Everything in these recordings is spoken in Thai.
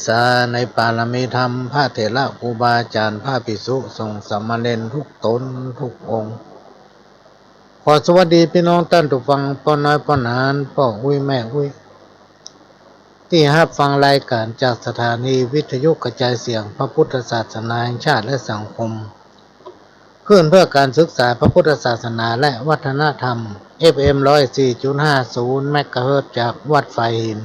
สาในปารมีธรรมพระเถระครูบาอาจารย์พระภิกษุสงฆ์สามเณรทุกตนทุกองค์ขอสวัสดีพี่น้องท่านทุกฟังพ่อน้อยพ่อหนานพ่ออุ้ยแม่อุ้ยที่รับฟังรายการจากสถานีวิทยุกระจายเสียงพระพุทธศาสนาแห่งชาติและสังคมขึ้นเพื่อการศึกษาพระพุทธศาสนาและวัฒนธรรม FM 104.50 เมกะเฮิรตซ์จากวัดไฟหิน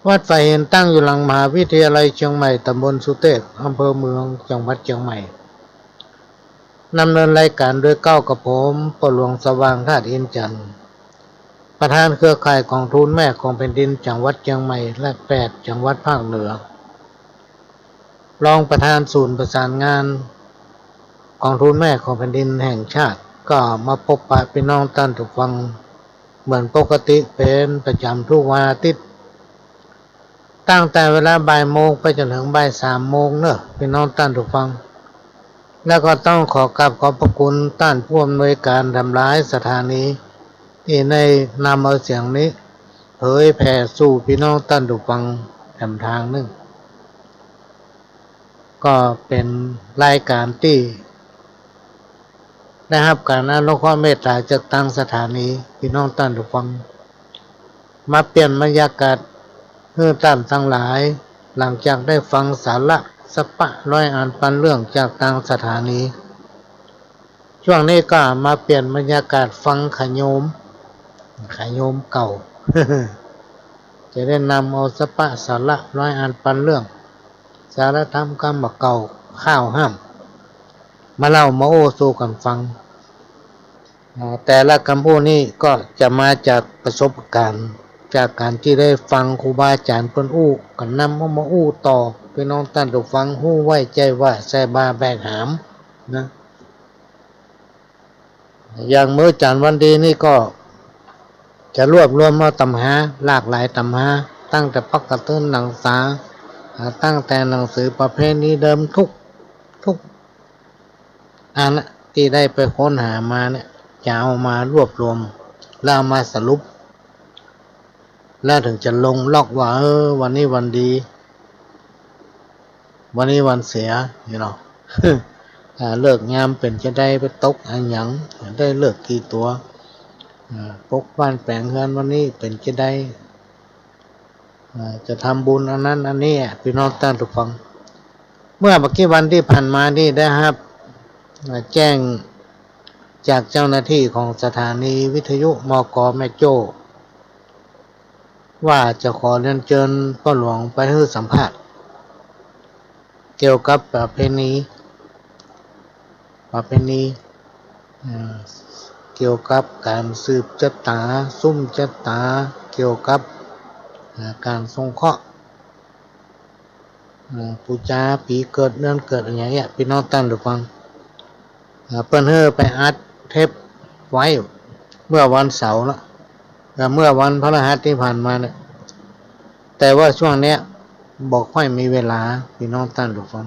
วัดไฟหินตั้งอยู่หลังมหาวิทยาลัยเชียงใหม่ตำบลสุเทพอำเภอเมืองจังหวัดเชียงใหม่ดำเนินรายการโดยก้าวกับผมปหลวงสว่างธาตุอินทร์จันทร์ประธานเครือข่ายกองทุนแม่ของแผ่นดินจังหวัดเชียงใหม่และ8จังหวัดภาคเหนือรองประธานศูนย์ประสานงานกองทุนแม่ของแผ่นดินแห่งชาติก็มาพบปะพี่น้องท่านทุกฟังเหมือนปกติเป็นประจำทุกวันอาทิตย์ตั้งแต่เวลาบ่ายโมงไปจนถึงบ่าย3 โมงเนอะพี่น้องท่านทุกฟังแล้วก็ต้องขอกราบขอบพระคุณท่านผู้อำนวยการทำร้ายสถานีที่ได้นำเอาเสียงนี้เผยแผ่สู่พี่น้องท่านทุกฟังแถมทางหนึ่งก็เป็นรายการที่ได้รับการอนุเคราะห์เมตตาจากทางสถานีพี่น้องท่านทุกฟังมาเปลี่ยนบรรยากาศเพื่อท่านทั้งหลายหลังจากได้ฟังสาระสปะร้อยอ่านปันเรื่องจากทางสถานีช่วงนี้ก็มาเปลี่ยนบรรยากาศฟังขโยมเก่า จะได้นำเอาสปะสาระร้อยอ่านปันเรื่องสารธรรมคำเก่าข้าวห้ามมาเล่ามาโอ้สู่กันฟังแต่ละคำพูดนี้ก็จะมาจากประสบการณ์จากการที่ได้ฟังครูบาอาจารย์เพิ่นอู้กันนำมาอู้ต่อพี่น้องท่านทุกฟังฮู้ไว้ใจว่าใส่บาแบกหามนะอย่างมื้อจันทร์วันดีนี่ก็จะรวบรวมเอาตำหาหลากหลายตำหาตั้งแต่ปักกระตื้นหนังสาตั้งแต่หนังสือประเภทนี้เดิมทุกอันนะที่ได้ไปค้นหามาเนี่ยจะเอามารวบรวมแล้วมาสรุปแล้วถึงจะลงล็อกว่าวันนี้วันดีวันนี้วันเสียเนาะ เลิกงามเป็นจะได้ไปตกอันหยังได้เลิกกี่ตัวปกบ้านแปลงเฮือนวันนี้เป็นจะได้จะทำบุญอันนั้นอันนี้พี่น้องท่านทุกฟังเมื่อเมื่อกี้วันที่ผ่านมานี่ได้ครับแจ้งจากเจ้าหน้าที่ของสถานีวิทยุมก.แม่โจ้ว่าจะขอเรียนเชิญพ่อหลวงไปให้สัมภาษณ์เกี่ยวกับประเพณีเกี่ยวกับการสืบชะตาซุ่มชะตาเกี่ยวกับการสงเคราะห์ปูจาปีเกิดเดือนเกิดอะไรอย่างเงี้ยพี่น้องท่านทุกฟังเปิ้นไปอัดเทปไว้เมื่อวันเสาร์นะเมื่อวันพฤหัสที่ผ่านมาเนี่ยแต่ว่าช่วงเนี้ยบอกค่อยมีเวลาพี่น้องท่านทุกฟัง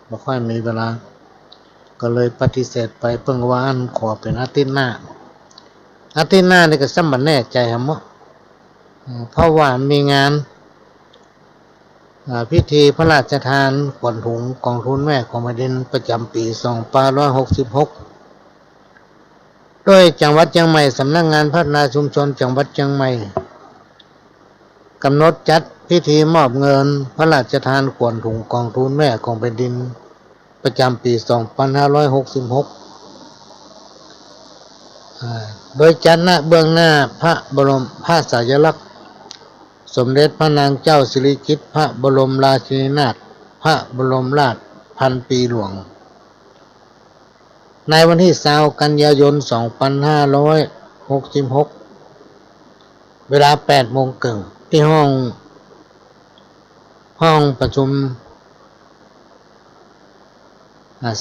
บอกค่อยมีเวลาก็เลยปฏิเสธไปเพิ่งว่าอันขอเป็นอาทิตย์หน้านี่ก็สมบัติแน่ใจครับมั้งเพราะว่ามีงานพิธีพระราชทานขวัญถุงกองทุนแม่ของแผ่นดินประจำปี2566โดยจังหวัดเชียงใหม่สำนักงานพัฒนาชุมชนจังหวัดเชียงใหม่กำหนดจัดพิธีมอบเงินพระราชทานขวัญถุงกองทุนแม่ของแผ่นดินประจำปี2566โดยจัดณเบื้องหน้าพระบรมพระฉายาลักษณ์สมเด็จพระนางเจ้าสิริกิติ์พระบรมราชินีนาถพระบรมราชพันปีหลวงในวันที่20 กันยายน 2566 เวลา 8 โมงครึ่งที่ห้องประชุม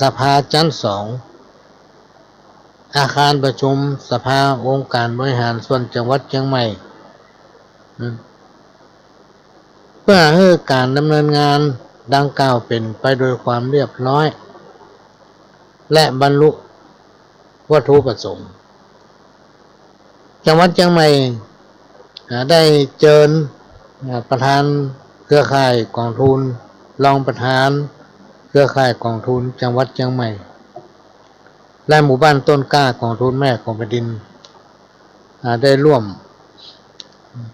สภาชั้น 2 อาคารประชุมสภาองค์การบริหารส่วนจังหวัดเชียงใหม่เพื่อให้การดำเนินงานดังกล่าวเป็นไปโดยความเรียบร้อยและบรรลุวัตถุประสงค์จังหวัดเชียงใหม่ได้เชิญประธาน เครือข่ายกองทุนรองประธานเครือข่ายกองทุนจังหวัดเชียงใหม่และหมู่บ้านต้นกล้ากองทุนแม่ของแผ่นดินได้ร่วม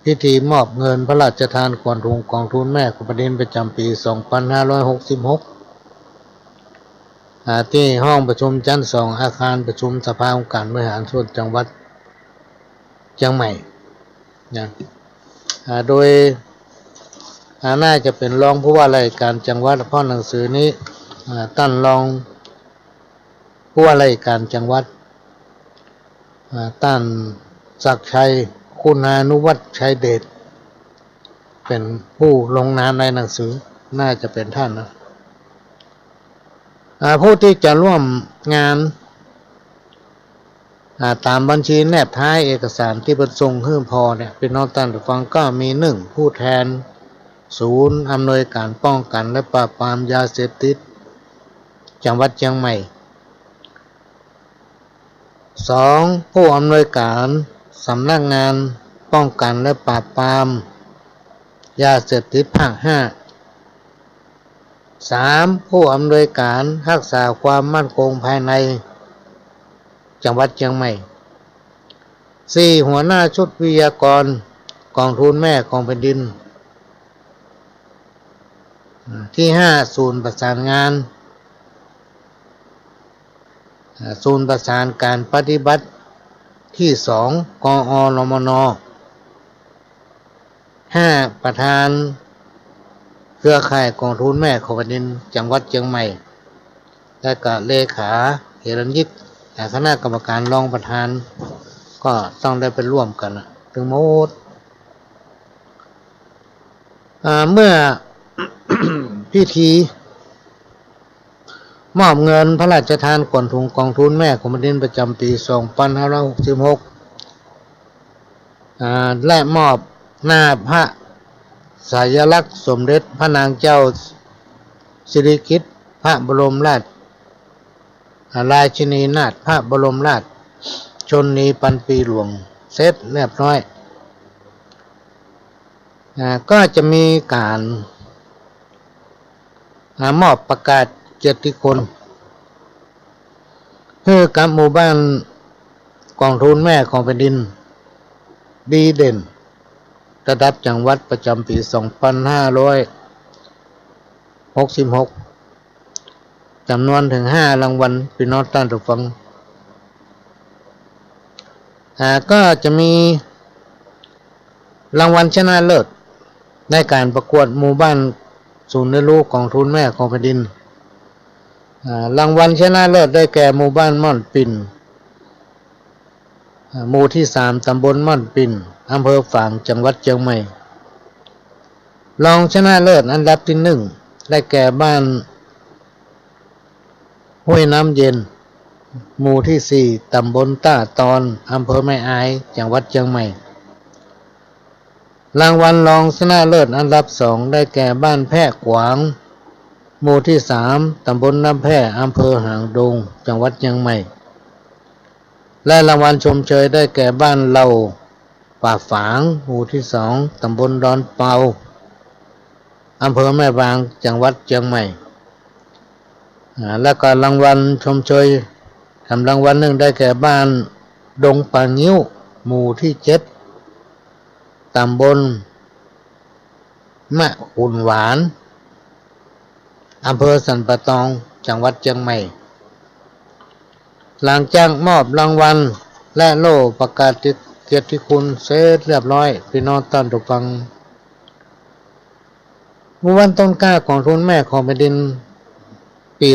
พิธีมอบเงินพระราชทานกองทุนแม่ของแผ่นดินประจำปี 2566 ที่ห้องประชุมชั้น 2 อาคารประชุมสภาองค์การบริหารส่วนจังหวัดเชียงใหม่นะโดยน่าจะเป็นรองผู้ว่าราชการจังหวัดเพราะหนังสือนี้ตั้นรองผู้ว่าราชการจังหวัดตั้นศักดิ์ชัยคุณานุวัฒน์ชัยเดชเป็นผู้ลงนามในหนังสือน่าจะเป็นท่านนะผู้ที่จะร่วมงานตามบัญชีแนบท้ายเอกสารที่ประสงค์ขึ้นพอเนี่ยเป็นน้องท่านผู้ฟังก็มี1ผู้แทนศูนย์อำนวยการป้องกันและปราบปรามยาเสพติดจังหวัดเชียงใหม่2ผู้อำนวยการสำนักงานป้องกันและปราบปรามยาเสพติดภาค 5 3ผู้อำนวยการรักษาความมั่นคงภายในจังหวัดเชียงใหม่4หัวหน้าชุดวิทยากรกองทุนแม่ของแผ่นดินที่5ศูนย์ประสานงานศูนย์ประสานการปฏิบัติที่2กอรมน5ประธานเครือข่ายกองทุนแม่ของแผ่นดินจังหวัดเชียงใหม่และก็เลขาเฮรัญยิกคณะกรรมการรองประธานก็ต้องได้ไปร่วมกันถึงหมดเมื่อ พิธีมอบเงินพระราชทานกองทุนแม่ของแผ่นดินประจำปี 2566 และมอบหน้าพระสัญลักษณ์สมเด็จพระนางเจ้าสิริกิติ์พระบรมราชินีนาถพระบรมราชชนนีพันปีหลวงเสร็จเรียบร้อยก็จะมีการมอบประกาศเกียรติคุณให้กับหมู่บ้านกองทุนแม่ของแผ่นดินดีเด่นระดับจังหวัดประจำปี 2566 จำนวนถึง5รางวัลพี่น้องท่านผู้ฟังก็จะมีรางวัลชนะเลิศในการประกวดหมู่บ้านศูนย์เรียนรู้กองทุนแม่ของแผ่นดินรางวัลชนะเลิศได้แก่หมู่บ้านม่อนปิ่นหมู่ที่3ตำบลม่อนปิ่นอำเภอฝางจังหวัดเชียงใหม่รองชนะเลิศอันดับที่1ได้แก่บ้านห้วยน้ำเย็นหมู่ที่4ตำบลต้าตอนอำเภอแม่อายจังหวัดเชียงใหม่รางวัลรองชนะเลิศอันดับ2ได้แก่บ้านแพร่ขวางหมู่ที่3ตำบลน้ำแพร่อำเภอหางดงจังหวัดเชียงใหม่และรางวัลชมเชยได้แก่บ้านเหล่าป่าฝางหมู่ที่2ตำบลดอนเปาอำเภอแม่บางจังหวัดเชียงใหม่และก็รางวัลชมเชยรางวัลหนึ่งได้แก่บ้านดงป่างิ้วหมู่ที่7ตำบลมะขุนหวานอำเภอสันป่าตองจังหวัดเชียงใหม่หลังจากมอบรางวัลและโล่ประกาศเกียรติคุณเสร็จเรียบร้อยพี่น้องท่านผู้ฟังหมู่บ้านต้นกล้ากองทุนแม่ของแผ่นดินปี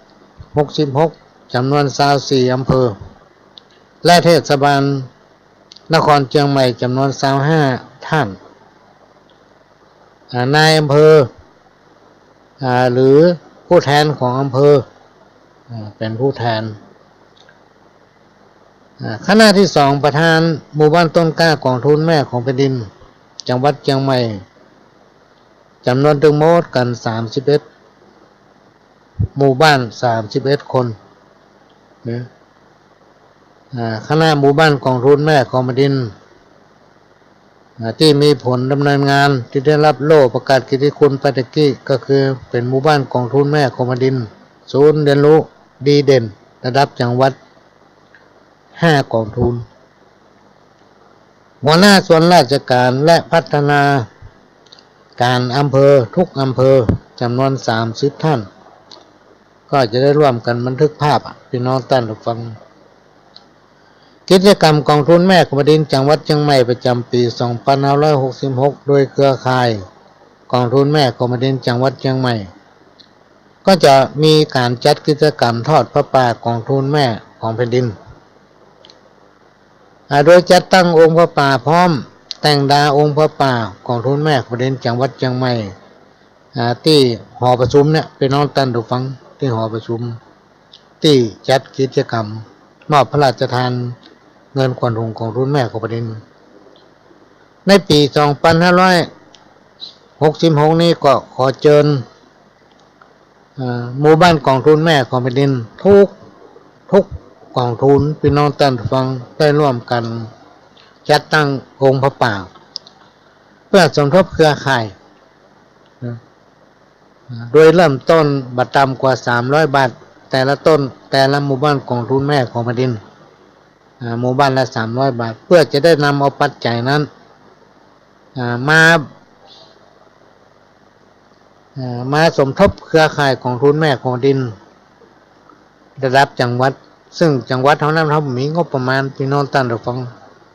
2566 จำนวน24อำเภอและเทศบาลนครเชียงใหม่จำนวน25ท่านนายอำเภอหรือผู้แทนของอำเภอเป็นผู้แทนคณะที่2ประธานหมู่บ้านต้นกล้ากองทุนแม่ของแผ่นดินจังหวัดเชียงใหม่จำนวนทั้งหมดกัน31หมู่บ้าน31คนคณะหมู่บ้านกองทุนแม่ของแผ่นดิน ที่มีผลดำเนินงานที่ได้รับโล่ประกาศกิตติคุณไปตะกี้ก็คือเป็นหมู่บ้านกองทุนแม่คมดินทร์ศูนย์เรียนรู้ดีเด่นระดับจังหวัด5กองทุนหัวหน้าส่วนราชการและพัฒนาการอำเภอทุกอำเภอจำนวน30ท่านก็จะได้ร่วมกันบันทึกภาพพี่น้องท่านผู้ฟังกิจกรรมกองทุนแม่คมดินทร์จังหวัดเชียงใหม่ประจำปี2566โดยเครือข่ายกองทุนแม่คมดินทร์จังหวัดเชียงใหม่ก็จะมีการจัดกิจกรรมทอดพระป่ากองทุนแม่ของแผ่นดินโดยจัดตั้งองค์พระป่าพร้อมแต่งดาองค์พระป่ากองทุนแม่คมดินทร์จังหวัดเชียงใหม่ที่หอประชุมเนี่ยพี่น้องท่านผู้ฟังที่หอประชุมที่จัดกิจกรรมมอบพระราชทานเงินขวัญถุงของรุ่นแม่ของประเด็นในปี2566นี้ก็ขอเชิญหมู่บ้านกองทุนแม่ของประเด็นทุกกองทุนพี่น้องท่านฟังได้ร่วมกันจัดตั้งองค์พระป่าเพื่อสมทบเครือข่ายโดยเริ่มต้นบัตรต่ำกว่า300บาทแต่ละต้นแต่ละหมู่บ้านกองทุนแม่ของประเด็นหมู่บ้านละ300บาทเพื่อจะได้นำเอาปัจจัยนั้นมาสมทบเครือข่ายของทุนแม่ของดินระดับจังหวัดซึ่งจังหวัดเท่านั้นเขามีงบประมาณพี่น้องท่านผู้ฟัง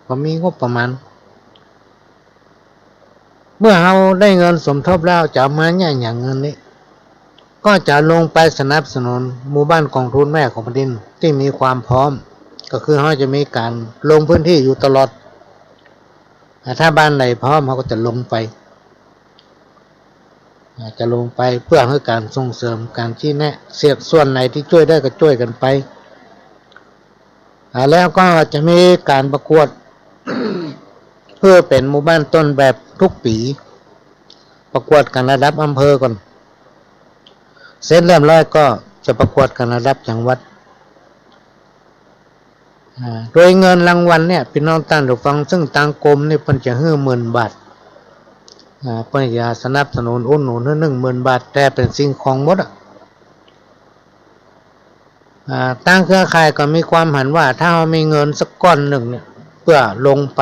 ก็มีงบประมาณเมื่อเราได้เงินสมทบแล้วจะมาอย่างเงินนี้ก็จะลงไปสนับสนุนหมู่บ้านกองทุนแม่ของดินที่มีความพร้อมก็คือเขาจะมีการลงพื้นที่อยู่ตลอดถ้าบ้านไหนพร้อมเขาก็จะลงไปเพื่อให้การส่งเสริมการชี้แนะเสียส่วนไหนที่ช่วยได้ก็ช่วยกันไปแล้วก็จะมีการประกวด เพื่อเป็นหมู่บ้านต้นแบบทุกปีประกวดกันระดับอำเภอก่อนเสร็จเรียบร้อยก็จะประกวดกันระดับจังหวัดโดยเงินรางวัลเนี่ยพี่น้องท่านผู้ฟังซึ่งทางกรมนี่เพิ่นจะให้10,000 บาทเพิ่นจะสนับสนุนอุดหนุนให้10,000 บาทแต่เป็นสิ่งของหมดตั้งเครือข่ายก็มีความหันว่าถ้าเรามีเงินสักก้อนหนึ่งเนี่ยเพื่อลงไป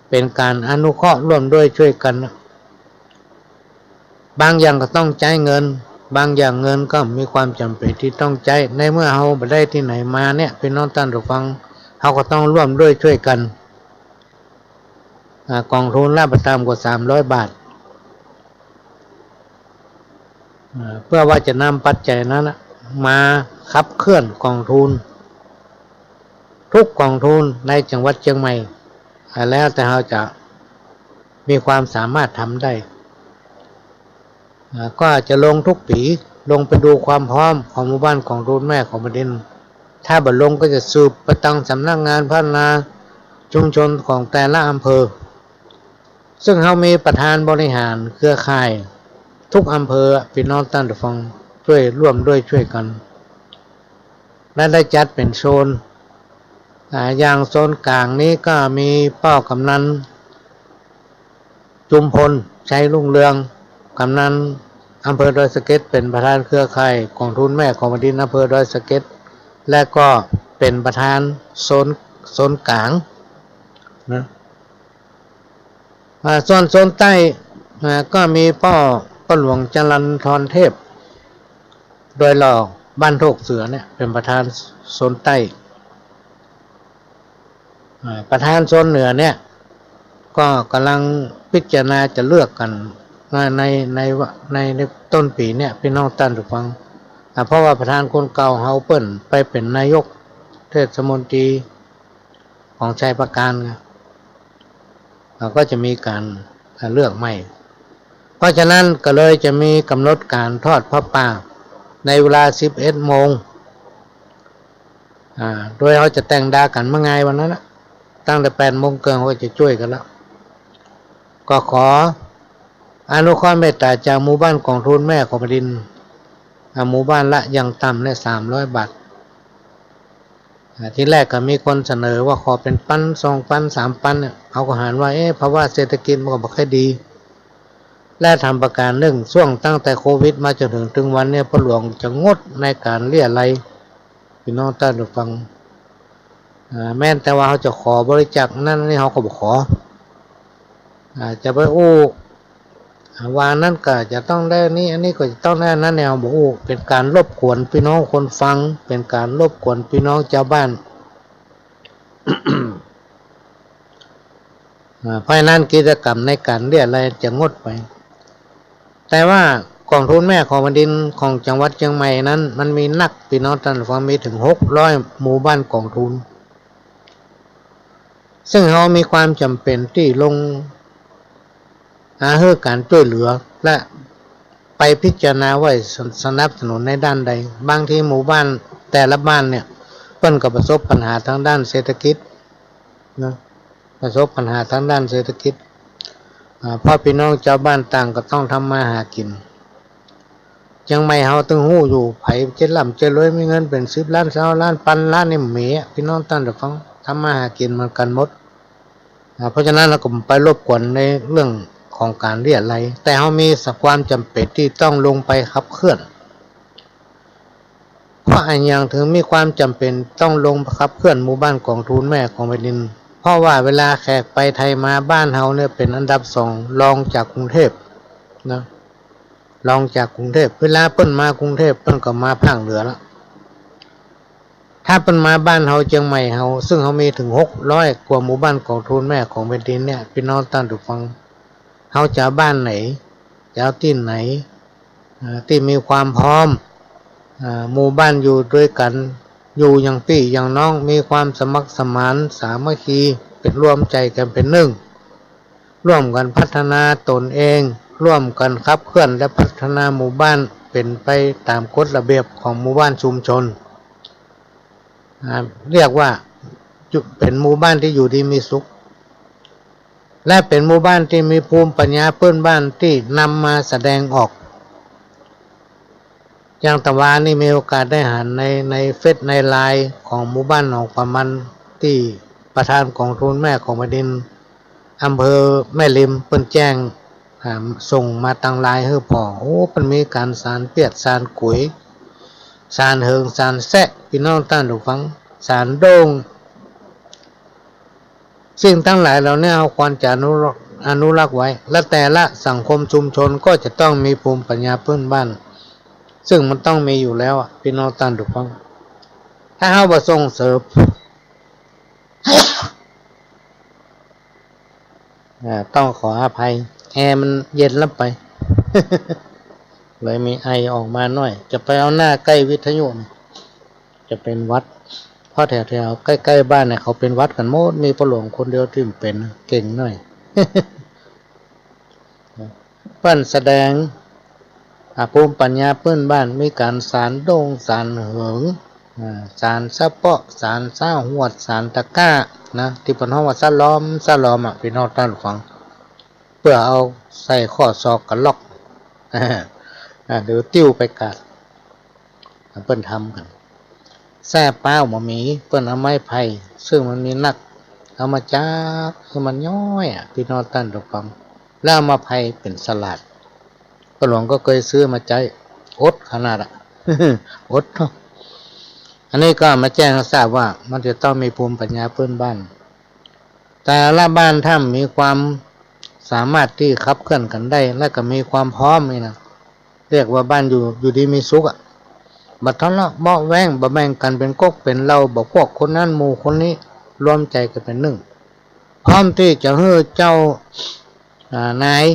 เป็นการอนุเคราะห์ร่วมด้วยช่วยกันบางอย่างก็ต้องใช้เงินบางอย่างเงินก็มีความจำเป็นที่ต้องใช้ในเมื่อเราไปได้ที่ไหนมาเนี่ยพี่น้องท่านผู้ฟังเราก็ต้องร่วมด้วยช่วยกันกองทุนละประจำกว่า300บาทเพื่อว่าจะนำปัจจัยนั้นมาขับเคลื่อนกองทุนทุกกองทุนในจังหวัดเชียงใหม่แล้วแต่เราจะมีความสามารถทำได้ก็จะลงทุกปีลงไปดูความพร้อมของหมู่บ้านของทุนแม่ของประเด็นถ้าบัดลงก็จะสืบไปตั้งสำนักงานพัฒนาชุมชนของแต่ละอำเภอซึ่งเขามีประธานบริหารเครือข่ายทุกอำเภอพี่น้องท่านผู้ฟังช่วยร่วมด้วยช่วยกันและได้จัดเป็นโซนอย่างโซนกลางนี้ก็มีป้ากำนันจุมพลชัยรุ่งเรืองกำนันอำเภอดอยสะเก็ดเป็นประธานเครือข่ายกองทุนแม่ของดินอำเภอดอยสะเก็ดและก็เป็นประธานโซนกลางนะส่วนโซนใต้ก็มีป้าหลวงจรัญธรเทพโดยหล่อบ้านโทกเสือเนี่ยเป็นประธานโซนใต้ประธานโซนเหนือเนี่ยก็กำลังพิจารณาจะเลือกกันในต้นปีเนี่ยพี่น้องท่านผู้ฟังเพราะว่าประธานคนเก่าเฮาเปิ้นไปเป็นนายกเทศมนตรีของชัยประการก็จะมีการเลือกใหม่เพราะฉะนั้นก็เลยจะมีกำหนดการทอดพระป่าในเวลา 11 โมงโดยเขาจะแต่งดากันเมื่อไงวันนั้นตั้งแต่ 8 โมงเกินเขาจะช่วยกันแล้วก็ขออนุเคราะห์เมตตาจากหมู่บ้านกองทุนแม่ของแผ่นดินหมู่บ้านละอย่างต่ำได้300 บาท ที่แรกก็มีคนเสนอว่าขอเป็นปัน2 ปัน3 ปันเนี่ยเขาก็หารว่าเพราะว่าเศรษฐกิจมันก็บ่ค่อยดีและทำประการหนึ่งช่วงตั้งแต่โควิดมาจนถึงวันเนี่ยพ่อหลวงจะงดในการเลี้ยไรพี่น้องท่านผู้ฟังแม้แต่ว่าเขาจะขอบริจาคนั่นนี่เขาก็บอกขอจะไปว่านั่นก็จะต้องได้นี่อันนี้ก็จะต้องได้นั่นแนวบอกเป็นการรบกวนพี่น้องคนฟังเป็นการรบกวนพี่น้องชาวบ้าน เพราะนั้นกิจกรรมในการเรียกอะไรจะงดไปแต่ว่ากองทุนแม่ของแผ่นดินของจังหวัดเชียงใหม่นั้นมันมีนักพี่น้องท่านฟังมีถึง600หมู่บ้านกองทุนซึ่งเขามีความจำเป็นที่ลงให้การช่วยเหลือและไปพิจารณาไว้สนับสนุนในด้านใดบางทีหมู่บ้านแต่ละบ้านเนี่ยเพิ่นก็ประสบปัญหาทางด้านเศรษฐกิจนะประสบปัญหาทางด้านเศรษฐกิจเพราะพี่น้องชาวบ้านต่างก็ต้องทำมาหากินยังไม่เฮาตึงหู้อยู่ไผเจ็ดล่ำเจ็ดรวยมีเงินเป็น10 ล้าน20 ล้านปันล้านนี่หมีพี่น้องท่านผู้ฟังทำมาหากินมันกันหมดเพราะฉะนั้นเราก็ไปรบกวนในเรื่องของการเรียอะไรแต่เขามีความจำเป็นที่ต้องลงไปขับเคลื่อนเพราะอันยังถึงมีความจำเป็นต้องลงขับเคลื่อนหมู่บ้านกองทุนแม่ของแผ่นดินเพราะว่าเวลาแขกไปไทยมาบ้านเฮาเนี่ยเป็นอันดับ2รองจากกรุงเทพนะรองจากกรุงเทพเวลาเปิ้นมากรุงเทพเปิ้นก็มาภาคเหนือแล้วถ้าเปิ้นมาบ้านเฮาเชียงใหม่เฮาซึ่งเฮามีถึง600กว่าหมู่บ้านกองทุนแม่ของแผ่นดินเนี่ยพี่น้องท่านผู้ฟังเฮาจะบ้านไหนจะเอาที่ไหนที่มีความพร้อมหมู่บ้านอยู่ด้วยกันอยู่อย่างพี่อย่างน้องมีความสมัครสมานสามัคคีเป็นร่วมใจกันเป็นหนึ่งร่วมกันพัฒนาตนเองร่วมกันขับเคลื่อนและพัฒนาหมู่บ้านเป็นไปตามกฎระเบียบของหมู่บ้านชุมชนเรียกว่าเป็นหมู่บ้านที่อยู่ดีมีสุขและเป็นหมู่บ้านที่มีภูมิปัญญาพื้นบ้านที่นำมาแสดงออกอย่างตะวันนี่มีโอกาสได้หันในเฟซในไลน์ของหมู่บ้านหนองประมันที่ประธานกองทุนแม่ของแผ่นดินอำเภอแม่ริมเปิ้นแจ้งส่งมาทางไลน์ให้พอมันมีการสารเปียดสารกุยสารเหิงสารแซะพี่น้องท่านผู้ฟังสารโด่งสิ่งทั้งหลายเหล่านี้เราควรจะอนุรักษ์ไว้และแต่ละสังคมชุมชนก็จะต้องมีภูมิปัญญาพื้นบ้านซึ่งมันต้องมีอยู่แล้วพี่น้องท่านผู้ฟังถ้าเฮาบ่ส่งเสริมต้องขออภัยแอร์มันเย็นแล้วไป เลยมีไอออกมาหน่อยจะไปเอาหน้าใกล้วิทยุจะเป็นวัดเพราะแถวๆใกล้ๆบ้านเนี่ยเขาเป็นวัดกันหมดมีพ่อหลวงคนเดียวที่เป็นเก่งหน่อย เปิ้นแสดงภูมิปัญญาเปิ้นบ้านมีการสารโด่งสารเหิงสารสะเปาะสารซ่าหวดสารตะก้านะที่เปิ้นฮ้องว่าสะล้อมพี่น้องท่านฟังเพื่อเอาใส่ข้อศอกกันล็อกเดี๋ยวติ้วไปกัดเปิ้นทำกันแซ่เป้าหมอหมีเปิ้นเอาไม้ไผ่ซึ่งมันมีนักเอามาจับคือมันย่อยพี่น้องท่านผู้ฟังแล้วมาไผ่เป็นสลัดก็หลวงก็เคยซื้อมาใจอดขนาดอดเนาะอันนี้ก็มาแจ้งให้ทราบว่ามันจะต้องมีภูมิปัญญาพื้นบ้านแต่ละบ้านถ้ามีความสามารถที่ขับเคลื่อนกันได้และก็มีความพร้อมนี่นะเรียกว่าบ้านอยู่ดีมีสุขบัดทะเลาะเบาะแว้งบ่แบ่งกันเป็นก๊กเป็นเราบ่พวกคนนั้นหมู่คนนี้รวมใจกันเป็นหนึ่งพร้อมที่จะให้เจ้านาย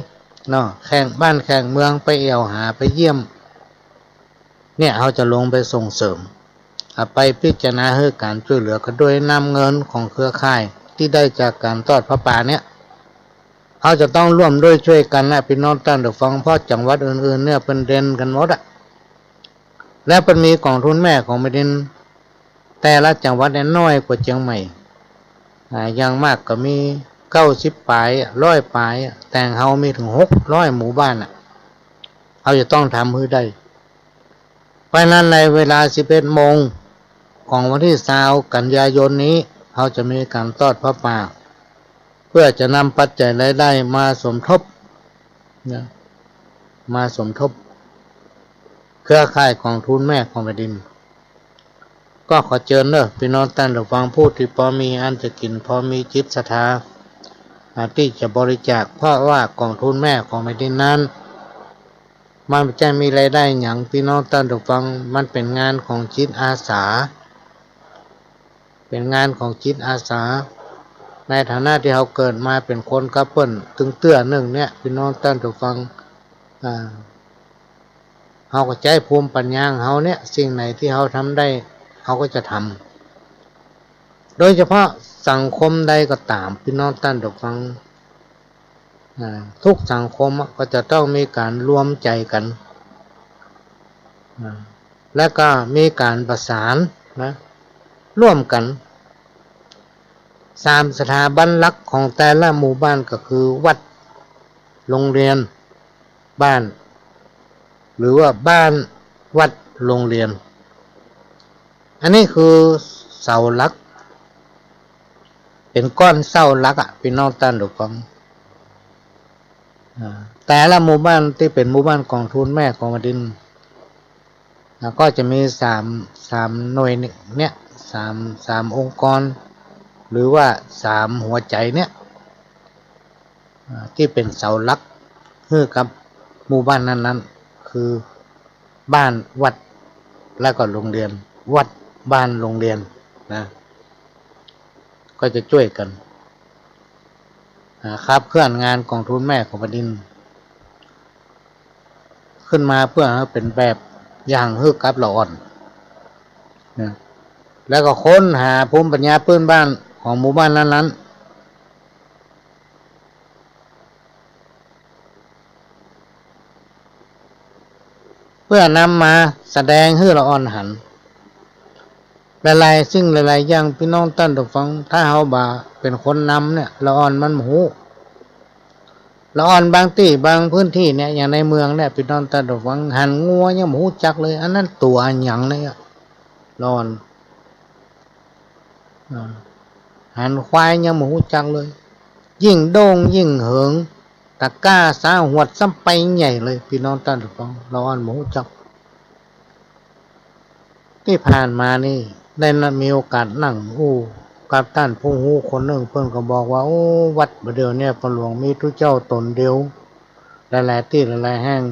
เนาะแข่งบ้านแข่งเมืองไปเอี่ยวหาไปเยี่ยมเนี่ยเขาจะลงไปส่งเสริมไปพิจารณาให้การช่วยเหลือกันโดยนำเงินของเครือข่ายที่ได้จากการทอดพระป่าเนี่ยเขาจะต้องร่วมด้วยช่วยกันนะพี่น้องท่านผู้ฟังเพราะจังหวัดอื่นๆเนี่ยเป็นเด่นกันหมดและเป็นมีกองทุนแม่ของแผ่นดินแต่ละจังหวัดเนี่ยน้อยกว่าเชียงใหม่อย่างมากก็มี90ปลาย100ปลายแต่เฮามีถึง600หมู่บ้านเขาจะต้องทำให้ได้เพราะนั้นในเวลา11 โมง ของวันที่20 กันยายนนี้เขาจะมีการทอดพระป่าเพื่อจะนำปัจจัยรายได้มาสมทบนะมาสมทบเครือข่ายของทุนแม่ของแผ่นดินก็ขอเชิญเด้อพี่น้องท่านผู้ฟังผู้ที่พอมีอันจะกินพอมีจิตศรัทธาที่จะบริจาคเพราะว่ากองทุนแม่ของแผ่นดินนั้นมันจะมีรายได้อย่างพี่น้องท่านผู้ฟังมันเป็นงานของจิตอาสาเป็นงานของจิตอาสาในฐานะที่เขาเกิดมาเป็นคนกระเปิ้นตึงเตื้อหนึ่งเนี่ยพี่น้องท่านผู้ฟังเขาก็ใจภูมิปัญญาของเขาเนี่ยสิ่งไหนที่เขาทำได้เขาก็จะทำโดยเฉพาะสังคมใดก็ตามพี่น้องท่านผู้ฟังทุกสังคมก็จะต้องมีการรวมใจกันและก็มีการประสานนะร่วมกัน3สถาบันหลักของแต่ละหมู่บ้านก็คือวัดโรงเรียนบ้านหรือว่าบ้านวัดโรงเรียนอันนี้คือเสาหลักเป็นก้อนเสาหลักพี่น้องท่านผู้ฟังแต่ละหมู่บ้านที่เป็นหมู่บ้านกองทุนแม่ของแผ่นดินก็จะมี3หน่วยเนี่ย3องค์กรหรือว่า3หัวใจเนี่ยที่เป็นเสาหลักให้กับหมู่บ้านนั้นๆคือบ้านวัดและก็โรงเรียนวัดบ้านโรงเรียนนะก็จะช่วยกันครับเคลื่อนงานกองทุนแม่ของแผ่นดินขึ้นมาเพื่อให้เป็นแบบอย่างให้กับละอ่อนนะแล้วก็ค้นหาภูมิปัญญาพื้นบ้านของหมู่บ้านนั้นๆเพื่อนำมาแสดงให้ละอ่อนหันหลายๆซึ่งหลายๆอย่างพี่น้องท่านผู้ฟังถ้าเฮาบ่าเป็นคนนำเนี่ยละอ่อนมันหูละอ่อนบางที่บางพื้นที่เนี่ยอย่างในเมืองเนี่ยพี่น้องท่านผู้ฟังหันงัวยังหูจักเลยอันนั้นตัวอันหยังเลยละอ่อนหันควายยังหูจักเลยยิ่งโด่งยิ่งเหิงตะก้าสาหวดซ้ำไปใหญ่เลยพี่น้องท่านผู้ฟังละอ่อนหูจักที่ผ่านมานี่ได้มีโอกาสนั่งกับท่านผู้ฮู้คนหนึ่งเพิ่นก็บอกว่าวัดเดียวเนี่ยพระหลวงมีทุกเจ้าตนเดียวหลายๆที่หลายๆแห่ง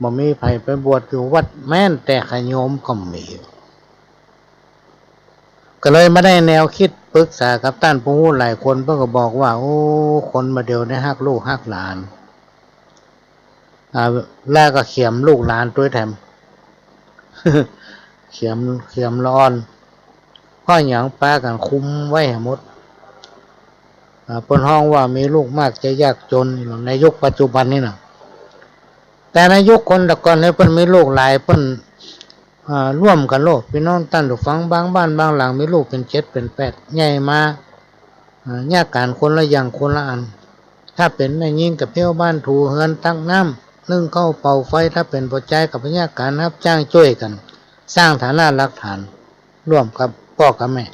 บ่มีไผไปบวชอยู่วัดแม้นแต่ขโยมก็มีก็เลยมาได้แนวคิดปรึกษากับท่านผู้ฮู้หลายคนเพิ่นก็บอกว่าคนมาเดียวได้ฮักลูกฮักหลานแล้วก็เขียมลูกหลานด้วยแถม เขียมร้อนก็อย่างป้ากันคุมไว้หมดเปิ้นห้องว่ามีลูกมากจะยากจนในยุคปัจจุบันนี่นะแต่ในยุคคนแต่ก่อนเนี่ยเปิ้นมีลูกหลายเปิ้นร่วมกันโลกพี่น้องท่านผู้ฟังบางบ้านบางหลังมีลูกเป็น7เป็น8ใหญ่มาแยกกันคนละอย่างคนละอันถ้าเป็นแม่ยิ่งกับเที่ยวบ้านถูเฮือนตักน้ำนึ่งข้าวเป่าไฟถ้าเป็นปัจจัยกับพญาการรับจ้างช่วยกันสร้างฐานะหลักฐานร่วมกับพ่อกับแม่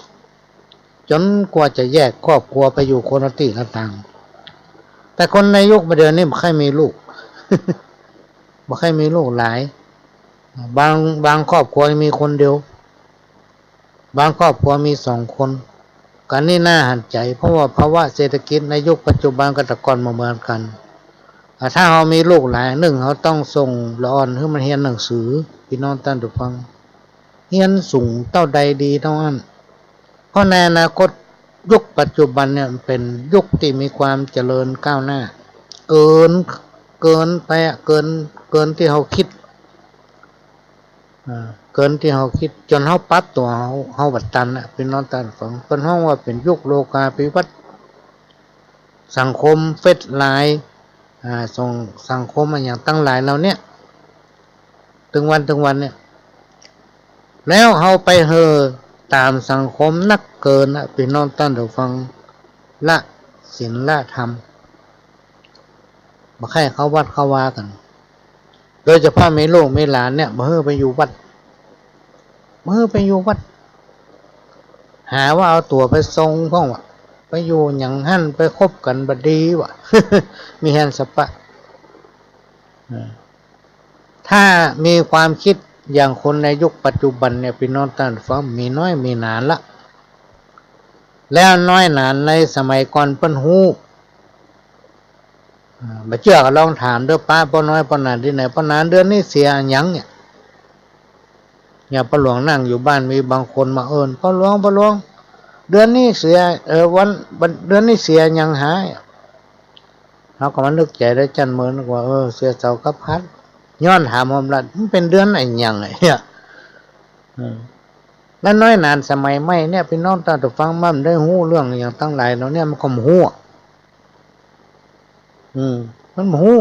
จนกว่าจะแยกครอบครัวไปอยู่คนละที่ละทางแต่คนในยุคปัจจุบันนี้ไม่ค่อยมีลูก ไม่ค่อยมีลูกหลายบางครอบครัวมีคนเดียวบางครอบครัวมี2 คนกันนี่น่าหันใจเพราะว่าภาวะเศรษฐกิจในยุคปัจจุบันกับแต่ก่อนมาเหมือนกันถ้าเรามีลูกหลายเขาต้องส่งละอ่อนให้มันเรียนหนังสือพี่น้องท่านผู้ฟังเรียนสูงเท่าใดดีเท่านั้นเพราะในอนาคตยุคปัจจุบันเนี่ยเป็นยุคที่มีความเจริญก้าวหน้าเกินไปเกินที่เราคิดเกินที่เราคิดจนเราปรับตัวเราบัดตันพี่น้องท่านผู้ฟังเป็นห้องว่าเป็นยุคโลกาภิวัตน์สังคมเฟซไลน์ส่งสังคมอย่างตั้งหลายเราเนี่ยถึงวันเนี่ยแล้วเฮาไปตามสังคมนักเกินพี่น้องท่านผู้ฟังละศีลละธรรมบ่ให้เขาวัดเขาว่ากันโดยเฉพาะมีลูกมีหลานเนี่ยบ่ให้ไปอยู่วัด หาว่าเอาตัวไปทรงพ่องวะไปอยู่อย่างหั่นไปคบกันบดีวะ มีแฮนสปะถ้ามีความคิดอย่างคนในยุคปัจจุบันเนี่ยพี่น้องท่านฟังมีน้อยมีนานละแล้วน้อยนานในสมัยก่อนเปิ้นฮู้มาเชื่อก็ลองถามเด้อป้าป้าน้อยป้านานที่ไหนป้านานเดือนนี้เสียหยังเนี่ยอย่าป้าหลวงนั่งอยู่บ้านมีบางคนมาเอิ้นป้าหลวงเดือนนี้เสียวันเดือนนี้เสียหยังหายเขาก็มานึกใจได้จันเมินว่าเสียเสากับพัดย้อนถามผมละมันเป็นเดือนไหนหยังไงเนี่ยแล้วน้อยนานสมัยใหม่เนี่ยพี่น้องตาตุฟังมั่มได้ฮู้เรื่องอย่างตั้งหลายแล้วเนี่ยมันก็ฮู้มันฮู้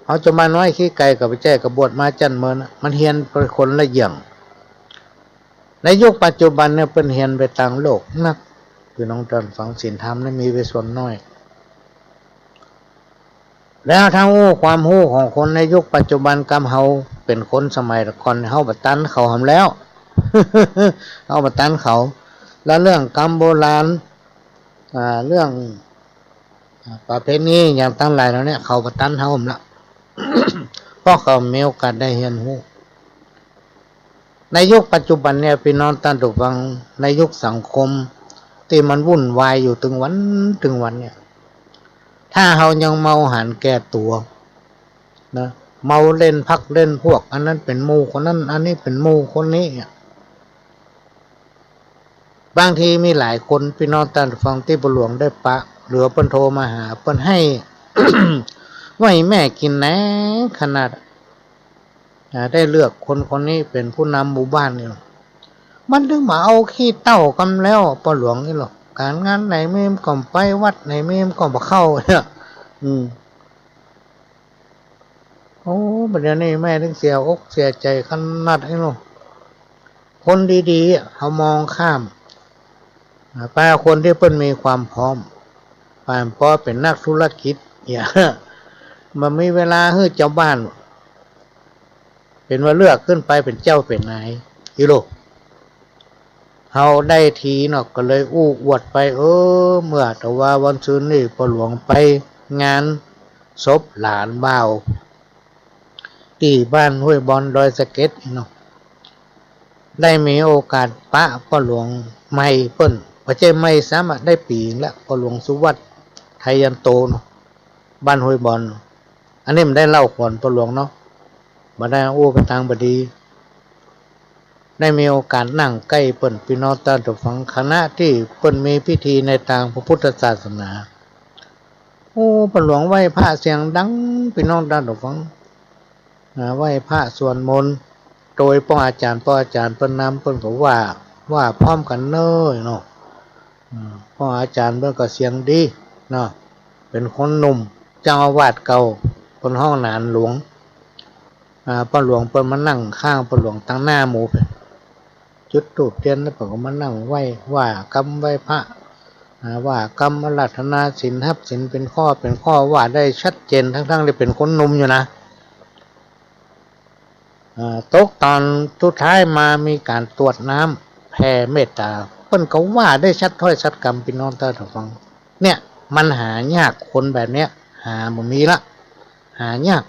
เขาจะมาน้อยขี้ไก่กับไปแจ้กับบวชมาจันเมินมันเฮียนเป็นคนละอย่างในยุคปัจจุบันเนี่ยเป็นเฮียนไปต่างโลกนักพี่น้องตาฟังศีลธรรมนั้นมีไปส่วนน้อยแล้วทั้งความฮู้ของคนในยุคปัจจุบันกำเฮาเป็นคนสมัยก่อนเฮาบัตันเขาทำแล้ว เฮาบัตันเขาแล้วเรื่องกรรมโบราณเรื่องประเพณีอย่างตั้งหลายแล้วเนี่ยเขาบัตันเฮาผมละ เพราะเขามีโอกาสได้เรียนรู้ในยุคปัจจุบันเนี่ยพี่น้องท่านผู้ฟังในยุคสังคมที่มันวุ่นวายอยู่ถึงวันเนี่ยถ้าเฮายังเมาหันแก่ตัวนะเมาเล่นพักเล่นพวกอันนั้นเป็นหมู่คนนั้นอันนี้เป็นหมู่คนนี้บางทีมีหลายคนพี่น้องท่านฟังที่บหลวงได้ปะเหลือเปิ้นโทรมาหาเปิ้นให้ ไว้แม่กินนะขนาดได้เลือกคนนี้เป็นผู้นำหมู่บ้านนี่มันถึงมาเอาขี้เต้ากำแล้วปหลวงนี่หรอกการงานไหนไม่ก็ไปวัดไหนไม่ก็บ่เข้าเนี่ยโอ้ประเดี๋ยวนี้แม่ถึงเสียอกเสียใจขนาดนี้เนาะคนดีๆเขามองข้ามไปคนที่เพิ่นมีความพร้อมป่านพอเป็นนักธุรกิจอย่ามันมีเวลาให้เจ้าบ้านเป็นว่าเลือกขึ้นไปเป็นเจ้าเป็นนายอีโลเฮาได้ทีเนาะก็เลยอู้อวดไปเมื่อแต่ว่าวันซื่นนี่พ่อหลวงไปงานศพหลานบ่าวที่บ้านห้วยบอนดอยสะเก็ดเนาะได้มีโอกาสปะพ่อหลวงไม่เปิ้นประเจไม่สามารถได้ปีแล้วพ่อหลวงสุวัตไทยันโตเนาะบ้านห้วยบอนอันนี้มันได้เล่าก่อนพ่อหลวงเนาะมาได้อู้เป็นทางบดีได้มีโอกาสนั่งใกล้เปิ้นพี่น้องท่านผู้ฟังคณะที่เปิ้นมีพิธีในทางพระพุทธศาสนาพ่อหลวงไหว้พระเสียงดังพี่น้องท่านผู้ฟังไหว้พระสวดมนต์โดยพ่ออาจารย์เปิ้นนำเปิ้นก็ว่าพร้อมกันเน้อเนาะพ่ออาจารย์เปิ้นก็เสียงดีเนาะเป็นคนหนุ่มเจ้าอาวาสเก่าคนห้องนานหลวงพ่อหลวงเปิ้นมานั่งข้างพ่อหลวงตั้งหน้าหมู่จุดธูปเทียนแล้วก็มานั่งไหว้ว่ากรรมไหว้พระว่ากรรมอาราธนาศีลทับศีลเป็นข้อว่าได้ชัดเจนทั้งที่เป็นคนหนุ่มอยู่นะตกตอนสุดท้ายมามีการตรวจน้ำแผ่เมตตาเพิ่นก็ว่าได้ชัดถ้อยชัดคำพี่น้องท่านผู้ฟังเนี่ยมันหายากคนแบบเนี้ยหาบ่มีละหายาก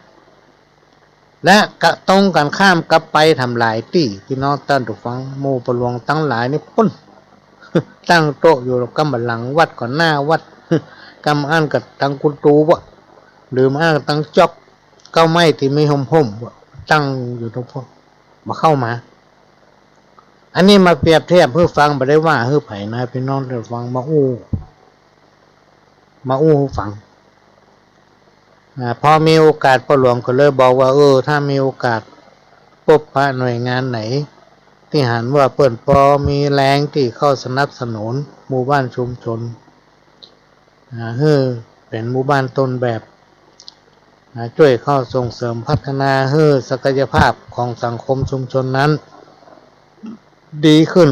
และกระตรงกันข้ามกับไปทำลายตี้พี่น้องท่านผู้ฟังหมู่ประหลวงตั้งหลายนี่ปุ้น ตั้งโต๊ะอยู่กำบัลลังวัดก่อนหน้าวัด กำอ่านกับตังกุตูวะหรือมาตังจอกเก้าไม้ที่มีห่มตั้งอยู่ตรงพวกมาเข้ามาอันนี้มาเปรียบเทียบเพื่อฟังไปได้ว่าเพื่อไผ่นะพี่น้องท่านฟังมาอู้ฟังพอมีโอกาสพ่อหลวงก็เลยบอกว่าถ้ามีโอกาสพบพระหน่วยงานไหนที่หันว่าเปิ่นปอมีแรงที่เข้าสนับสนุนหมู่บ้านชุมชนเป็นหมู่บ้านต้นแบบช่วยเข้าส่งเสริมพัฒนาศักยภาพของสังคมชุมชนนั้นดีขึ้น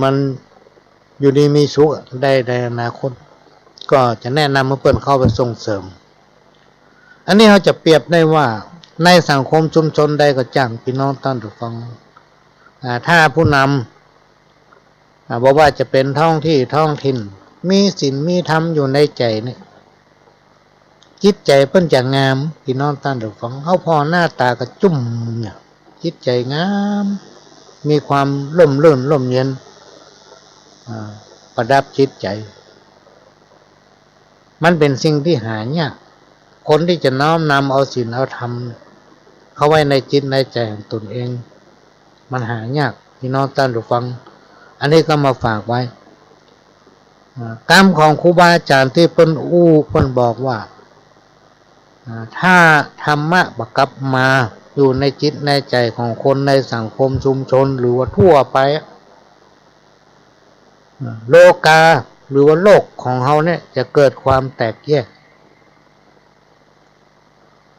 มันอยู่ดีมีสุขได้ในอนาคตก็จะแนะนำให้เปิ้นเข้าไปส่งเสริมอันนี้เราจะเปรียบได้ว่า ในสังคมชุมชนใดก็จ้างพี่น้องท่านผู้ฟังถ้าผู้นำบอกว่าจะเป็นท้องที่ท้องถิ่นมีศีลมีธรรมอยู่ในใจเนี่ยจิตใจเพิ่นจะงามพี่น้องท่านผู้ฟังเขาพอหน้าตากระจุ่มเนี่ยจิตใจงามมีความร่มรื่นร่มเย็นประดับจิตใจมันเป็นสิ่งที่หายากคนที่จะน้อมนำเอาศีลเอาธรรมเข้าไว้ในจิตในใจของตนเองมันหายากพี่น้องท่านผู้ฟังอันนี้ก็มาฝากไว้กรรมของครูบาอาจารย์ที่เพิ่นเพิ่นบอกว่าถ้าธรรมะประกับมาอยู่ในจิตในใจของคนในสังคมชุมชนหรือว่าทั่วไปโลกาหรือว่าโลกของเฮาเนี่ยจะเกิดความแตกแยก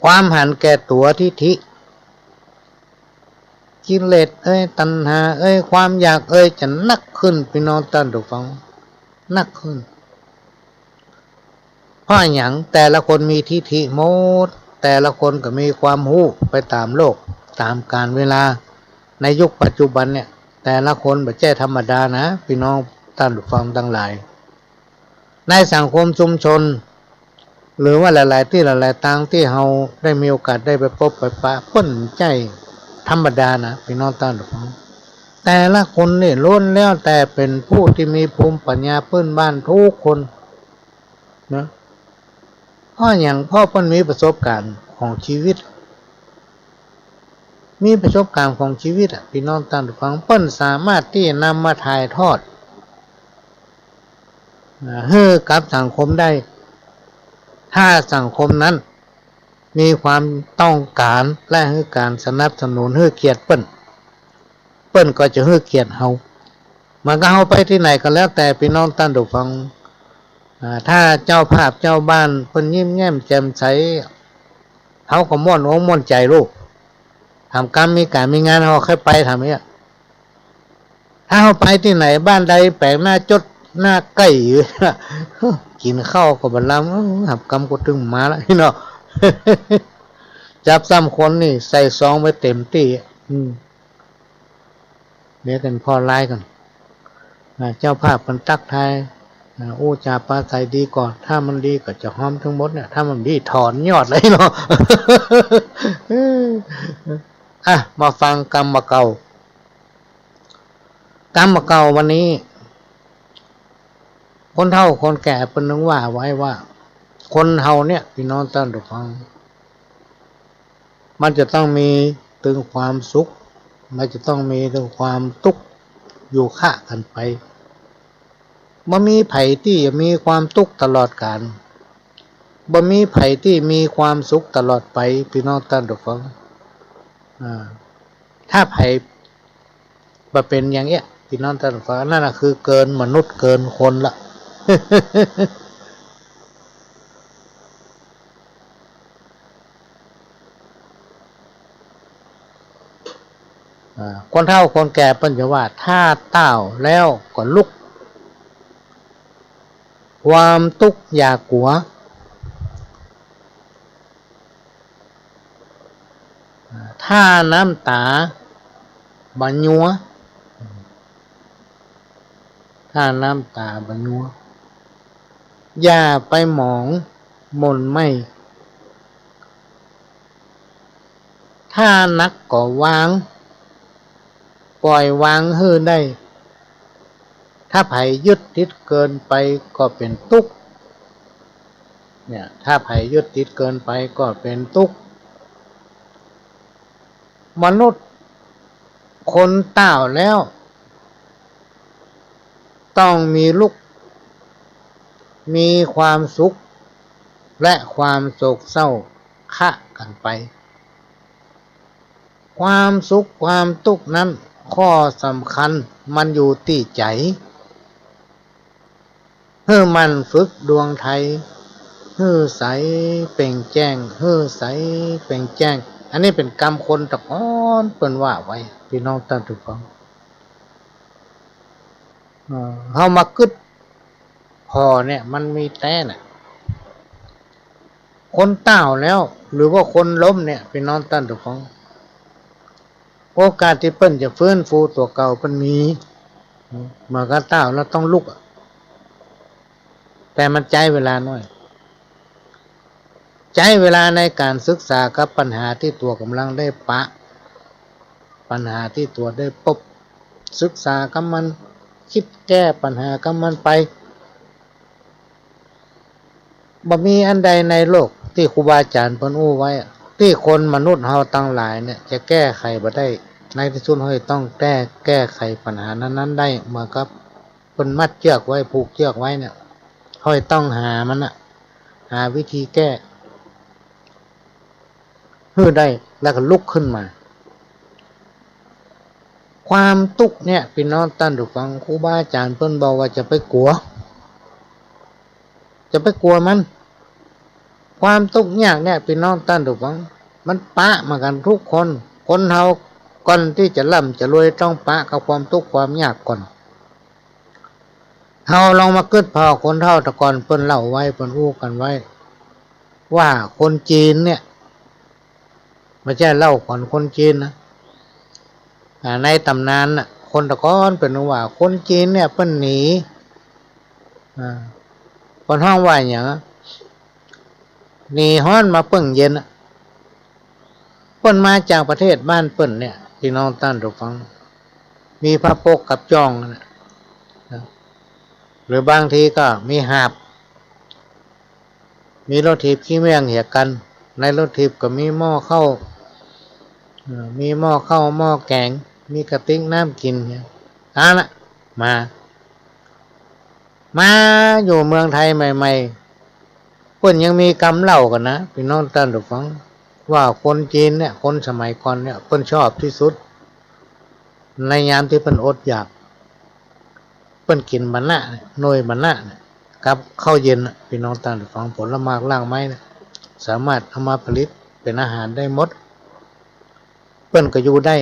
ความหันแก่ตัวทิฏฐิกิเลสตัณหาความอยากจะนักขึ้นพี่น้องท่านผู้ฟังนักขึ้นเพราะอย่างแต่ละคนมีทิฏฐิหมดแต่ละคนก็มีความรู้ไปตามโลกตามกาลเวลาในยุคปัจจุบันเนี่ยแต่ละคนไม่ใช่ธรรมดานะพี่น้องท่านผู้ฟังทั้งหลายในสังคมชุมชนหรือว่าหลายๆที่หลายๆทางที่เราได้มีโอกาสได้ไปพบไปปะเปิ้นใจธรรมดานะพี่น้องท่านผู้ฟังแต่ละคนนี่ล้วนแล้วแต่เป็นผู้ที่มีภูมิปัญญาพื้นบ้านทุกคนนะเพราะอย่างพ่อเปิ้นมีประสบการณ์ของชีวิตมีประสบการณ์ของชีวิตพี่น้องท่านผู้ฟังเปิ้นสามารถที่นำมาถ่ายทอดให้กับสังคมได้ถ้าสังคมนั้นมีความต้องการและให้การสนับสนุนให้เกียรติเปิ้นก็จะให้เกียรติเฮามันก็เฮาไปที่ไหนก็แล้วแต่พี่น้องท่านผู้ฟังถ้าเจ้าภาพเจ้าบ้านเพิ่นยิ้มแย้มแจ่มใสเฮาก็ม่วนอกม่วนใจลูกทำกรรมมีการมีงานเฮาค่อยไปทำเนี่ยถ้าเฮาไปที่ไหนบ้านใดแปลกหน้าจดหน้าใกล้อยู่กินข้าวก็บ่ลำหับกรรมก็ถึงมาแล้วพี่น้องจับซ้ำคนนี่ใส่ซองไว้เต็มที่เดี๋ยวกันพอไล่กันเจ้าภาพมันตักทายจาปลาใสดีก่อนถ้ามันดีก็จะหอมทั้งหมดเนี่ยถ้ามันดีถอนยอดเลยเนาะมาฟังกรรมเก่าวันนี้คนเฒ่าคนแก่เพิ่นนึกว่าไว้ว่าคนเฮาเนี่ยพี่น้องท่านผู้ฟังมันจะต้องมีถึงความสุขมันจะต้องมีถึงความทุกข์อยู่ข้ากันไปบ่มีไผที่จะมีความทุกข์ตลอดกาลบ่มีไผที่มีความสุขตลอดไปพี่น้องท่านผู้ฟังถ้าไผบ่เป็นอย่างเงี้ยพี่น้องท่านผู้ฟังนั่นน่ะคือเกินมนุษย์เกินคนละคนเฒ่าคนแก่เพิ่นจะว่าถ้าต้าวแล้วก็ลุกความทุกข์อย่ากลัวถ้าน้ำตาบ่ยัวถ้าน้ำตาบ่ยัวอย่าไปหมองมนไม่ถ้านักก็วางปล่อยวางให้ได้ถ้าไผยึดติดเกินไปก็เป็นทุกข์เนี่ยถ้าไผยึดติดเกินไปก็เป็นทุกข์มนุษย์คนต้าวแล้วต้องมีลุกมีความสุขและความโศกเศร้าคะกันไปความสุขความทุกข์นั้นข้อสำคัญมันอยู่ที่ใจให้มันฝึกดวงไทยให้ใสเปล่งแจ้งให้ใสเปล่งแจ้งอันนี้เป็นกรรมคนตะก้อนเปิ้นว่าไว้พี่น้องท่านทุกคนเฮามากึดพอเนี่ยมันมีแต่น่ะ คนเต้าแล้วหรือว่าคนล้มเนี่ยพี่น้องท่านทุกคนโอกาสที่เปิ้นจะฟื้นฟูตัวเก่าเปิ้นมีเมื่อก็เต้าแล้วต้องลุกแต่มันใจเวลาน้อยใจเวลาในการศึกษากับปัญหาที่ตัวกำลังได้ปะปัญหาที่ตัวได้พบศึกษากับมันคิดแก้ปัญหากับมันไปบ่มีอันใดในโลกที่ครูบาอาจารย์เพิ่นอู้ไว้ที่คนมนุษย์เฮาตั้งหลายเนี่ยจะแก้ไขบ่ได้ในที่สุดเฮาต้องแก้ไขปัญหานั้นๆได้เหมือนกับเพิ่นมัดเชือกไว้ผูกเชือกไว้เนี่ยเฮาต้องหามันน่ะหาวิธีแก้ให้ได้แล้วก็ลุกขึ้นมาความทุกข์เนี่ยพี่น้องท่านผู้ฟังครูบาอาจารย์เพิ่นบอกว่าจะไปกลัวมันความทุกข์ยากเนี่ยพี่น้องท่านผู้ฟังมันปะมากันทุกคนคนเฮาก่อนที่จะร่ำจะรวยต้องปะกับความทุกข์ความยากก่อนเฮาลองมาคิดพอคนเฒ่าแต่ก่อนเพิ่นเล่าไว้เพิ่นรู้กันไว้ว่าคนจีนเนี่ยไม่ใช่เล่าก่อนคนจีนนะในตำนานน่ะคนตะก้อนเป็นว่าคนจีนเนี่ยเพิ่นหนีคนห้องว่าอย่างหนีฮ้อนมาเพิ่งเย็นเพิ่นมาจากประเทศบ้านเพิ่นเนี่ยพี่น้องท่านผู้ฟังมีพระปกกับจองนะหรือบางทีก็มีหาบมีรถถีบขี้เมี่ยงเหียกันในรถถีบก็มีหม้อข้าวหม้อแกงมีกระติกน้ำกินเนี่ยละมาอยู่เมืองไทยใหม่ๆเพิ่นยังมีกำเล่ากันนะพี่น้องท่านผู้ฟังว่าคนจีนเนี่ยคนสมัยก่อนเนี่ยเพิ่นชอบที่สุดในยามที่เพิ่นอดอยากเพิ่นกินบะนะหน่วยบะนะกับข้าวเย็นพี่น้องท่านผู้ฟังผลไม้รากไม้เนี่ยสามารถเอามาผลิตเป็นอาหารได้หมดเพิ่นก็อยู่ได้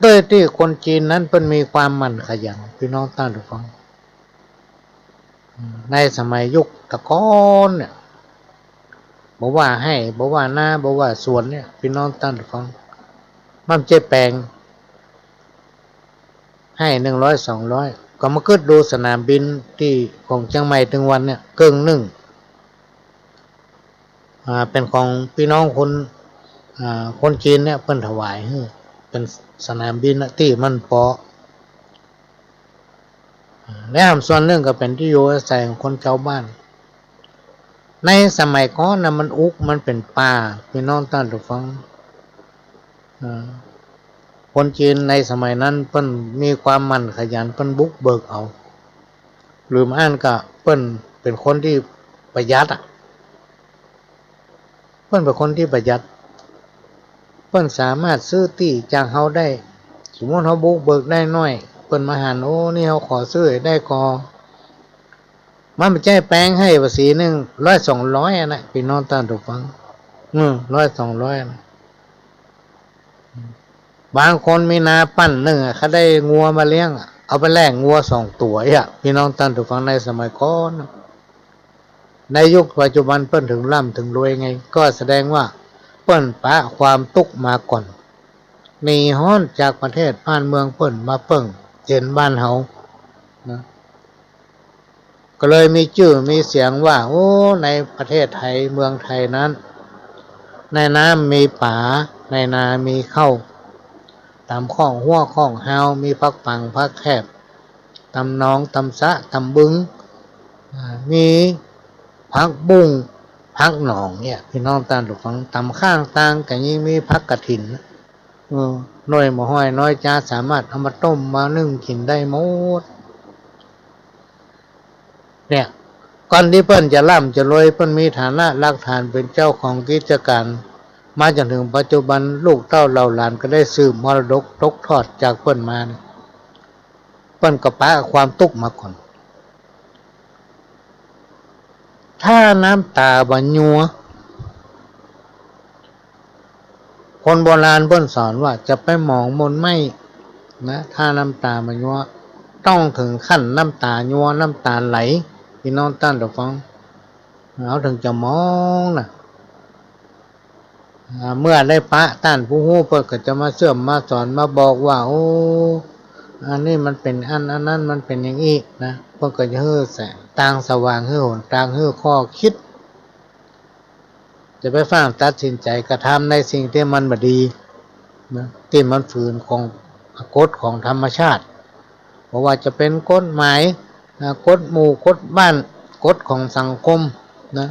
โดยที่คนจีนนั้นเพิ่นมีความหมั่นขยันพี่น้องท่านผู้ฟังในสมัยยุคตะกอนเนี่ยบอกว่าให้บอกว่าหน้าบอกว่าสวนเนี่ยพี่น้องท่านผู้ฟังมันจะแปลงให้100-200ก็มาคิดดูสนามบินที่ของเชียงใหม่ถึงวันเนี่ยครึ่งหนึ่งเป็นของพี่น้องคนจีนเนี่ยเพิ่นถวายให้เป็นสนามบินที่มันพอและส่วนหนึ่งก็เป็นที่อยู่อาศัยของคนชาวบ้านในสมัยก่อนนะมันมันเป็นป่าพี่น้องท่านผู้ฟังคนจีนในสมัยนั้นเพิ่นมีความหมั่นขยันเพิ่นบุกเบิกเอาหรือมาอ่านก็เพิ่นเป็นคนที่ประหยัดเพิ่นเป็นคนที่ประหยัดเพิ่นสามารถซื้อที่จากเฮาได้สมมุติเฮาบุกเบิกได้น้อยเพิ่นมาหาโอ้นี่เฮาขอซื้อได้กอมันไม่ใช่แปลงให้ภาษีนึง100-200นะพี่น้องท่านผู้ฟัง100-200นะบางคนมีนาปั้นนึงเขาได้งัวมาเลี้ยงเอาไปแลกงัว2ตัวพี่น้องท่านผู้ฟังในสมัยก่อนในยุคปัจจุบันเพิ่นถึงร่ำถึงรวยไงก็แสดงว่าเพิ่นปะความทุกข์มาก่อนหนีฮ้อนจากประเทศบ้านเมืองเพิ่นมาเพิ่งเจนบ้านเฮานะก็เลยมีชื่อมีเสียงว่าโอ้ในประเทศไทยเมืองไทยนั้นในน้ำมีป่าในนามีข้าวตามข้องหัวข้องเฮามีพักปังพักแคบตำน้องตำสะตำบึงมีพักบุ้งพักหนองเนี่ยพี่น้องท่านผู้ฟังตำข้างต่างกันยิ่งมีพักกระถินหน่วยหมอห้อยน้อยจ้าสามารถเอามาต้มมานึ่งกินได้หมดเนี่ยก่อนที่เพิ่นจะร่ำจะรวยเพิ่นมีฐานะรากฐานเป็นเจ้าของกิจการมาจนถึงปัจจุบันลูกเต้าเหล่าหลานก็ได้สืบมรดกตกทอดจากเพิ่นมาเพิ่นก็ปะความทุกข์มาก่อนถ้าน้ำตาบ่ยัวคนโบราณเพิ่นสอนว่าจะไปหมองมนไหมนะถ้าน้ำตาบ่ยัวต้องถึงขั้นน้ำตายัวน้ำตาไหลพี่น้องท่านผู้ฟัง เขาถึงจะมองนะเมื่อได้ปะต้านผู้ฮู้เพิ่นก็จะมาเสื่อมมาสอนมาบอกว่าโอ้อันนี้มันเป็นอันนั้นมันเป็นอย่างนี้นะเพิ่นก็จะเฮ้อแสงต่างสว่างเฮ้อหนต่างเฮ้อข้อคิดจะไปฟังตัดสินใจกระทำในสิ่งที่มันบ่ดีนะที่มันฝืนของกฎของธรรมชาติเพราะว่าจะเป็นกฎหมายกฎหมู่กฎบ้านกฎของสังคมนะ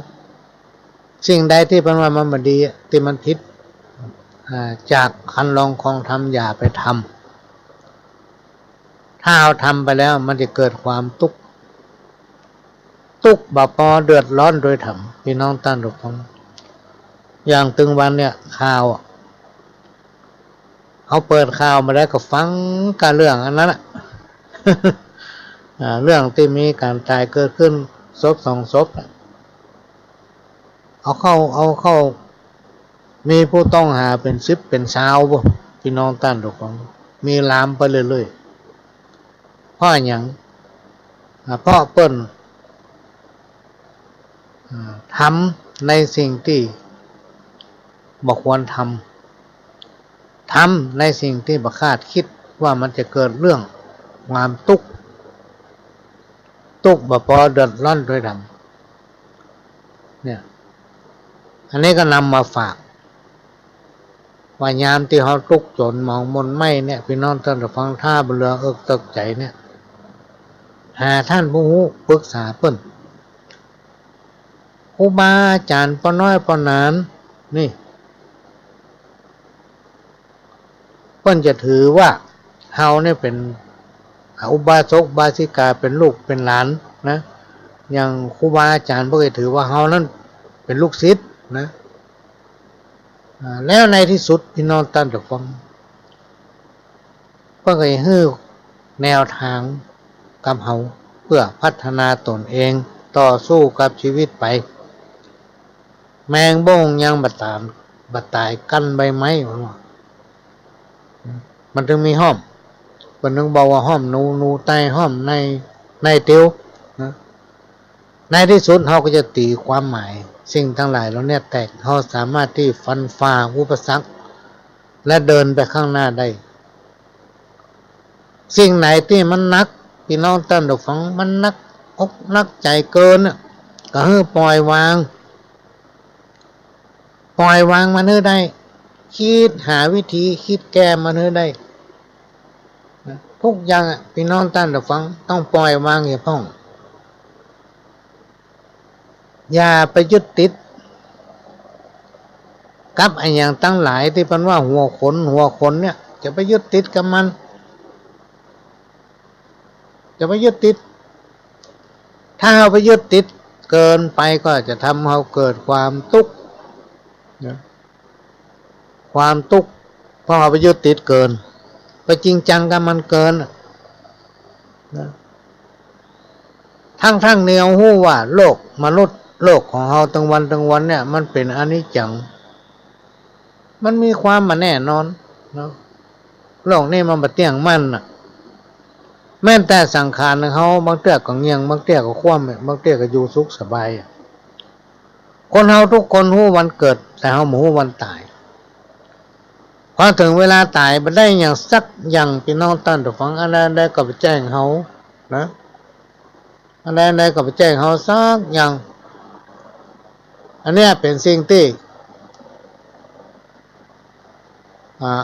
สิ่งใดที่เป็นว่ามันบ่ดีที่มันผิดจากคันลองของธรรมอย่าไปทำถ้าเอาทำไปแล้วมันจะเกิดความทุกข์บาปอเดือดร้อนโดยธรรมพี่น้องท่านทุกคนอย่างตึงวันเนี่ยข่าวเขาเปิดข่าวมาแล้วก็ฟังการเรื่องอันนั้นอ่ะ เรื่องที่มีการตายเกิดขึ้นศพ2 ศพเอาเข้ามีผู้ต้องหาเป็น10เป็น20บ่พี่น้องท่านทุกคนมีลามไปเรื่อยๆเพราะหยังเพราะเปิ้นทำในสิ่งที่บ่ควรทำในสิ่งที่บ่คาดคิดว่ามันจะเกิดเรื่องความทุกข์บ่พอเดือดร้อนโดยธรรมเนี่ยอันนี้ก็นำมาฝากว่ายามที่เขาทุกข์จนมองมนไม่เนี่ยพี่น้องท่านฟังท่าบเรือตกใจเนี่ยหาท่านผู้รู้ปรึกษาเปิ้นครูบาอาจารย์ป้อน้อยป้อนานนี่เปิ้นจะถือว่าเฮาเนี่ยเป็นอุบาสกบาสิกาเป็นลูกเป็นหลานนะอย่างครูบาอาจารย์เพิ่นก็ถือว่าเฮานั้นเป็นลูกศิษย์นะแล้วในที่สุดพี่น้องท่านผู้ฟังเพิ่นก็ให้แนวทางกับเฮาเพื่อพัฒนาตนเองต่อสู้กับชีวิตไปแมงบ้งยังบัดตายกันใบไม้มันถึงมีห้อมมันถึงบอกว่าห้อมหนูใต้ห้อมในเตียวนะในที่สุดเราก็จะตีความหมายสิ่งทั้งหลายเราเนี่ยแตกเราสามารถที่ฟันฝ่าอุปสรรคและเดินไปข้างหน้าได้สิ่งไหนที่มันนักพี่น้องท่านผู้ฟังมันนักอกนักใจเกินก็ให้ปล่อยวางมันให้ได้คิดหาวิธีคิดแก้มันให้ได้ทุกอย่างพี่น้องท่านผู้ฟังต้องปล่อยวางอย่าพ้องอย่าไปยึดติดกับไอ้อย่างตั้งหลายที่เป็นว่าหัวขนเนี่ยจะไปยึดติดกับมันจะไปยึดติดถ้าเราไปยึดติดเกินไปก็จะทำเราเกิดความทุกข์ความทุกข์เพราะเราไปยึดติดเกินไปจริงจังกับมันเกินนะทั้งแนวหู้ว่าโลกมนุษย์โลกของเราทั้งวันเนี่ยมันเป็นอนิจจังมันมีความมาแน่นอนนะโลกนี้มันบ่เที่ยงมั่นน่ะแม้แต่สังขารของเขาบางเตื้อก็เงียงบางเตื้อก็คว่ำบางเตื้อก็อยู่สุขสบายคนเราทุกคนรู้วันเกิดแต่เราบ่รู้วันตายพอถึงเวลาตายบ่ได้อย่างสักอย่างพี่น้องท่านผู้ฟังอันใดก็ไปแจ้งเฮานะอันใดก็ไปแจ้งเฮาสักอย่างอันเนี้ยเป็นสิ่งที่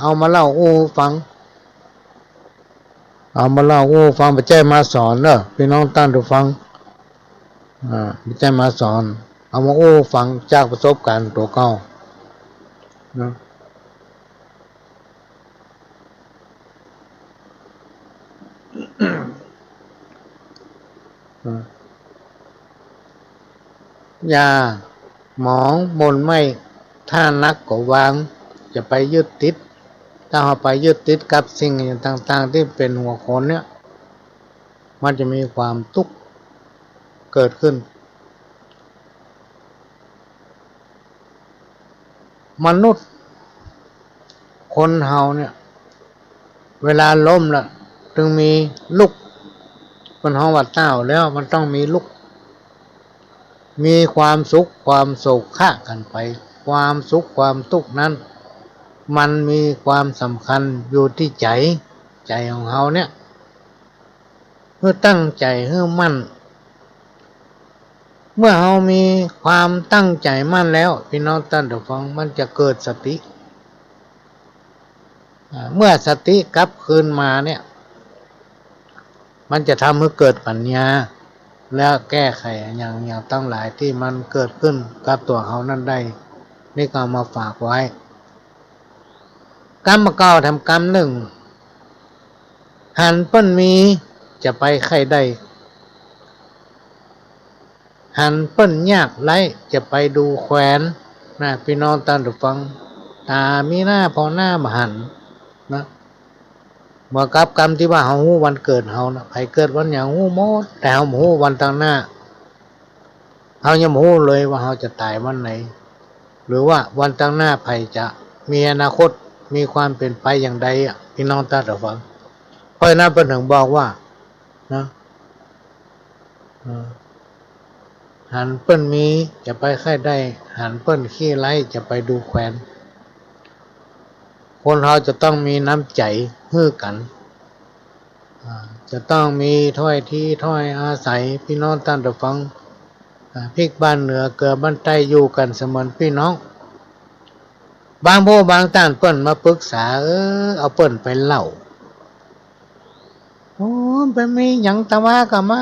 เอามาเล่าฟังไปแจ้งมาสอนเด้อพี่น้องท่านผู้ฟังไปแจ้งมาสอนเอามาฟังจากประสบการณ์ตัวเก่านะอย่าหมองมนไม่ถ้านักก็วางจะไปยึดติดถ้าเราไปยึดติดกับสิ่งต่างๆที่เป็นหัวขนเนี่ยมันจะมีความทุกข์เกิดขึ้นมนุษย์คนเฮาเนี่ยเวลาล้มละถึงมีลุกเป็นห้องวัดเต้าแล้วมันต้องมีลุก มีความสุขความโศกฆ่ากันไปความสุขความทุกข์นั้นมันมีความสำคัญอยู่ที่ใจของเราเนี่ยเมื่อตั้งใจให้มั่นเมื่อเรามีความตั้งใจมั่นแล้วพี่น้องท่านผู้ฟังมันจะเกิดสติเมื่อสติกลับคืนมาเนี่ยมันจะทำให้เกิดปัญญาแล้วแก้ไขอย่างตั้งหลายที่มันเกิดขึ้นกับตัวเขานั่นได้นี่ก็มาฝากไว้กรรมเก่าทำกรรมหนึ่งหันเปิ้นมีจะไปใครได้หันเปิ้นยากไรจะไปดูแขวนนะพี่น้องท่านผู้ฟังตามีหน้าพอหน้ามาหันนะเมื่อกับกรรมที่ว่าเฮาฮู้วันเกิดเฮานะใครเกิดวันอย่างฮู้หมดแต่เฮาบ่ฮู้วันต่างหน้าเฮายังบ่ฮู้เลยว่าเฮาจะตายวันไหนหรือว่าวันต่างหน้าไผจะมีอนาคตมีความเป็นไปอย่างใดพี่น้องท่านผู้ฟังเพราะนั้นเพิ่นถึงบอกว่านะหันเปิ้นมีจะไปใครได้หันเปิ้นขี้ไร้จะไปดูแขวนคนเราจะต้องมีน้ำใจฮื้อกันจะต้องมีถ้อยทีถ้อยอาศัยพี่น้องท่านผู้ฟังพริกบ้านเหนือเกลือบ้านใต้อยู่กันเสมือนพี่น้องบางผู้บางท่านเปิ้นมาปรึกษาเอาเปิ้นไปเล่าโอ้ไปมีหยังตะว่าก็มา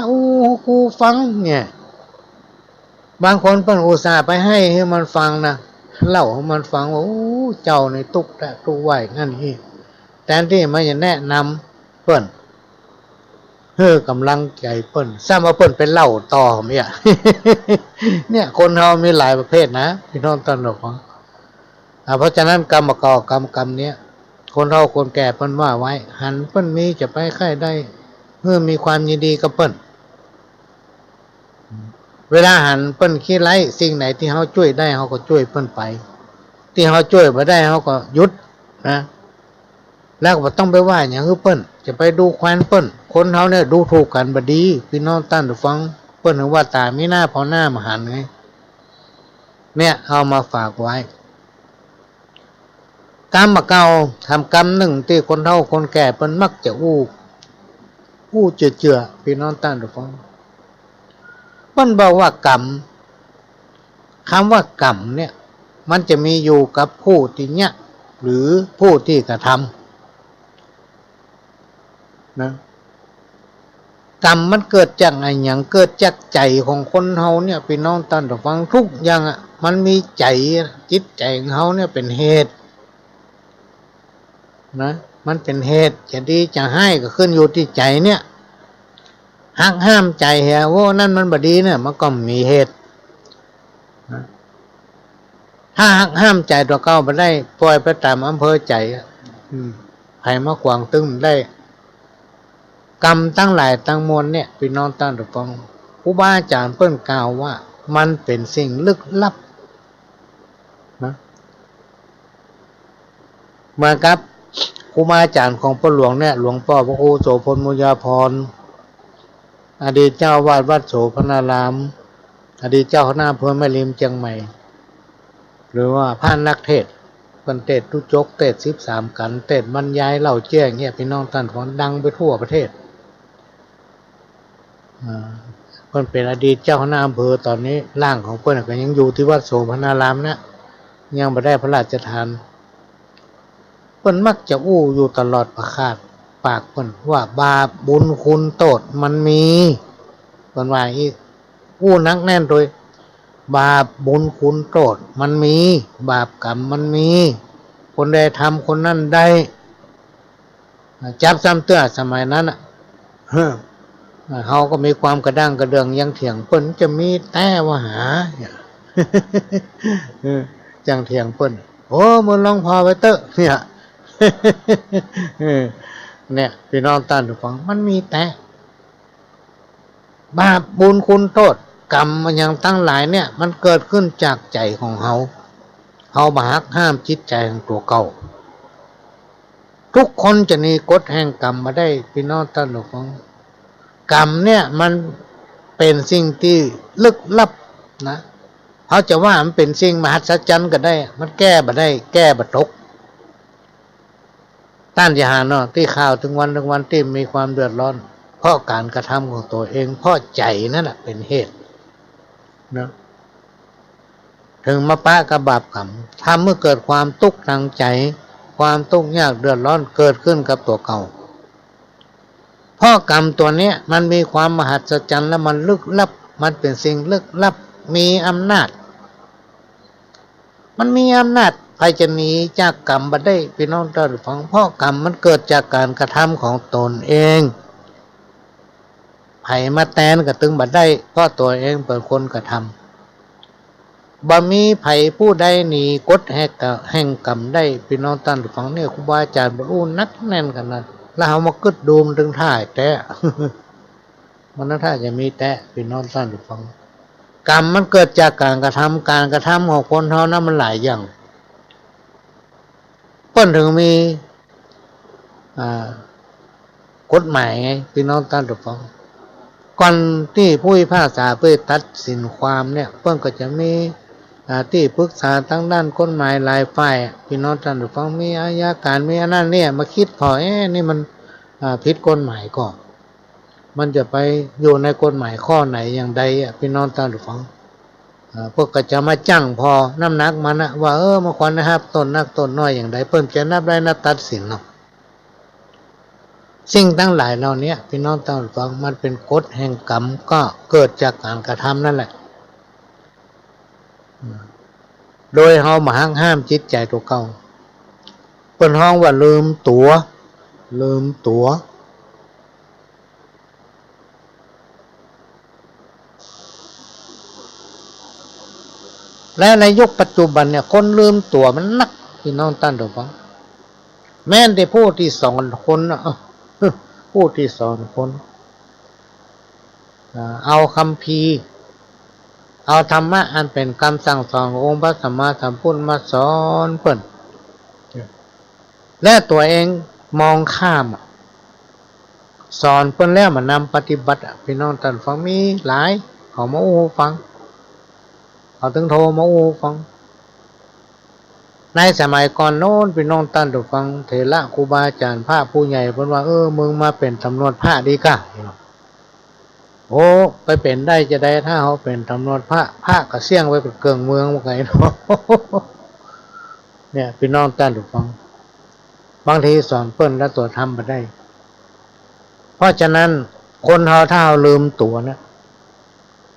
กูฟังเนี่ยบางคนเปิ้นอุตส่าห์ไปให้มันฟังนะเล่าให้มันฟังว่าเจ้าในตุกแต่ตุกไหวงั้นนี่แทนที่มันจะแนะนำเปิ้นกำลังใจเปิ้นซ้ำเอาเปิ้นไปเล่าต่อเนี่ย เนี่ยคนเรามีหลายประเภทนะพี่น้องท่านผู้ฟังเพราะฉะนั้นกรรมก่อกรรมเนี้ยคนเราคนแก่เปิ้นว่าไว้หันเปิ้นมีจะไปใครได้มีความยินดีกับเปิ้นเวลาหันเปิ้นคิดไร้สิ่งไหนที่เฮาช่วยได้เฮาก็ช่วยเปิ้นไปที่เฮาช่วยบ่ได้เฮาก็หยุดนะแล้วก็บ่ต้องไปว่าหยังคือเปิ้นจะไปดูแควนเปิ้นคนเฮาเนี่ยดูถูกกันบ่ดีพี่น้องท่านผู้ฟังเปิ้นถึงว่าตามีหน้าพอหน้ามาหันไงเนี่ยเอามาฝากไว้กรรมเก่าทำกรรมหนึ่งที่คนเฒ่าคนแก่เปิ้นมักจะเจือพี่น้องท่านผู้ฟังเปิ้นบอกว่ากรรมคำว่ากรรมเนี่ยมันจะมีอยู่กับผู้ที่เนี่ยหรือผู้ที่กระทำนะกรรมมันเกิดจากอะไรอย่างเกิดจากใจของคนเฮาเนี่ยพี่น้องท่านผู้ฟังทุกอย่างมันมีใจจิตใจของเฮาเนี่ยเป็นเหตุนะมันเป็นเหตุจะดีจะให้ก็ขึ้นอยู่ที่ใจเนี่ยหักห้ามใจเหียนั่นมันบ่ดีเนี่ยมันก็มีเหตุนะถ้าหักห้ามใจตัวเก่าบ่ได้ปล่อยไปตามอำเภอใจไผมากวางตึงได้กรรมตั้งหลายตั้งมวลเนี่ยพี่น้องท่านผู้ฟังครูบาอาจารย์เพิ่นกล่าวว่ามันเป็นสิ่งลึกลับนะมาครับครูบาอาจารย์ของพ่อหลวงเนี่ยหลวงพ่อพระครูโสพลมุญาภรณ์อดีตเจ้าวาดวัดโสพนารามอดีตเจ้าคณะอำเภอแม่ริมเชียงใหม่หรือว่าพระนักเทศน์เพิ่นเทศน์ทุจกเทศน์13กันเทศน์บรรยายเล่าแจ้งเนี่ยพี่น้องท่านผู้ฟังดังไปทั่วประเทศเพิ่นเป็นอดีตเจ้าคณะอำเภอตอนนี้ร่างของเพิ่นก็ยังอยู่ที่วัดโสพนารามนะยังบ่ได้พระราชทานเพิ่นมักจะอยู่ตลอดประคาดปากเพิ่นว่าบาปบุญคุณโทษมันมีเพิ่นว่าอีกนักแน่นโดยบาปบุญคุณโทษมันมีบาปกรรมมันมีคนใดทำคนนั้นได้จับซ้ำเตื้อสมัยนั้นเขาก็มีความกระด้างกระเดืองยังเถียงเปิ้นจะมีแต่ว่าหาจังเถียงเปิ้นมึงลองพอไปเตอะเนี่ยพี่น้องท่านผู้ฟังมันมีแต่บาปบุญคุณโทษกรรมมันยังตั้งหลายเนี่ยมันเกิดขึ้นจากใจของเฮามาหักห้ามจิตใจของตัวเก่าทุกคนจะหนีกฎแห่งกรรมมาได้พี่น้องท่านผู้ฟังกรรมเนี่ยมันเป็นสิ่งที่ลึกลับ นะเขาจะว่ามันเป็นสิ่งมหัศจรรย์ก็ได้มันแก้บ่ได้แก้บ่ตกต้านยาเนาะที่ข่าวถึงวันที่มีความเดือดร้อนเพราะการกระทำของตัวเองเพราะใจนั่นแหละเป็นเหตุนะถึงมาปะกับบาปกรรมทำเมื่อเกิดความทุกข์ทางใจความทุกข์ยากเดือดร้อนเกิดขึ้นกับตัวเก่าเพราะกรรมตัวเนี้ยมันมีความมหัศจรรย์และมันลึกลับมันเป็นสิ่งลึกลับมีอำนาจมันมีอำนาจใครจะหนีจากกรรมมาได้พี่น้องท่านฟังเพราะกรรมมันเกิดจากการกระทำของตนเองไผมาแตนก็ตึงบัดได้เพราะตัวเองเป็นคนกระทำบ่มีไผผู้ใดหนีกฎแห่งกรรมได้พี่น้องท่านฟังเนี่ยครูบาอาจารย์บรรลุนักแน่นกันนั้นแล้วเอามากึดดูมถึงท่ายแต่ มันน่าถ้าจะมีแต่พี่น้องท่านฟังกรรมมันเกิดจากการกระทำของคนเท่านั้นมันหลายอย่างเพิ่นถึงมีกฎหมายไงพี่น้องท่านฟังก่อนที่ผู้พิพากษาเพื่อตัดสินความเนี่ยเพิ่นก็จะมีที่ปรึกษาทั้งด้านกฎหมายหลายฝ่ายพี่น้องท่านฟังมีอัยการมีอันนั้นเนี่ยมาคิดพอนี่มันผิดกฎหมายก่อนมันจะไปอยู่ในกฎหมายข้อไหนอย่างใดพี่น้องท่านฟังพวกก็จะมาจั่งพอน้ำหนักมันนะว่ามาควรนะครับต้นนักต้นน้อยอย่างใดเพิ่นจะนับได้นับตัดสินเนาะสิ่งทั้งหลายเหล่านี้พี่น้องท่านฟังมันเป็นกฎแห่งกรรมก็เกิดจากการกระทำนั่นแหละโดยเฮามาห้ามจิตใจตัวเก่าเพิ่นฮ้องว่าลืมตัวและในยุคปัจจุบันเนี่ยคนลืมตัวมันนักพี่น้องท่านทุกท่านแม้แต่ผู้ที่สอนคนผู้ที่สอนคนเอาคัมภีร์เอาธรรมะอันเป็นคำสั่งสอนขององค์พระสัมมาสัมพุทธมาสอนเพิ่นและตัวเองมองข้ามสอนเพิ่นแล้วมานำปฏิบัติพี่น้องท่านฟังมีหลายเขามาฟังเขาถึงโทรมาฟังในสมัยก่อนโน้นพี่น้องท่านทุกฟังเถระครูบาอาจารย์พระผู้ใหญ่เพิ่นว่ามึงมาเป็นตำรวจพระดีกะโอ้ไปเป็นได้จะได้ถ้าเขาเป็นตำรวจพระก็เสี่ยงไว้เป็นเกิงเมืองว่าไงเนาะเนี่ยพี่น้องท่านทุกฟังบางทีสอนเพิ่นแล้วตัวทำมาได้เพราะฉะนั้นคนเฮาถ้าเราลืมตัวนะ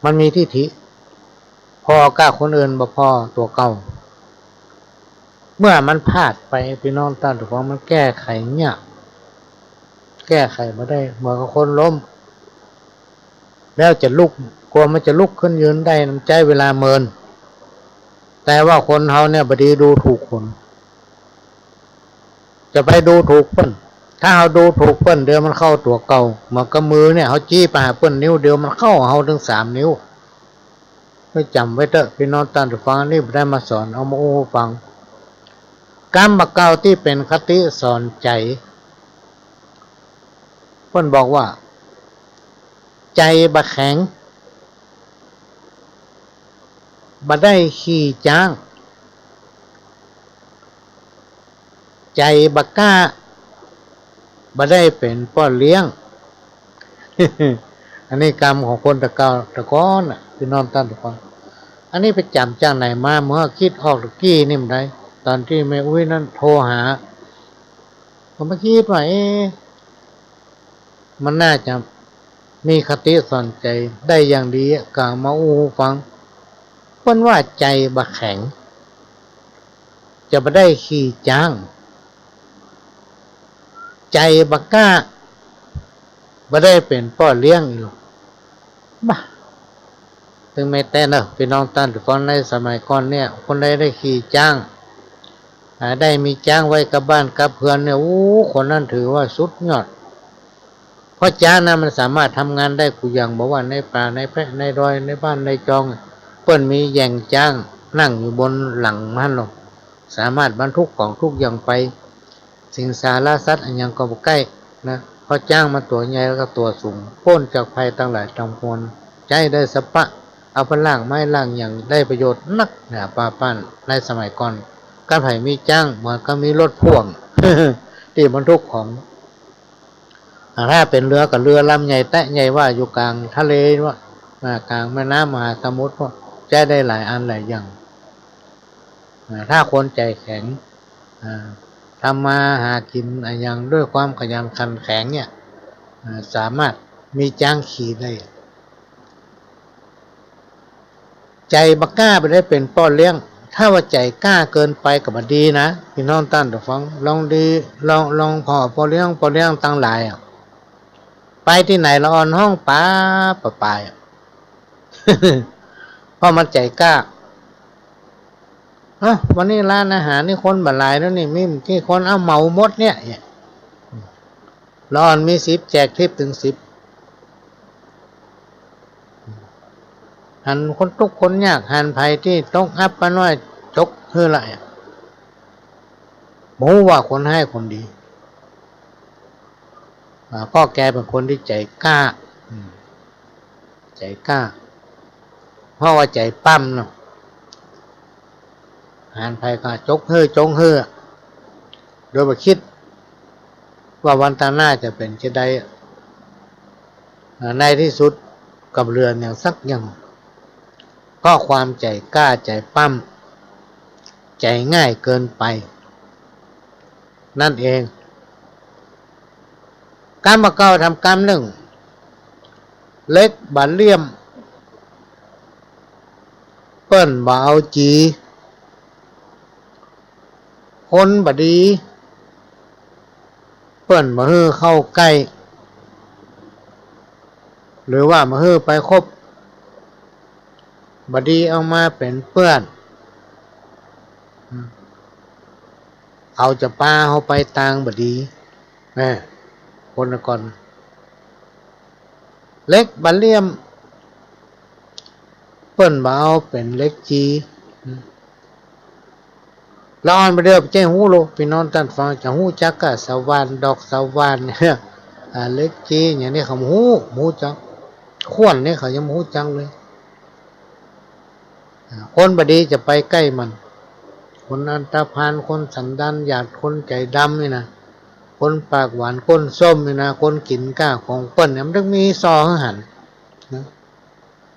มันมีทิฏฐิพอกล้าคนอื่นบ่พอตัวเก่าเมื่อมันพลาดไปพี่น้องท่านทุกคนมันแก้ไขเนี่ยแก้ไขมาได้เหมือนกับคนล้มแล้วจะลุกกลัวมันจะลุกขึ้นยืนได้มันใจเวลาเมินแต่ว่าคนเฮาเนี่ยบดีดูถูกคนจะไปดูถูกเพิ่นถ้าเฮาดูถูกเพิ่นเดี๋ยวมันเข้าตัวเก่าเหมือนกับมือเนี่ยเฮาจี้ไปหาเพิ่นนิ้วเดียวมันเข้าเฮาถึง3 นิ้วไม่จำไว้เถอะพี่น้องท่านทุกฟังนี่ได้มาสอนเอามาฟังกรรมเก่าที่เป็นคติสอนใจเพิ่นบอกว่าใจบะแข็งบะได้ขี้จ้างใจบะกล้าบะได้เป็นป้อนเลี้ยง อันนี้กรรมของคนตะเก่าตะก้อนพี่น้องท่านทุกคนอันนี้ไปจำจากไหนมาเมื่อคิดออกตะกี้นี่มันได้ตอนที่แม่อุ้ยนั่นโทรหาผมมาคิดว่ามันน่าจะมีคติสอนใจได้อย่างดีกล่าวมาฟังเพิ่นว่าใจบะแข็งจะบ่ได้ขี้จ้างใจบะกล้าบ่ได้เป็นป้อเลี้ยงอีกบ้าถึงแม้แต่เนอะพี่น้องท่านทุกคนในสมัยก่อนเนี่ยคนใดได้ขี่จ้างได้มีจ้างไว้กับบ้านกับเพื่อนเนี่ยคนนั้นถือว่าสุดยอดเพราะจ้างนั้นมันสามารถทำงานได้กูอย่างบอกว่าในป่าในแพะในดอยในบ้านในจองเปิ้นมีแย่งจ้างนั่งอยู่บนหลังมันหรอกสามารถบรรทุกของทุกอย่างไปสิงสารสัตว์อันยังก็บ่ใกล้นะเพราะจ้างมาตัวใหญ่แล้วก็ตัวสูงพ้นจากภัยต่างหลายทั้งปวงใจได้สปะ เอาไปล่างไม้ล่างอย่างได้ประโยชน์นักเนี่ยป้าปั้นในสมัยก่อนการไผ่มีจ้างมันก็มีรถพ่วง ที่บรรทุกของถ้าเป็นเรือกับเรือลำใหญ่แตะใหญ่ว่าอยู่กลางทะเลว่ากลางแม่น้ำมหาสมุทรก็ใช้ได้หลายอันหลายอย่างถ้าคนใจแข็งทำมาหากินอย่างด้วยความขยันขันแข็งเนี่ยสามารถมีจ้างขี่ได้ใจบักกล้าไปได้เป็นป้อนเลี้ยงถ้าว่าใจกล้าเกินไปกับมันดีนะพี่น้องตั้นแต่ฟังลองดีลองพอป้อนเลี้ยงตั้งหลายไปที่ไหนละอ่อนห้องป้าปายเพราะมันใจกล้าวันนี้ร้านอาหารนี่คนบัหลายแล้วนี่มีที่คนเอาเหมาหมดเนี่ยละอ่อนมี10แจกทิปถึง10หันคนทุกคนยากหันภัยที่ต้องอัพมาน้อยจกเพื่ออะไรบอกว่าคนให้คนดีพ่อแกเป็นคนที่ใจกล้าใจกล้าเพราะว่าใจปั้มเนาะหันภัยก็จกเฮือจงเฮือโดยไม่คิดว่าวันตาหน้าจะเป็นจะได้ในที่สุดกับเรือนอย่างสักอย่างก็ความใจกล้าใจปั้มใจง่ายเกินไปนั่นเองการมาเก่าทำกรรมหนึ่งเล็กบัดเลี่ยมเปิ้นบ่เอาจีคนบดีเปิ้นมาฮื้อเข้าใกล้หรือว่ามาฮื้อไปคบบดีเอามาเป็นเพื่อนเอาจะปาเขาไปตางบดีคนก่อนเล็กบัดเลี่ยมเปิ้นบ่เอาเป็นเล็กจีละอ่อนไปเด้อไปแจ้งฮู้โลพี่น้องท่านฟังจะฮู้จักกะสวรรค์ดอกสวรรค์เนี่ยเล็กจีอย่างนี้เขาฮู้จักขวนนี่เขายังฮู้จังเลยคนบดีจะไปใกล้มันคนอันตรพานคนสันดานหยาดคนใจดำนี่นะคนปากหวานคนส้มนี่นะคนกินก้าของเปิ้นเนี่ยมันต้องมีซอหันนะ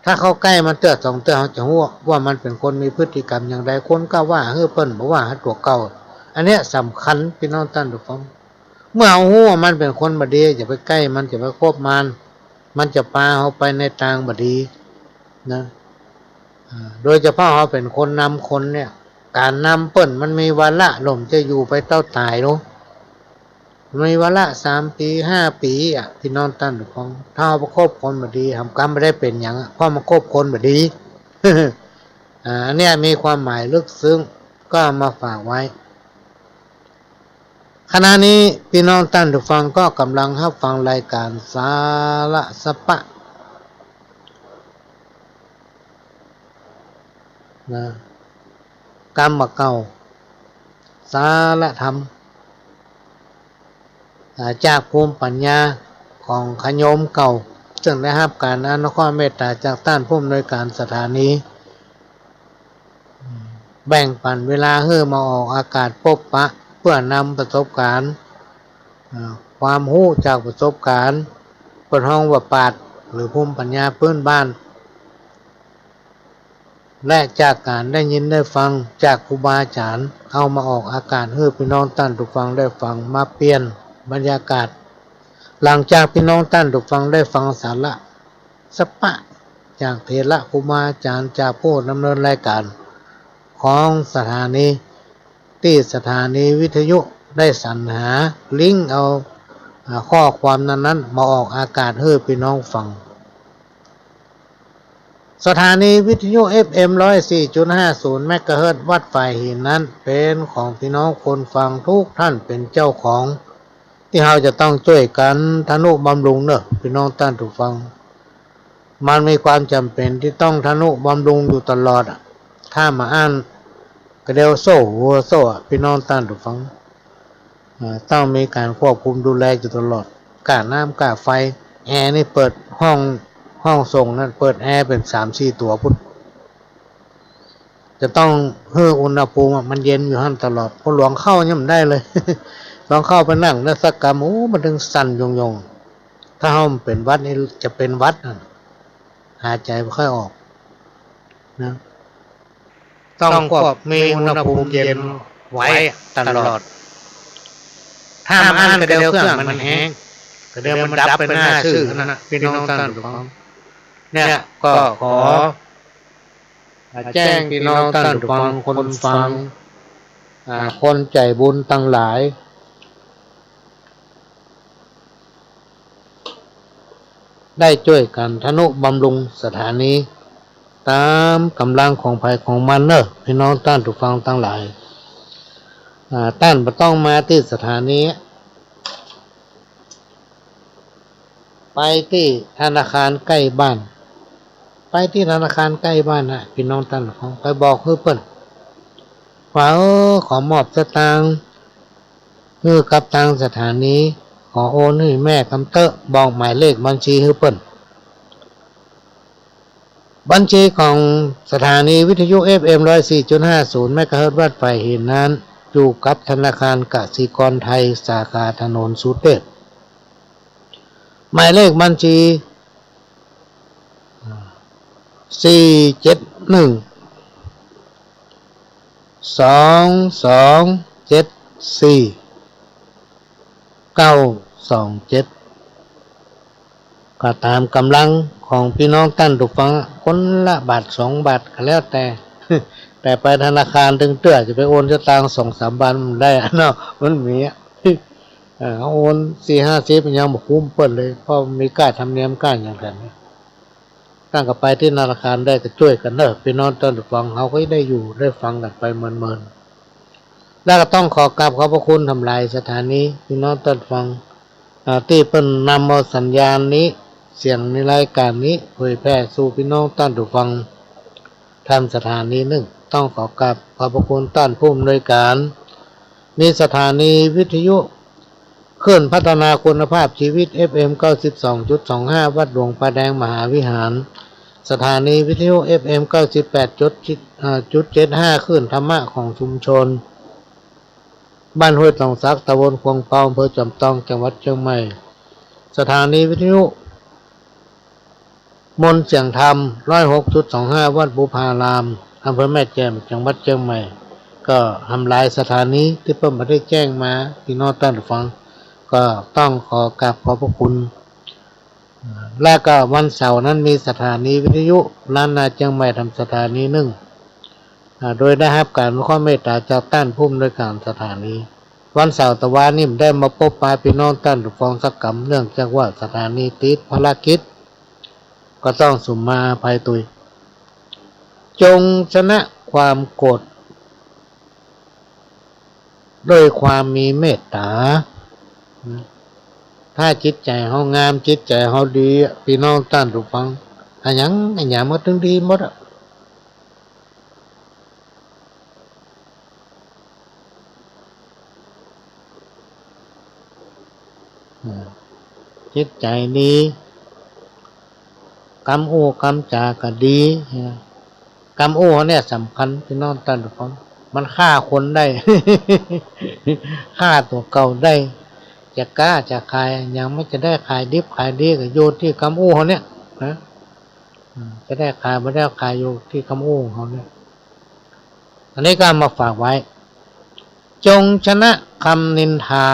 ถ้าเข้าใกล้มันเตื้อสองเตื้อเขาจะรู้ว่ามันเป็นคนมีพฤติกรรมอย่างไรคนก็ว่าเฮ้อเปิ้นบอกว่าตัวเก่าอันเนี้ยสำคัญพี่น้องท่านทุกคนเมื่อเอาหู้ว่ามันเป็นคนบดีอย่าไปใกล้มันอย่าไปคบมันจะพาเขาไปในทางบดีนะโดยเฉพาะเขาเป็นคนนำคนเนี่ยการนำเปิ้นมันมีวาระหล่มจะอยู่ไปเต้าตายเนาะมีวาระ3 ปี5 ปีพี่น้องท่านทุกคนถ้าเอาไปคบคนบดีทำกรรมไม่ได้เป็นอย่างเพราะมาคบคนบดี เนี่ยมีความหมายลึกซึ้งก็มาฝากไว้ขณะนี้พี่น้องท่านทุกฟังก็กำลังรับฟังรายการสาระสปะนะกรรมเก่าสาระธรรมจากภูมิปัญญาของขโยมเก่าซึ่งได้รับการอนุเคราะห์เมตตาจากท่านผู้อำนวยการสถานีแบ่งปันเวลาให้มาออกอากาศพบปะเพื่อนำประสบการณ์ความรู้จากประสบการณ์เปิดห้องว่าปาดหรือภูมิปัญญาพื้นบ้านและจากการได้ยินได้ฟังจากครูบาอาจารย์เอามาออกอากาศให้พี่น้องท่านทุกฟังได้ฟังมาเปลี่ยนบรรยากาศหลังจากพี่น้องท่านทุกฟังได้ฟังสาระสปะจากเถระครูบาอาจารย์จากผู้ดำเนินรายการของสถานีที่สถานีวิทยุได้สรรหาลิงก์เอาข้อความนั้นมาออกอากาศให้พี่น้องฟังสถานีวิทยุ FM 104.50 เมกะเฮิรตซ์วัดฝ่ายหินนั้นเป็นของพี่น้องคนฟังทุกท่านเป็นเจ้าของที่เราจะต้องช่วยกันทนุบำรุงเนอะพี่น้องท่านทุกฟังมันมีความจำเป็นที่ต้องทนุบำรุงอยู่ตลอดถ้ามาอ่านกระเดียวโซ่หัวโซ่พี่น้องท่านทุกฟังต้องมีการควบคุมดูแลอยู่ตลอดกาน้ำกาไฟแอร์นี่เปิดห้ ห้องส่งนั้นเปิดแอร์เป็น3-4 ตัวพุ่นจะต้องให้อุณหภูมิมันเย็นอยู่หั่นตลอดพอหลวงเข้าเนี่ยมันได้เลย ลองเข้าไปนั่งแล้วสักกรรมมันถึงสั่นยงๆถ้าเฮาเป็นวัดนี่จะเป็นวัดหายใจไม่ค่อยออกนะต้องควบมีอุณหภูมิเย็นไว้ตลอดถ้ามันอั้นก็เดี๋ยวเครื่องมันแห้งก็เดี๋ยวมันดับเป็นหน้าชื่อนะพี่น้องท่านผู้ฟังเนี่ยก็ขอแจ้งพี่น้องท่านผู้ฟังคนฟังคนใจบุญทั้งหลายได้ช่วยกันทนุบำรุงสถานีตามกำลังของภัยของมันเนอะพี่น้องท่านผู้ฟังทั้งหลายท่านไม่ต้องมาที่สถานีไปที่ธนาคารใกล้บ้านไปที่ธนาคารใกล้บ้านนะพี่น้องท่านผู้ฟังไปบอกเพื่อนว่าขอมอบสตางค์กับทางสถานีขอโอนให้แม่คำเตอะบอกหมายเลขบัญชีให้เปิ้นบัญชีของสถานีวิทยุ FM 104.50 เมกะเฮิรตซ์วัดไฟหินนั้นอยู่กับธนาคารกสิกรไทยสาขาถนนสุเทพหมายเลขบัญชี471 2274 927ก็ตามกำลังของพี่น้องท่านผู้ฟังคนละบาท2 บาทก็แล้วแต่ แต่ไปธนาคารถึงเตื้อจะไปโอนสตางค์2-3 บาทมันได้เนาะมันมีเอาโอน4-50ยังบ่คุ้มเปิ้นเลยเพราะมีค่าธรรมเนียมค่าอย่างนั้นตั้งก็ไปที่ธนาคารได้ก็ช่วยกันเด้อพี่น้องท่านผู้ฟังเฮาก็ได้อยู่ได้ฟังกันไปเมินๆแล้วก็ต้องขอกราบขอบพระคุณทำลายสถานีพี่น้องท่านผู้ฟังที่เพิ่นนำเอาสัญญาณนี้เสียงในรายการนี้เผยแพร่สู่พี่น้องท่านผู้ฟังทำสถานีหนึ่งต้องขอกราบขอบพระคุณท่านผู้อำนวยการมีสถานีวิทยุเคลื่อนพัฒนาคุณภาพชีวิต FM 92.25 วัดหลวงป่าแดงมหาวิหารสถานีวิทยุ FM 98.75 คลื่นธรรมะของชุมชนบ้านห้วยตองซักตำบลควงเปาอำเภอจอมทองจังหวัดเชียงใหม่สถานีวิทยุมนต์เสียงธรรม 106.25 วัดบุพารามอำเภอแม่แจ่มจังหวัดเชียงใหม่ก็ทำลายสถานีที่เพิ่มมาได้แจ้งมาพี่น้องท่านผู้ฟังก็ต้องขอกราบขอบพระคุณและก็วันเสาร์นั้นมีสถานีวิทยุล้านนาเชียงใหม่ทำสถานีหนึ่งโดยได้รับการข้อเมตตาจากท่านผู้อำนวยการสถานีวันเสาร์ตะวันนี้ได้มาพบปะพี่น้องท่านผู้ฟังสักกรรมเนื่องจากว่าสถานีติดภารกิจก็ต้องสุมมาภัยตุยจงชนะความโกรธด้วยความมีเมตตาถ้าจิตใจเฮางามจิตใจเฮาดีพี่น้องท่านผู้ฟังอันหยังมันถึงดีหมดจิตใจดีกำโอ้กำจาก็ดีกำโอ้เนี่ยสำคัญพี่น้องท่านผู้ฟังมันฆ่าคนได้ ฆ่าตัวเก่าได้จะกล้าจะขายยังไม่จะได้ขายดิบขายดีก็โยนที่กำโอ้เขาเนี่ยนะจะได้ขายไม่ได้ขายอยู่ที่กำโอ้เขาเนี่ยอันนี้ก็มาฝากไว้จงชนะคำนินทา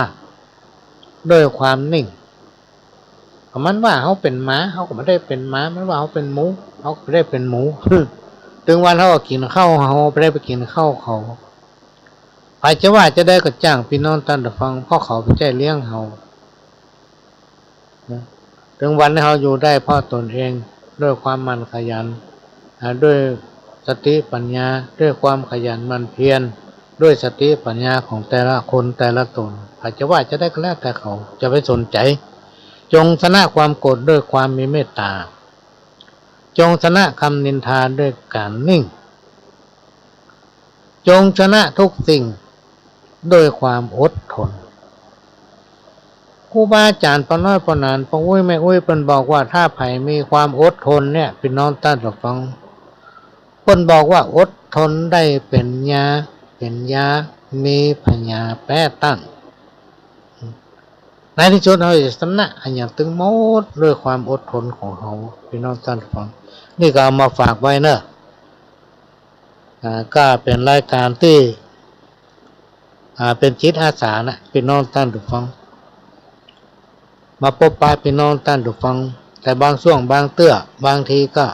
ด้วยความนิ่งมันว่าเขาเป็นหมาเขาก็ไม่ได้เป็นหมามันว่าเขาเป็นหมูเขาก็ไม่ได้เป็นหมู ถึงวันเขาก็กินข้าวเขาไม่ได้ไปกินข้าวเขาใครจะว่าจะได้ก็จ้างพี่น้องท่านฟังเพราะเขาเป็นใจเลี้ยงเขาถึงวันที่เขาอยู่ได้เพราะตนเองด้วยความมันขยันด้วยสติปัญญาด้วยความขยันมันเพียรด้วยสติปัญญาของแต่ละคนแต่ละตนใครจะว่าจะได้ก็แล้วแต่เขาจะไปสนใจจงชนะความโกรธด้วยความมีเมตตาจงชนะคำนินทาด้วยการนิ่งจงชนะทุกสิ่งด้วยความอดทน ครูบาอาจารย์ปอน้อยปอนานปออุ้ยแม่อุ้ยเปิ้นบอกว่าถ้าไผมีความอดทนเนี่ยพี่น้องท่านผู้ฟังเปิ้นบอกว่าอดทนได้เป็นยามีพญาแป้ตั้งในที่สุดเราจะชนะอันอย่างตึงหมดด้วยความอดทนของเขาพี่น้องท่านผู้ฟังนี่ก็เอามาฝากไว้เนอะก็เป็นรายการที่เป็นจิตอาสานะพี่น้องท่านผู้ฟังมาพบปะพี่น้องท่านผู้ฟังแต่บางช่วงบางเตื้อบางทีก็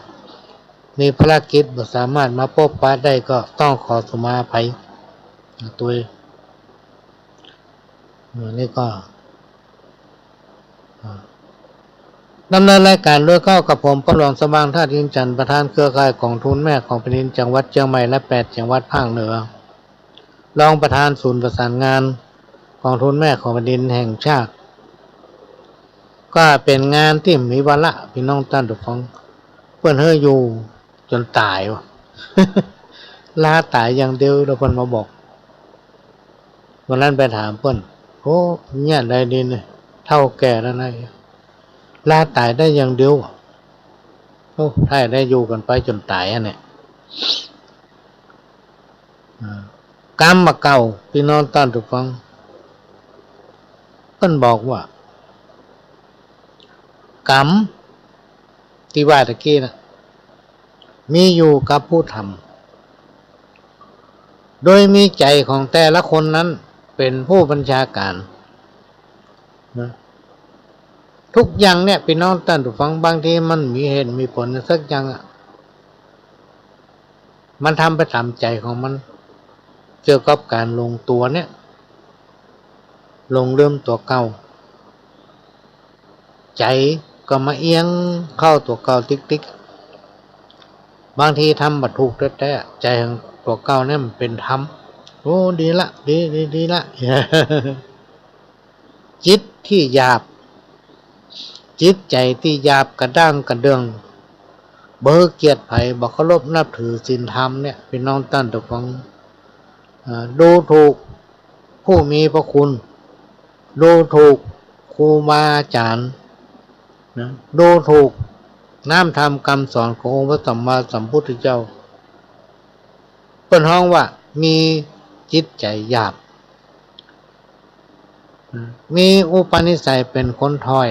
มีภารกิจบ่สามารถมาพบปะได้ก็ต้องขอสมาภัยตัวนี่ก็ดำเนินรายการด้วยเข้ากับผมประหลวงสว่างท่าดินจันทร์ประธานเครือข่ายของทุนแม่ของแผ่นดินจังหวัดเชียงใหม่และ8จังหวัดภาคเหนือรองประธานศูนย์ประสานงานของทุนแม่ของแผ่นดินแห่งชาติก็เป็นงานที่มีวาระพี่น้องท่านผู้ฟังเพื่อนเฮ้ยอยู่จนตายวะ ลาตายอย่างเดียวเราเพิ่นมาบอกวันนั้นไปถามเพิ่นโอ้เนี่ยได้ดินเท่าแก่แล้วนะลาตายได้อย่างเดียวโอ้ถ้าได้อยู่กันไปจนตายอ่ะเนี่ยกรรมมาเก่าพี่น้องท่านผู้ฟังเพิ่นบอกว่ากรรมที่ว่าตะกี้นะมีอยู่กับผู้ทำโดยมีใจของแต่ละคนนั้นเป็นผู้บัญชาการนะทุกอย่างเนี่ยพี่น้องท่านผู้ฟังบางทีมันมีเหตุมีผลสักอย่างมันทำไปตามใจของมันเกี่ยวกับการลงตัวเนี่ยลงเริ่มตัวเก่าใจก็มาเอียงเข้าตัวเก่าติ๊กบางทีทำบัตรถูกแต่ใจของตัวเก่าเนี่ยมันเป็นธรรมโอ้ดีละดีละ จิตที่หยาบจิตใจที่หยาบกระด้างกระเดืองเบอเกียรติไผ่บอกเคารพนับถือศีลธรรมเนี่ยพี่น้องท่านผู้ฟังดูถูกผู้มีพระคุณดูถูกครูบาอาจารย์นะดูถูกน้ำธรรมคำสอนขององค์พระสัมมาสัมพุทธเจ้าเป็นห้องว่ามีจิตใจหยาบมีอุปนิสัยเป็นคนถอย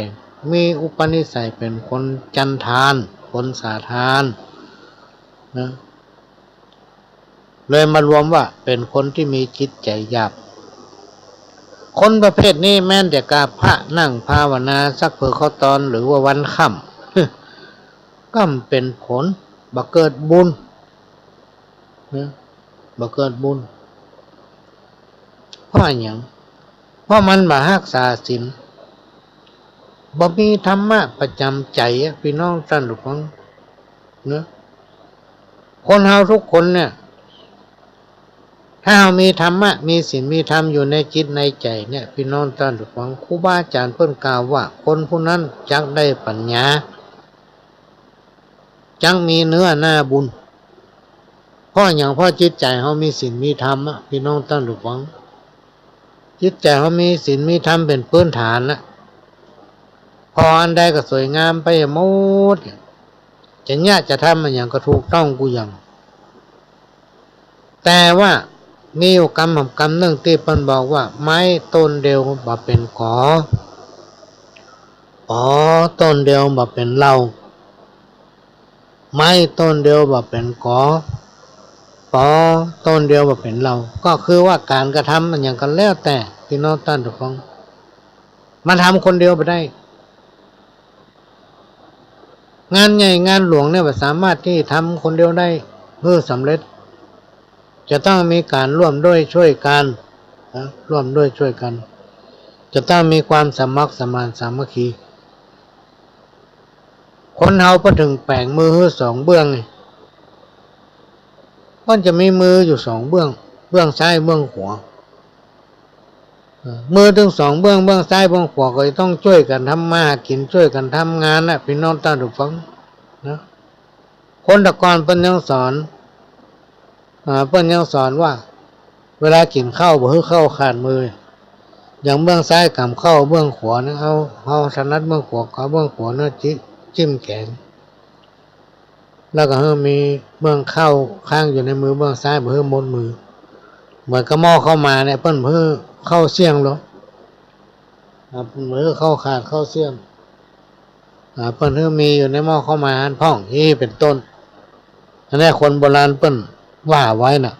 มีอุปนิสัยเป็นคนจันทานคนสาทานนะเลยมารวมว่าเป็นคนที่มีจิตใจหยาบคนประเภทนี้แม้แต่กาพระนั่งภาวนาสักเผื่อเขาตอนหรือว่าวันค่ำก็เป็นผลบ่เกิดบุญนะบ่เกิดบุญเพราะอย่างเพราะมันมารักษาศีลบ่มีธรรมะประจำใจพี่น้องท่านผู้ฟังนะคนเฮาทุกคนเนี่ยถ้าเรามีธรรมะมีศีลมีธรรมอยู่ในจิตในใจเนี่ยพี่น้องท่านผู้ฟังครูบาอาจารย์เพิ่นกล่าวว่าคนผู้นั้นจักได้ปัญญาจักมีเนื้อหน้าบุญเพราะอย่างเพราะจิตใจเขามีศีลมีธรรมพี่น้องท่านผู้ฟังจิตใจเขามีศีลมีธรรมเป็นพื้นฐานนะพออันใดก็สวยงามไปหมดจะเนี่ยจะทำมันอย่างก็ถูกต้องกูอย่างแต่ว่ามีอยู่กรรมหนึ่งที่เพิ่นบอกว่าไม้ต้นเดียวบ่เป็นกอต้นเดียวบ่เป็นเหล้าไม้ต้นเดียวบ่เป็นกอต้นเดียวบ่เป็นเหล้าก็คือว่าการกระทำมันอย่างกันแล้วแต่พี่น้องท่านทุกคนมันทำคนเดียวไปได้งานใหญ่งานหลวงเนี่ยสามารถที่ทำคนเดียวได้เพื่อสำเร็จจะต้องมีการร่วมด้วยช่วยกันร่วมด้วยช่วยกันจะต้องมีความสมัครสมานสามัคคีคนเฮาพอถึงแปลงมือสองเบื้องมันจะมีมืออยู่สองเบื้องซ้ายเบื้องขวามือถึงสองเบื้องซ้ายเบื้องขวาก็ต้องช่วยกันทำมาหากินช่วยกันทำงานนะพี่น้องท่านผู้ฟังนะคนตะกอนเพิ่นยังสอนว่าเวลากินข้าวบ่ให้ข้าวขาดมือ อย่างเบื้องซ้ายกำเข้าเบื้องขวานะเอาถนัดเบื้องขวาก็เบื้องขวานะจิ้มแขนแล้วก็มีเบื้องเข้าข้างอยู่ในมือเบื้องซ้ายเพื่อมดมือเหมือนกระหม้อเข้ามาเนี่ยเปิ้นเพื่อเข้าเสี่ยงหรอเหมือนเข้าขาดเข้าเสี่ยงเปิ้นเพื่อมีอยู่ในหม้อเข้ามาหันพ่องนี่เป็นต้นอันนี้คนโบราณเปิ้นว่าไว้น่ะ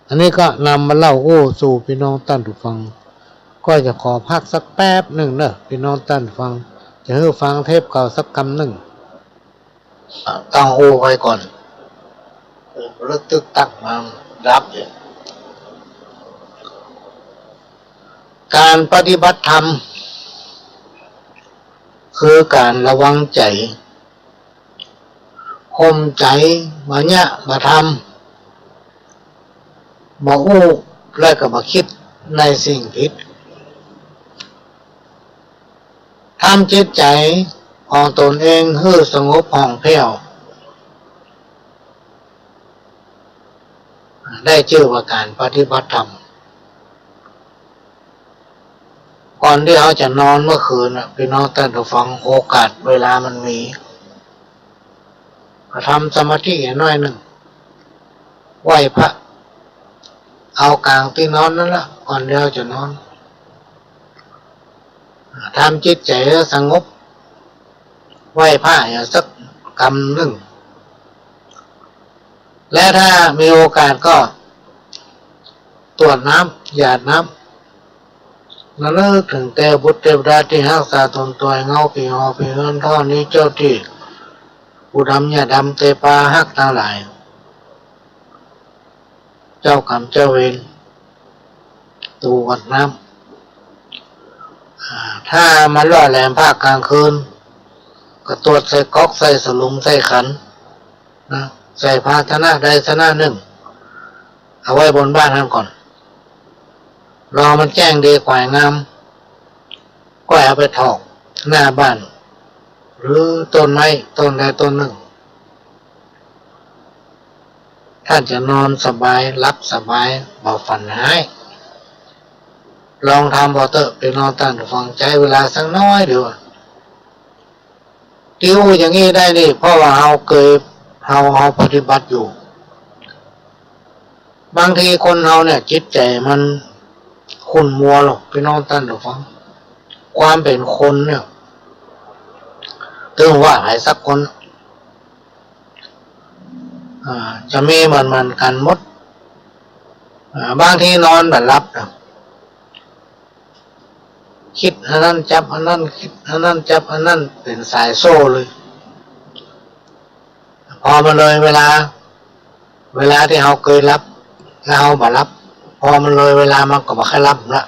อันนี้ก็นำมาเล่าสู่พี่น้องท่านผู้ฟังก็จะขอพักสักแป๊บหนึ่งเนอะพี่น้องท่านฟังจะให้ฟังเทปเก่าสักคำหนึ่งตั้งไว้ก่อนรึกตึกตักมารับเนี่ยการปฏิบัติธรรมคือการระวังใจข่มใจมาเนี่ยมาทำมาและก็มาคิดในสิ่งผิดทำจิตใจของตนเองให้สงบผ่องแผ้วได้ชื่อว่าการปฏิบัติธรรมก่อนที่เขาจะนอนเมื่อคืนพี่น้องท่านผู้ฟังโอกาสเวลามันมีทำสมาธิหน่อยหนึ่งไหว้พระเอากลางที่นอนนั่นละก่อนที่เราจะนอนทำจิตใจสงบไหว้พระสักกำหนึ่งและถ้ามีโอกาสก็ตรวจน้ำหยาดน้ำระลึกถึงแต่บุตรเทวดาที่รักษาตนตัวเงาปีหอปีเงินท่อนี้เจ้าที่ผู้ดำยาดำเตปาหักทั้งหลายเจ้ากรรมเจ้าเวรตูวัดน้ำถ้ามันล่อแหลมภาคกลางคืนก็ตรวจใส่ก๊อกใส่สลุงใส่ขันนะใส่ภาชนะใดชนะหนึ่งเอาไว้บนบ้านนั่นก่อนรอมันแจ้งดีกว่างามก็เอาไปถอกหน้าบ้านหรือต้นไม้ต้นใดต้นหนึ่งท่านจะนอนสบายรับสบายเบาฝันหายลองทำบอเตอร์ไปนอนตั้งฟังใจเวลาสักน้อยเดียวติ้วอย่างนี้ได้นี่เพราะว่าเราเคยเราปฏิบัติอยู่บางทีคนเราเนี่ยจิตใจมันขุ่นมัวหรอกพี่น้องท่านผู้ฟังความเป็นคนเนี่ยถึงว่าใครสักคนจะมีมันกันหมดบางทีนอนแบบรับนะคิดอันนั้นจับอันนั้นคิดอันนั้นจับอันนั้นเป็นสายโซ่เลยพอมาเลยเวลาที่เราเคยรับแล้วเราบ่รับพอมันเลยเวลามันก็บ่ค่อยรับละ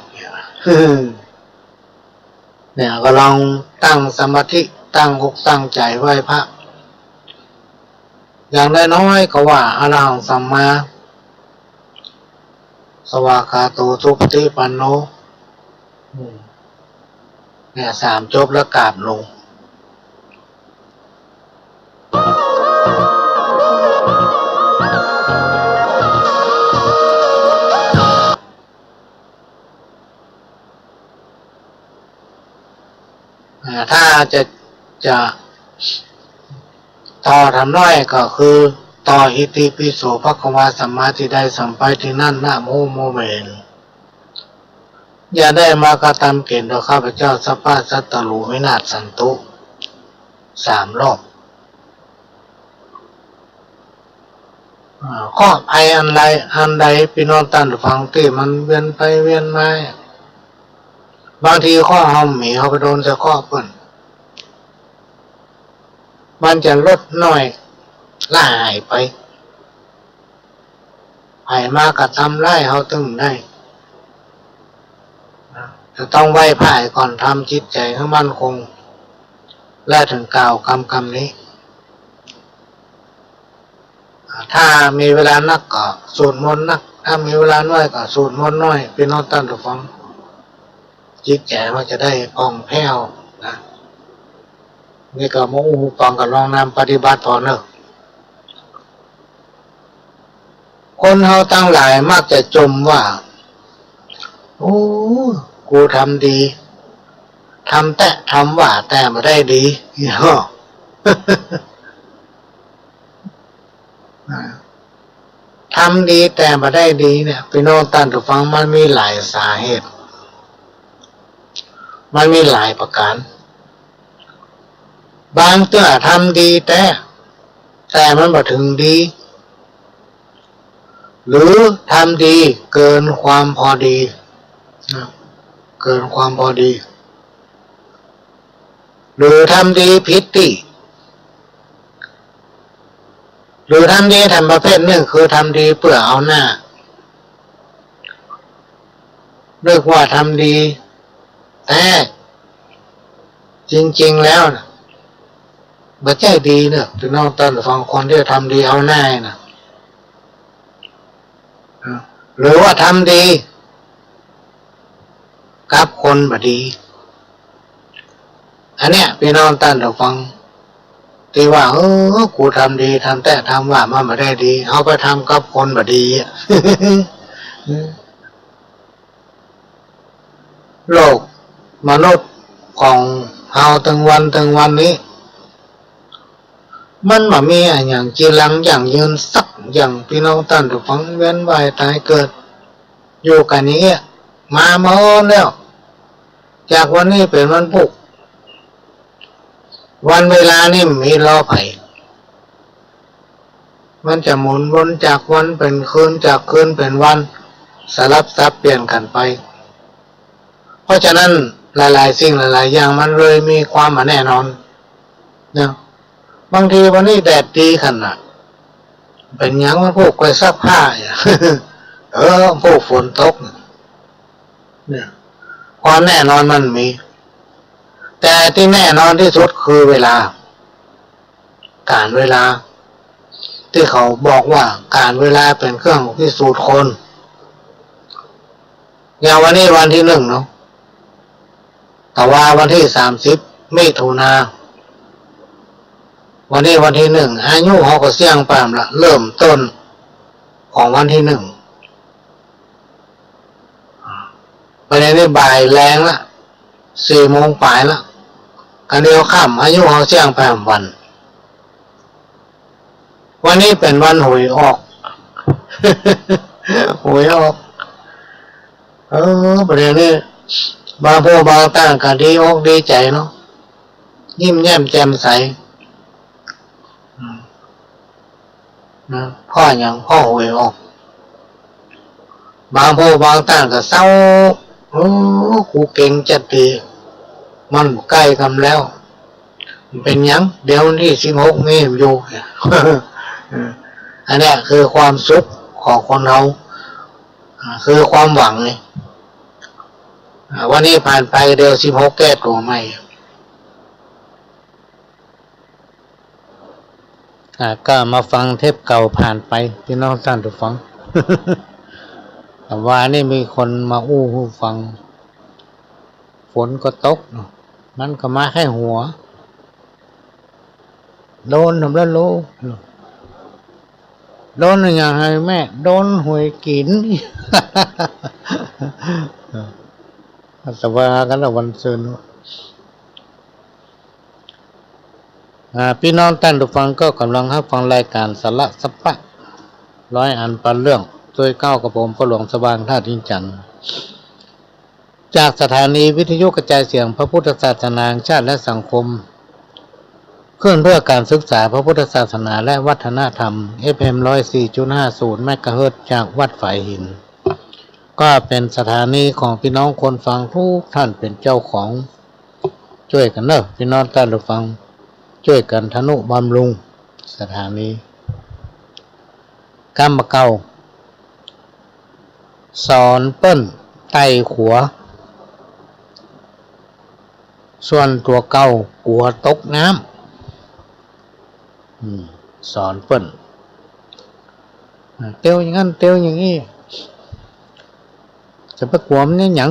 เนี่ยก็ลองตั้งสมาธิตั้งอกตั้งใจไหว้พระอย่างน้อยๆก็ว่าอรหังสัมมาสวากขาโตสุปฏิปันโนเนี่ย3จบแล้วกราบลงถ้าจะต่อทำน้อยก็คือต่ออิติปิโสภควาสัมมาทิฏฐิสัมไปที่นั่นนะโมเมนอย่าได้มากระทำเกณฑ์ต่อข้าพเจ้าสัพพะสัตตรูวินาศสันตุ3 รอบข้อภัยอันใดพี่น้องท่านฟังที่มันเวียนไปเวียนมาบางทีข้อห้อมหมีเขาไปโดนจะข้อเปิ้นมันจะลดน้อยละหายไปหายมากกระทำไล่เขาตึงได้จะต้องไหว้พระก่อนทำจิตใจให้มั่นคงและถึงกล่าวคำนี้ถ้ามีเวลานักก็สวดมนต์นักถ้ามีเวลาน้อยก็สวดมนต์น้อยพี่น้องท่านผู้ฟังจิตใจมันจะได้ผ่องแผ้วนะนี่ก็มุ่งฟังกับลองนำปฏิบัติต่อเนื่องคนเราตั้งหลายมักจะจมว่า โอ้กูทำดีทำแต่ทำว่าแต่มาได้ดีเนาะ ทำดีแต่มาได้ดีเนี่ยพี่น้องท่านผู้ฟังมันมีหลายสาเหตุมันมีหลายประการบางเตื้อทำดีแต่มันบ่ถึงดีหรือทำดีเกินความพอดีเกินความพอดีหรือทำดีผิดที่หรือทำดีทำประเภทหนึ่งคือทำดีเพื่อเอาหน้าเรียกว่าทำดีแต่จริงๆแล้วนะบ่ใช่ดีเนี่ยพี่น้องท่านฟังคนที่ทำดีเอาหน้านะหรือว่าทำดีกับคนบ่ดีอันเนี้ยพี่น้องท่านฟังที่ว่ากูทำดีทำแต่ทำว่ามันบ่ได้ดีเอาไปทำกับคนบ่ดี โลกมนุษย์ของเฮาทั้งวันนี้มันบ่มีอย่างจีรังอย่างยืนสักอย่างพี่น้องท่านผู้ฟังเวียนว่ายตายเกิดอยู่กันอย่างเงี้ยมาแล้วจากวันนี้เป็นวันพุธวันเวลานี่มีรอไผมันจะหมุนวนจากวันเป็นคืนจากคืนเป็นวันสลับซับเปลี่ยนกันไปเพราะฉะนั้นหลายๆสิ่งหลายๆอย่างมันเลยมีความไม่แน่นอนนะบางทีวันนี้แดดดีขนาดเป็นอย่างว่าพวกไปซักผ้าพวกฝนตกเนี่ยความแน่นอนมันมีแต่ที่แน่นอนที่สุดคือเวลาการเวลาที่เขาบอกว่าการเวลาเป็นเครื่องพิสูจน์คนอย่างวันนี้วันที่1เนาะแต่ว่าวันที่30มิถุนาวันนี้วันที่1อายุเขาก็เสี่ยงปามละเริ่มต้นของวันที่1วันนี้บ่ายแรงละ4 โมงปลายละกันเดียวค่ำอายุเขาเสี่ยงปามวันนี้เป็นวันหวยออก หวยออกประเดี๋ยวนี้บางพวกบางต่างก็ดีอกดีใจเนาะยิ้มแย้มแจ่มใสพ่ออย่างพ่อหวยออกบางพวกบางต่างก็เศร้ากูเก่งจัดดีมันใกล้กันแล้วเป็นยังเดี๋ยวที่16นี่อยู่ อันนี้คือความสุขของคนเราคือความหวังนี่วันนี้ผ่านไปเดี๋ยว16แก้ตัวใหม่ก็มาฟังเทปเก่าผ่านไปพี่น้องท่านผู้ฟัง แต่ว่านี่มีคนมาอู้หูฟังฝนก็ตกมันก็มาแค่หัวโดนทำแล้วโลโดนอย่างไรแม่โดนหวยกิน แต่ว่ากันละวันศุกร์พี่น้องท่านผู้ฟังก็กำลังรับฟังรายการสาระสัพพะร้อยอันปันเรื่องโดยก้าวกับผมพระหลวงสว่างท่าดินจันทร์จากสถานีวิทยุกระจายเสียงพระพุทธศาสนาแห่งชาติและสังคมเคลื่อนเพื่อการศึกษาพระพุทธศาสนาและวัฒนธรรม FM 104.50 เมกะเฮิรตซ์จากวัดฝายหินก็เป็นสถานีของพี่น้องคนฟังทุกท่านเป็นเจ้าของช่วยกันเนอะพี่น้องท่านผู้ฟังช่วยกันทนุบำรุงสถานีกำมะเก่าสอนเปิ้นไต่ขัวส่วนตัวเก่ากลัวตกน้ำสอนเปิ้นเตียวอย่างนั้นเตียวอย่างนี้จะไปกลัวมันเนี่ยหยัง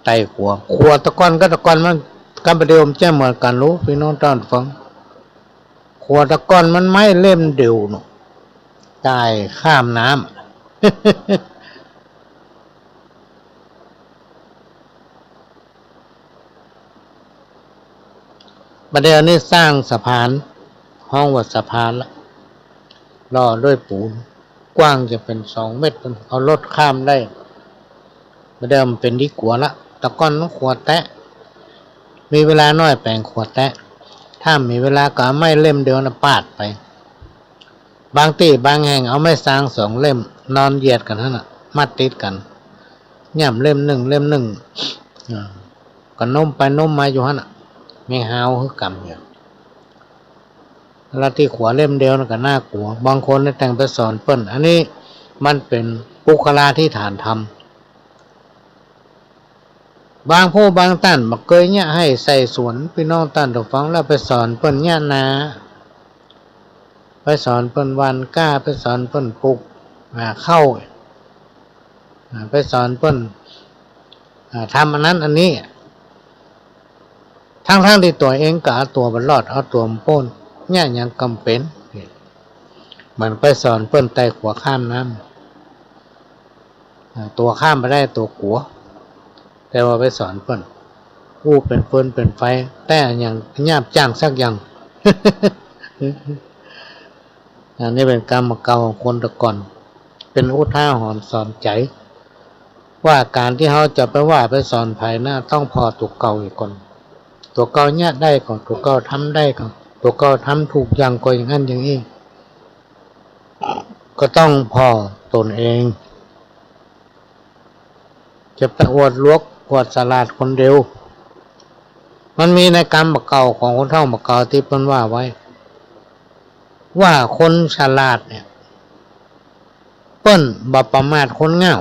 ไต่ขัวตะกอนก็ตะกอนมันกันประเดี๋ยวมันแจ้งเหมือนกันรู้พี่น้องท่านฟังขัวตะกอนมันไม่เล่มเดียวหนูตายข้ามน้ำ ประเดี๋ยวนี้สร้างสะพานห้องวัดสะพานละล่อด้วยปูนกว้างจะเป็น2 เมตรเอารถข้ามได้ประเดี๋ยวมันเป็นที่กัวละตะก้อนขวดแตะมีเวลาน้อยแปลงขวดแตะถ้ามีเวลาก็เอาไม้เล่มเดียวนะปาดไปบางที่บางแห่งเอาไม้สร้าง2 เล่มนอนเหยียดกันนั่นน่ะมัดติดกันย่ำเล่ม 1เล่ม 1ก็น้มไปน้มมาอยู่หั่นน่ะไม่หาวคือกำอยู่แล้วที่ขวาเล่มเดียวน่ะก็น่ากลัวบางคนได้แต่งไปสอนเปิ้นอันนี้มันเป็นปุคลาธิฐานธรรมบางผู้บางท่านบ่เคยเนี่ยให้ใส่สวนพี่น้องท่านผู้ฟังแล้วไปสอนเปิ้นเนี่ยนาไปสอนเปิ้นหว่านกล้าไปสอนเปิ้นปลูกข้าวไปสอนเปิ้นทำอันนั้นอันนี้ทั้งที่ตัวเองก็เอาตัวบรรลอดเอาตัวมป้นเนี่ยยังกำเป็นเหมือนไปสอนเปิ้นไต่ขัวข้ามน้ำตัวข้ามไปได้ตัวขัวแต่ว่าไปสอนเปิ้นอู้เป็นเปิ้นเป็นไฟแต่อย่างหยาบจ้างสักอย่าง อันนี้เป็นกรรมเก่าของคนตะก่อนเป็นอุทาหรณ์สอนใจว่าการที่เขาจะไปว่าไปสอนภายหน้าต้องพอตัวเก่าอีกคนตัวเก่าเนี่ยได้ก่อนตัวเก่าทำได้ก่อนตัวเก่าทำถูกอย่างก่อนอย่างนั้นอย่างนี้ก็ต้องพอตนเองจะไปอวดลวกอวดสลาดคนเดียวมันมีในกรรมเก่าของคนเฒ่าเก่าที่เพิ่นว่าไว้ว่าคนฉลาดเนี่ยเปิ้นบ่ประมาทคนเหงา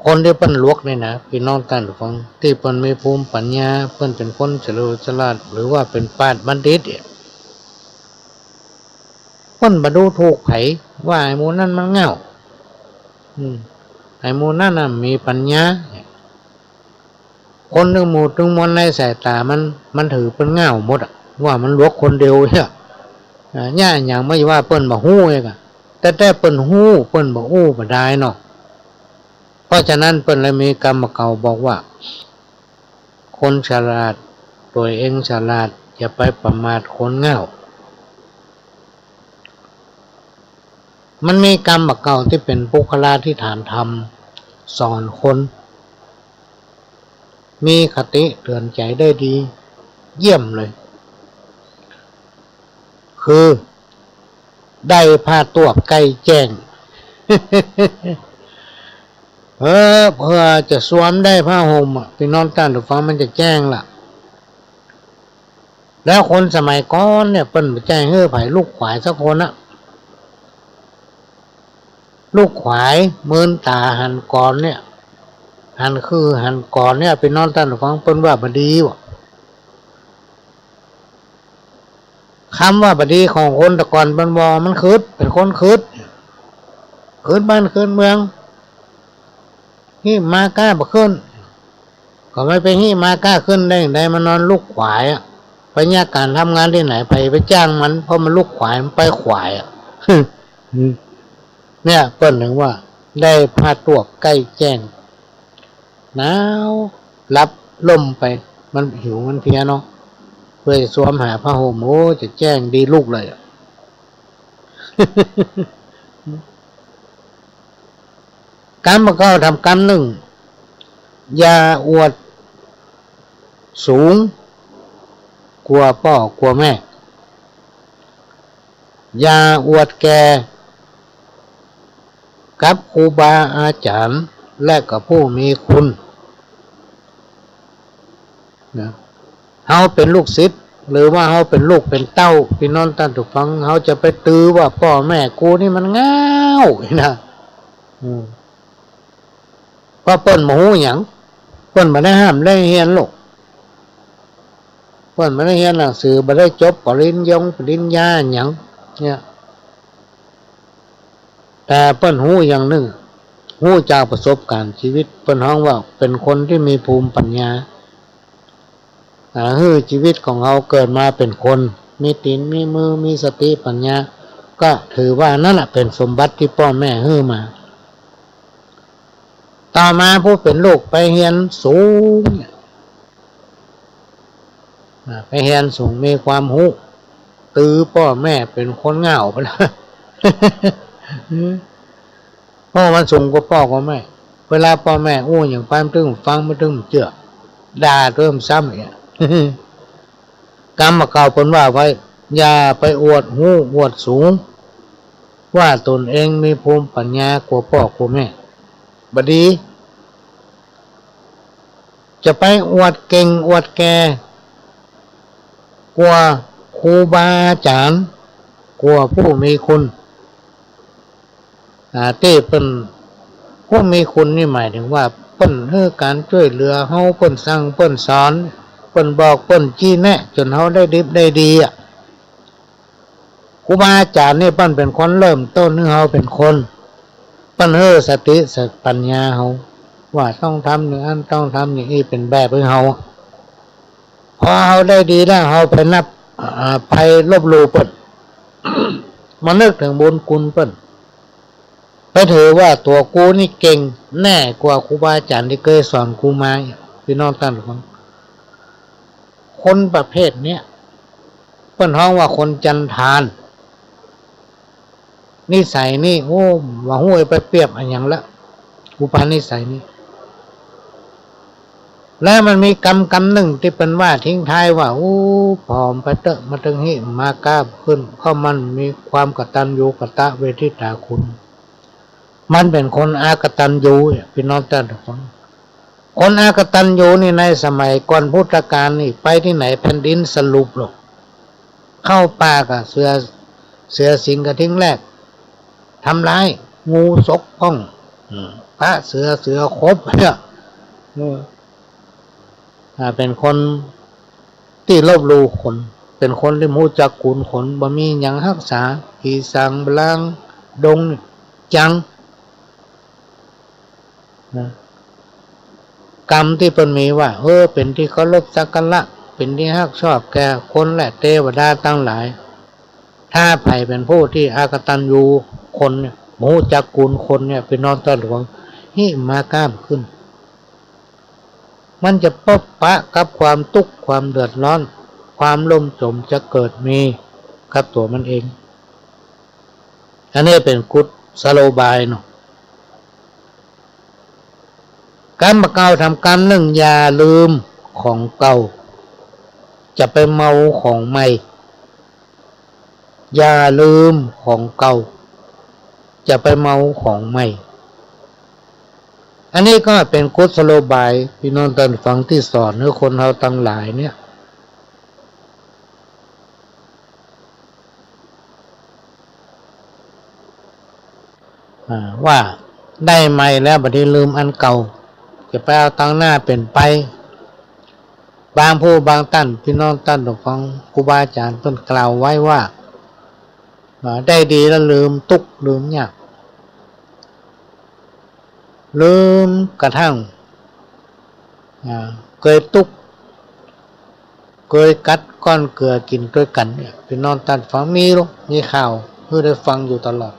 คนที่เปิ้นลวกนี่นะพี่น้องท่านผู้ฟังที่เปิ้นมีภูมิปัญญาเปิ้นเป็นคนเฉลียวฉลาดหรือว่าเป็นปราชญ์บัณฑิตเนี่ยเปิ้นบ่ดูถูกไผว่าไอ้หมู่นั้นมันเหงาไอ้หมู่นั้นน่ะมีปัญญาคนทั้งหมู่ทั้งมวลในสายตามันถือเป็นเหงาหมดว่ามันลวกคนเดียวเนี่ยย่าอย่างไม่ว่าเปิ้นบ่ฮู้เองแต่เปิ้นฮู้เปิ้นบ่อู้บ่ได้เนาะเพราะฉะนั้นเปิ้นเลยมีกรรมเก่าบอกว่าคนฉลาดตัวเองฉลาดอย่าไปประมาทคนเหงามันมีกรรมเก่าที่เป็นปุคลาธิฐานธรรมสอนคนมีคติเตือนใจได้ดีเยี่ยมเลยคือได้ผ้าตัวใกล้แจ้ง เพื่อจะสวมได้ผ้าห่มพี่น้องท่านผู้ฟังมันจะแจ้งล่ะแล้วคนสมัยก่อนเนี่ยเปิ้นแจ้งให้ไผลูกขวายสักคนนะลูกขวายมืนตาหันก่อนเนี่ยหันคือหันก่อนเนี่ยพี่น้องท่านผู้ฟังเปิ้นว่าบ่ดีว่ะคำว่าบดีของคนตะก่อนเป็นวอมันคืดเป็นคนคืดบ้านคืดเมืองหิมากล้าบ่ขึ้นก็ไม่ไปหิมากล้าขึ้นได้อย่างใดมันนอนลูกขวายไปยากการทำงานที่ไหนไปจ้างมันเพราะมันลูกขวายมันไปขวายเนี่ยเปิ้นถึงว่าได้พาตัวใกล้แจ้งหนาวรับลมไปมันหิวมันเพียเนาะเพื่อจะสวมหาผ้าห่มจะแจ้งดีลูกเลยกรรมก็ทำกรรมหนึ่งอย่าอวดสูงกลัวพ่อกลัวแม่อย่าอวดแก่กับครูบาอาจารย์และกับผู้มีคุณนะเฮาเป็นลูกศิษย์หรือว่าเฮาเป็นลูกเป็นเต้าพี่น้องท่านผู้ฟังเฮาจะไปตื้อว่าพ่อแม่กูนี่มันง่าวนะเพราะเปิ้นบ่ฮู้หยังเปิ้นบ่ได้ห้ามได้เรียนลูกเปิ้นบ่ได้เรียนหนังสือบ่ได้จบปริญญาหยังเนี่ยแต่เปิ้นฮู้อย่างหนึ่งฮู้จากประสบการณ์ชีวิตเปิ้นฮ้องว่าเป็นคนที่มีภูมิปัญญาชีวิตของเราเกิดมาเป็นคนมีตีนมีมือมีสติปัญญาก็ถือว่านั่นแหละเป็นสมบัติที่พ่อแม่ให้มาต่อมาผู้เป็นลูกไปเรียนสูง ไปเรียนสูงมีความรู้ตื้อพ่อแม่เป็นคนเหงาไปแล้ว พ่อมันสูงกว่าพ่อกว่าแม่เวลาพ่อแม่อู้อย่างไปมันตึงฟังมันตึงเจือด่าเริ่มซ้ำเนี่ย กรรมเก่าผลว่าไว้อย่าไปอวดหูอวดสูงว่าตนเองมีภูมิปัญญากว่าพ่อกว่าแม่บดีจะไปอวดเก่งอวดแก่กว่าครูบาอาจารย์กว่าผู้มีคุณที่เป็นผู้มีคุณนี่หมายถึงว่าเปิ้นให้การช่วยเหลือเฮาเปิ้นสั่งเปิ้นสอนเปิ้นบอกเปิ้นชี้แนะจนเฮาได้ดิบได้ดีอ่ะครูบาอาจารย์นี่เปิ้นเป็นคนเริ่มต้นให้เฮาเป็นคนเปิ้นให้สติสปัญญาเฮาว่าต้องทำอย่างนั้นต้องทำอย่างนี้เป็นแบบให้เฮาพอเฮาได้ดีแล้วเฮาไปนับไปลบหลู่เปิ้น มานึกถึงบุญคุณเปิ้นไปถือว่าตัวกูนี่เก่งแน่กว่าครูบาอาจารย์ที่เคยสอนกูมาพี่น้องท่านผู้ฟังคนประเภทเนี้ยเปิ้นฮ้องว่าคนจันทานนิสัยนี่โอ้ว่าห้วยไปเปรียบอันอย่างละอุปนิสัยนี่แล้วมันมีกรรมหนึ่งที่เป็นว่าทิ้งท้ายว่าโอ้ผอมไปเตอะมาถึงหิมากล้าขึ้นเพราะมันมีความกตัญญูกตเวทิตาคุณมันเป็นคนอากตัญญูพี่น้องท่านทุกคนคนอากตัญญูนี่ในสมัยก่อนพุทธกาลนี่ไปที่ไหนแผ่นดินสลุปหรอกเข้าป่ากับเสือสิงกระทิ้งแรกทำร้ายงูสกป้องพระเสือครบเนี่ยเป็นคนที่ลบหลู่คนเป็นคนที่มูจักกุนคนบ่มีหยังรักษาผีสางบลางดงจังนะกรรมที่เป็นมีว่าเป็นที่เคารพสักการะเป็นที่ฮักชอบแก่คนและเทวดาทั้งหลายถ้าไผ่เป็นผู้ที่อากตัญญูคนเนี่ยมูจักกุนคนเนี่ยเป็นนอนต้นหลวงหิมากล้ามขึ้นมันจะพบปะกับความทุกข์ความเดือดร้อนความล่มจมจะเกิดมีกับตัวมันเองอันนี้เป็นกุศโลบายเนาะการมาเก่าทำกรรมหนึ่งอย่าลืมของเก่าจะไปเมาของใหม่อย่าลืมของเก่าจะไปเมาของใหม่อันนี้ก็เป็นกุศโลบายพี่น้องท่านฟังที่สอนให้คนเราทั้งหลายเนี่ยว่าได้ใหม่แล้วบัดนี้ลืมอันเก่าจะไปเอาตั้งหน้าเป็นไปบางผู้บางท่านพี่น้องท่านฟังครูบาอาจารย์เพิ่นกล่าวไว้ว่าได้ดีแล้วลืมทุกข์ลืมยากลืมกระทั่งเคยตุกเคยกัดก้อนเกลือกินด้วยกันเนี่ยพี่น้องท่านฟังมีข่าวเพื่อได้ฟังอยู่ตลอด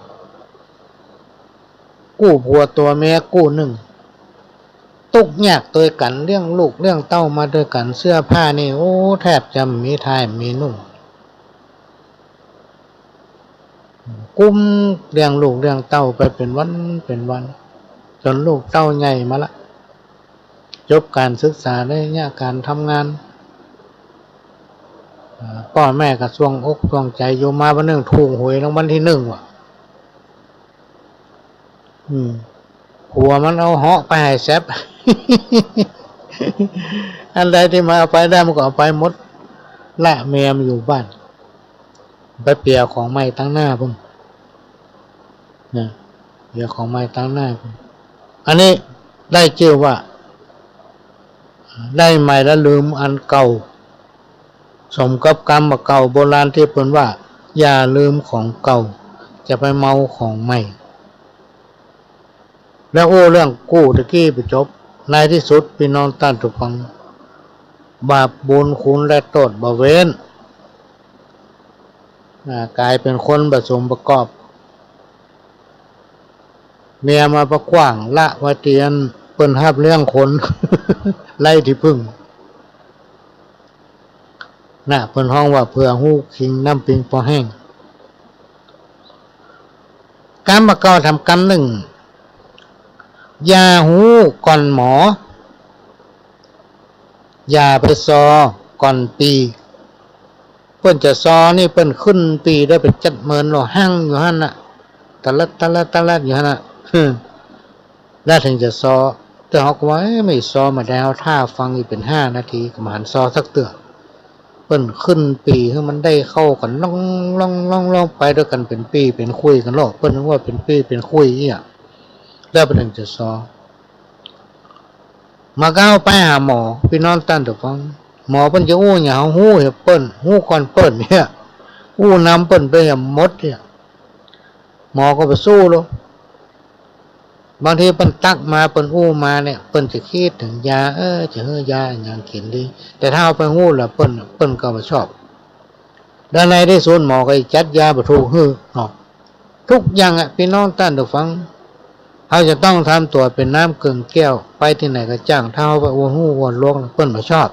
กู้ผัวตัวแม่กู้หนึ่งตุกยากด้วยกันเรื่องลูกเรื่องเต้ามาด้วยกันเสื้อผ้านี่โอ้แทบจะมีทายมีนุ่งกุ้มเลี้ยงลูกเลี้ยงเต้าไปเป็นวันจนลูกเต้าใหญ่มาละจบการศึกษาได้เนี่ยการทำงานพ่อแม่ก็ส่วงอกส่วงใจอยู่มาวันหนึ่งถูกหวยรางวัลที่ 1ว่ะผัวมันเอาเหาะไปให้แซบ อันใดที่มาเอาไปได้มันก็เอาไปหมดละเมียมันอยู่บ้านไปเปียของใหม่ตั้งหน้าพุ่นนะเปียของใหม่ตั้งหน้าพุ่นอันนี้ได้ชื่อว่าได้ใหม่แล้วลืมอันเก่าสมกับกรรมเก่าโบราณที่เพิ่นว่าอย่าลืมของเก่าจะไปเมาของใหม่แล้วเรื่องกู้ตะกี้ไปจบในที่สุดพี่น้องท่านทุกฟังบาปบุญคุณและโทษบ่เว้นกลายเป็นคนผสมประกอบเมียมาประกว้างละวาเตียนเปิ้นฮับเรื่องคน ไล่ที่พึ่ง น่ะเพิ่นห้องว่าเพื่อหู้คิงน้ำปิงพอแห้งการมาเก่าทำกรรมหนึ่งยาหูก่อนหมออย่าไปซอก่อนปีเปิ้นจะซอนี่เปิ้นขึ้นปีได้เป็นจัดเมินหรอหั่งอยู่หั่นน่ะตะลัดอยู่หั่นน่ะแล้วถึงจะซอแต่เฮาก็ว่าไม่ซอมาแล้วถ้าฟังอีกเป็น5นาทีก็มาหันซอสักเตือเปิ้นขึ้นปีให้มันได้เข้ากันล่องไปด้วยกันเป็นปีเป็นคุยกันหรอกเปิ้นนึกว่าเป็นปีเป็นคุยอีหยังแล้วถึงจะซอมาก้าวไปหาหมอพี่น้องตั้นตะฟังหมอเปิ้นจะอู้หยังฮู้ให้เปิ้นฮู้ก่อนเปิ้นเนี่ยอู้นำเปิ้นไปให้หมดเนี่ยหมอก็ไปสู้โลบางทีเปิ้นตักมาเปิ้นอู้มาเนี่ยเปิ้นจะคิดถึงยาจะเฮ้ยาอย่างกินดีแต่ถ้าเอาไปฮู้แล้วเปิ้นก็บ่ชอบด้านในที่ศูนย์หมอก็จัดยาบ่ถูกฮื้อเนาะทุกอย่างอ่ะพี่น้องตั้นตะฟังเขาจะต้องทำตัวเป็นน้ำกึ่งแก้วไปที่ไหนก็จ้างถ้าเอาไปอ้วนหู้อ้วนลวงเปิ้นบ่ชอบ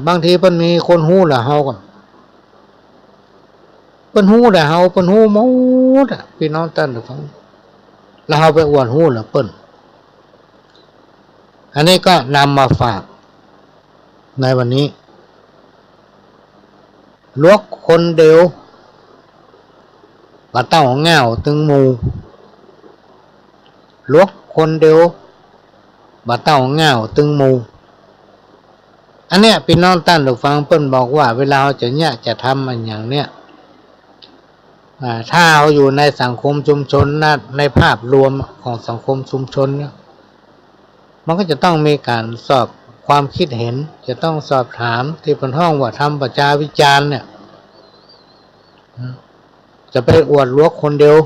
บางทีเปิ้นมีคนหู้ละเฮาก็เปิ้นหู้ละเฮาเปิ้นหู้หมดอ่ะพี่น้องท่านผู้ฟังแล้วเฮาไปอ้วนหู้ละเปิ้นอันนี้ก็นำมาฝากในวันนี้ลวกคนเดียวบ่เต้าเหงาตึงหมู่ลวกคนเดียวบ่เต้าเหงาตึงหมู่อันเนี้ยพี่น้องท่านผู้ฟังเปิ้นบอกว่าเวลาเราจะทำอันอย่างเนี้ยถ้าเราอยู่ในสังคมชุมชนนะในภาพรวมของสังคมชุมชนเนี่ยมันก็จะต้องมีการสอบความคิดเห็นจะต้องสอบถามที่เป็นห้องว่าทำประชาวิจารณ์เนี่ยจะไปอวดลวกคนเดียว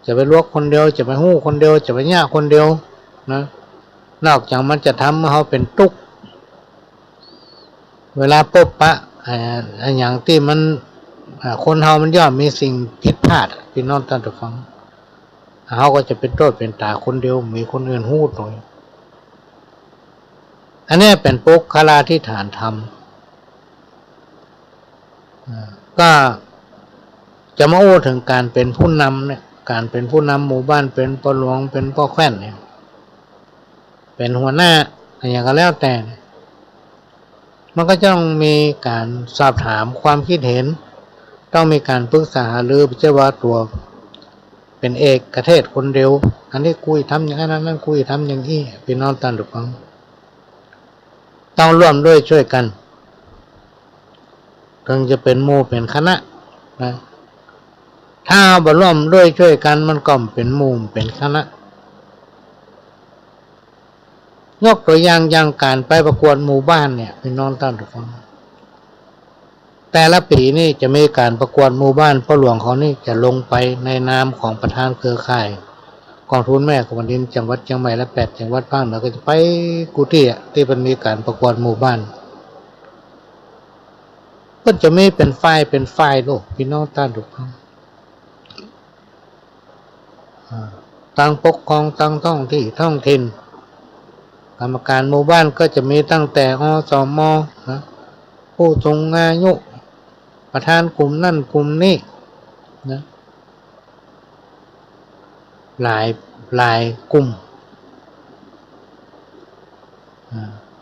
จะไปลวกคนเดียวจะไปหู้คนเดียวจะไปย่าคนเดียวนะนอกจากมันจะทำให้เขาเป็นตุกเวลาปบปะอย่างที่มันคนเฮามันย่อมมีสิ่งผิดพลาดพี่น้องท่านผู้ฟังเขาก็จะเป็นโทษเป็นตาคนเดียวมีคนอื่นหู้หน่อยอันนี้เป็นปุกคลาธิฐานธรรมก็จะมาอู้ถึงการเป็นผู้นำเนี่ยการเป็นผู้นำหมู่บ้านเป็นพ่อหลวงเป็นพ่อแคว้นเนี่ยเป็นหัวหน้าอย่างก็แล้วแต่มันก็ต้องมีการสอบถามความคิดเห็นต้องมีการปรึกษาหรือพิจารณาตัวเป็นเอกเทศคนเดียวอันนี้คุยทำอย่างนั้นนั่นคุยทำอย่างนี้พี่น้องท่านผู้ฟังต้องร่วมด้วยช่วยกันถึงจะเป็นหมู่เป็นคณะนะถ้าบ่ร่วมด้วยช่วยกันมันก็เป็นหมู่เป็นคณะยกตัวอย่างการไปประกวดหมู่บ้านเนี่ยพี่น้องท่านผู้ฟังแต่ละปีนี่จะมีการประกวดหมู่บ้านพ่อหลวงเขานี่จะลงไปในนามของประธานเครือข่ายกองทุนแม่ของแผ่นดินจังหวัดเชียงใหม่และ8จังหวัดภาคเหนือก็จะไปกุฏิที่มันมีการประกวดหมู่บ้านก็จะมีเป็นฝ่ายโลกพี่น้องท่านทุกท่านตั้งปกครองตั้งท้องที่ท้องถิ่นกรรมการหมู่บ้านก็จะมีตั้งแต่อสม.นะผู้ทรงอายุประธานกลุ่มนั่นกลุ่มนี้นะหลายกลุ่ม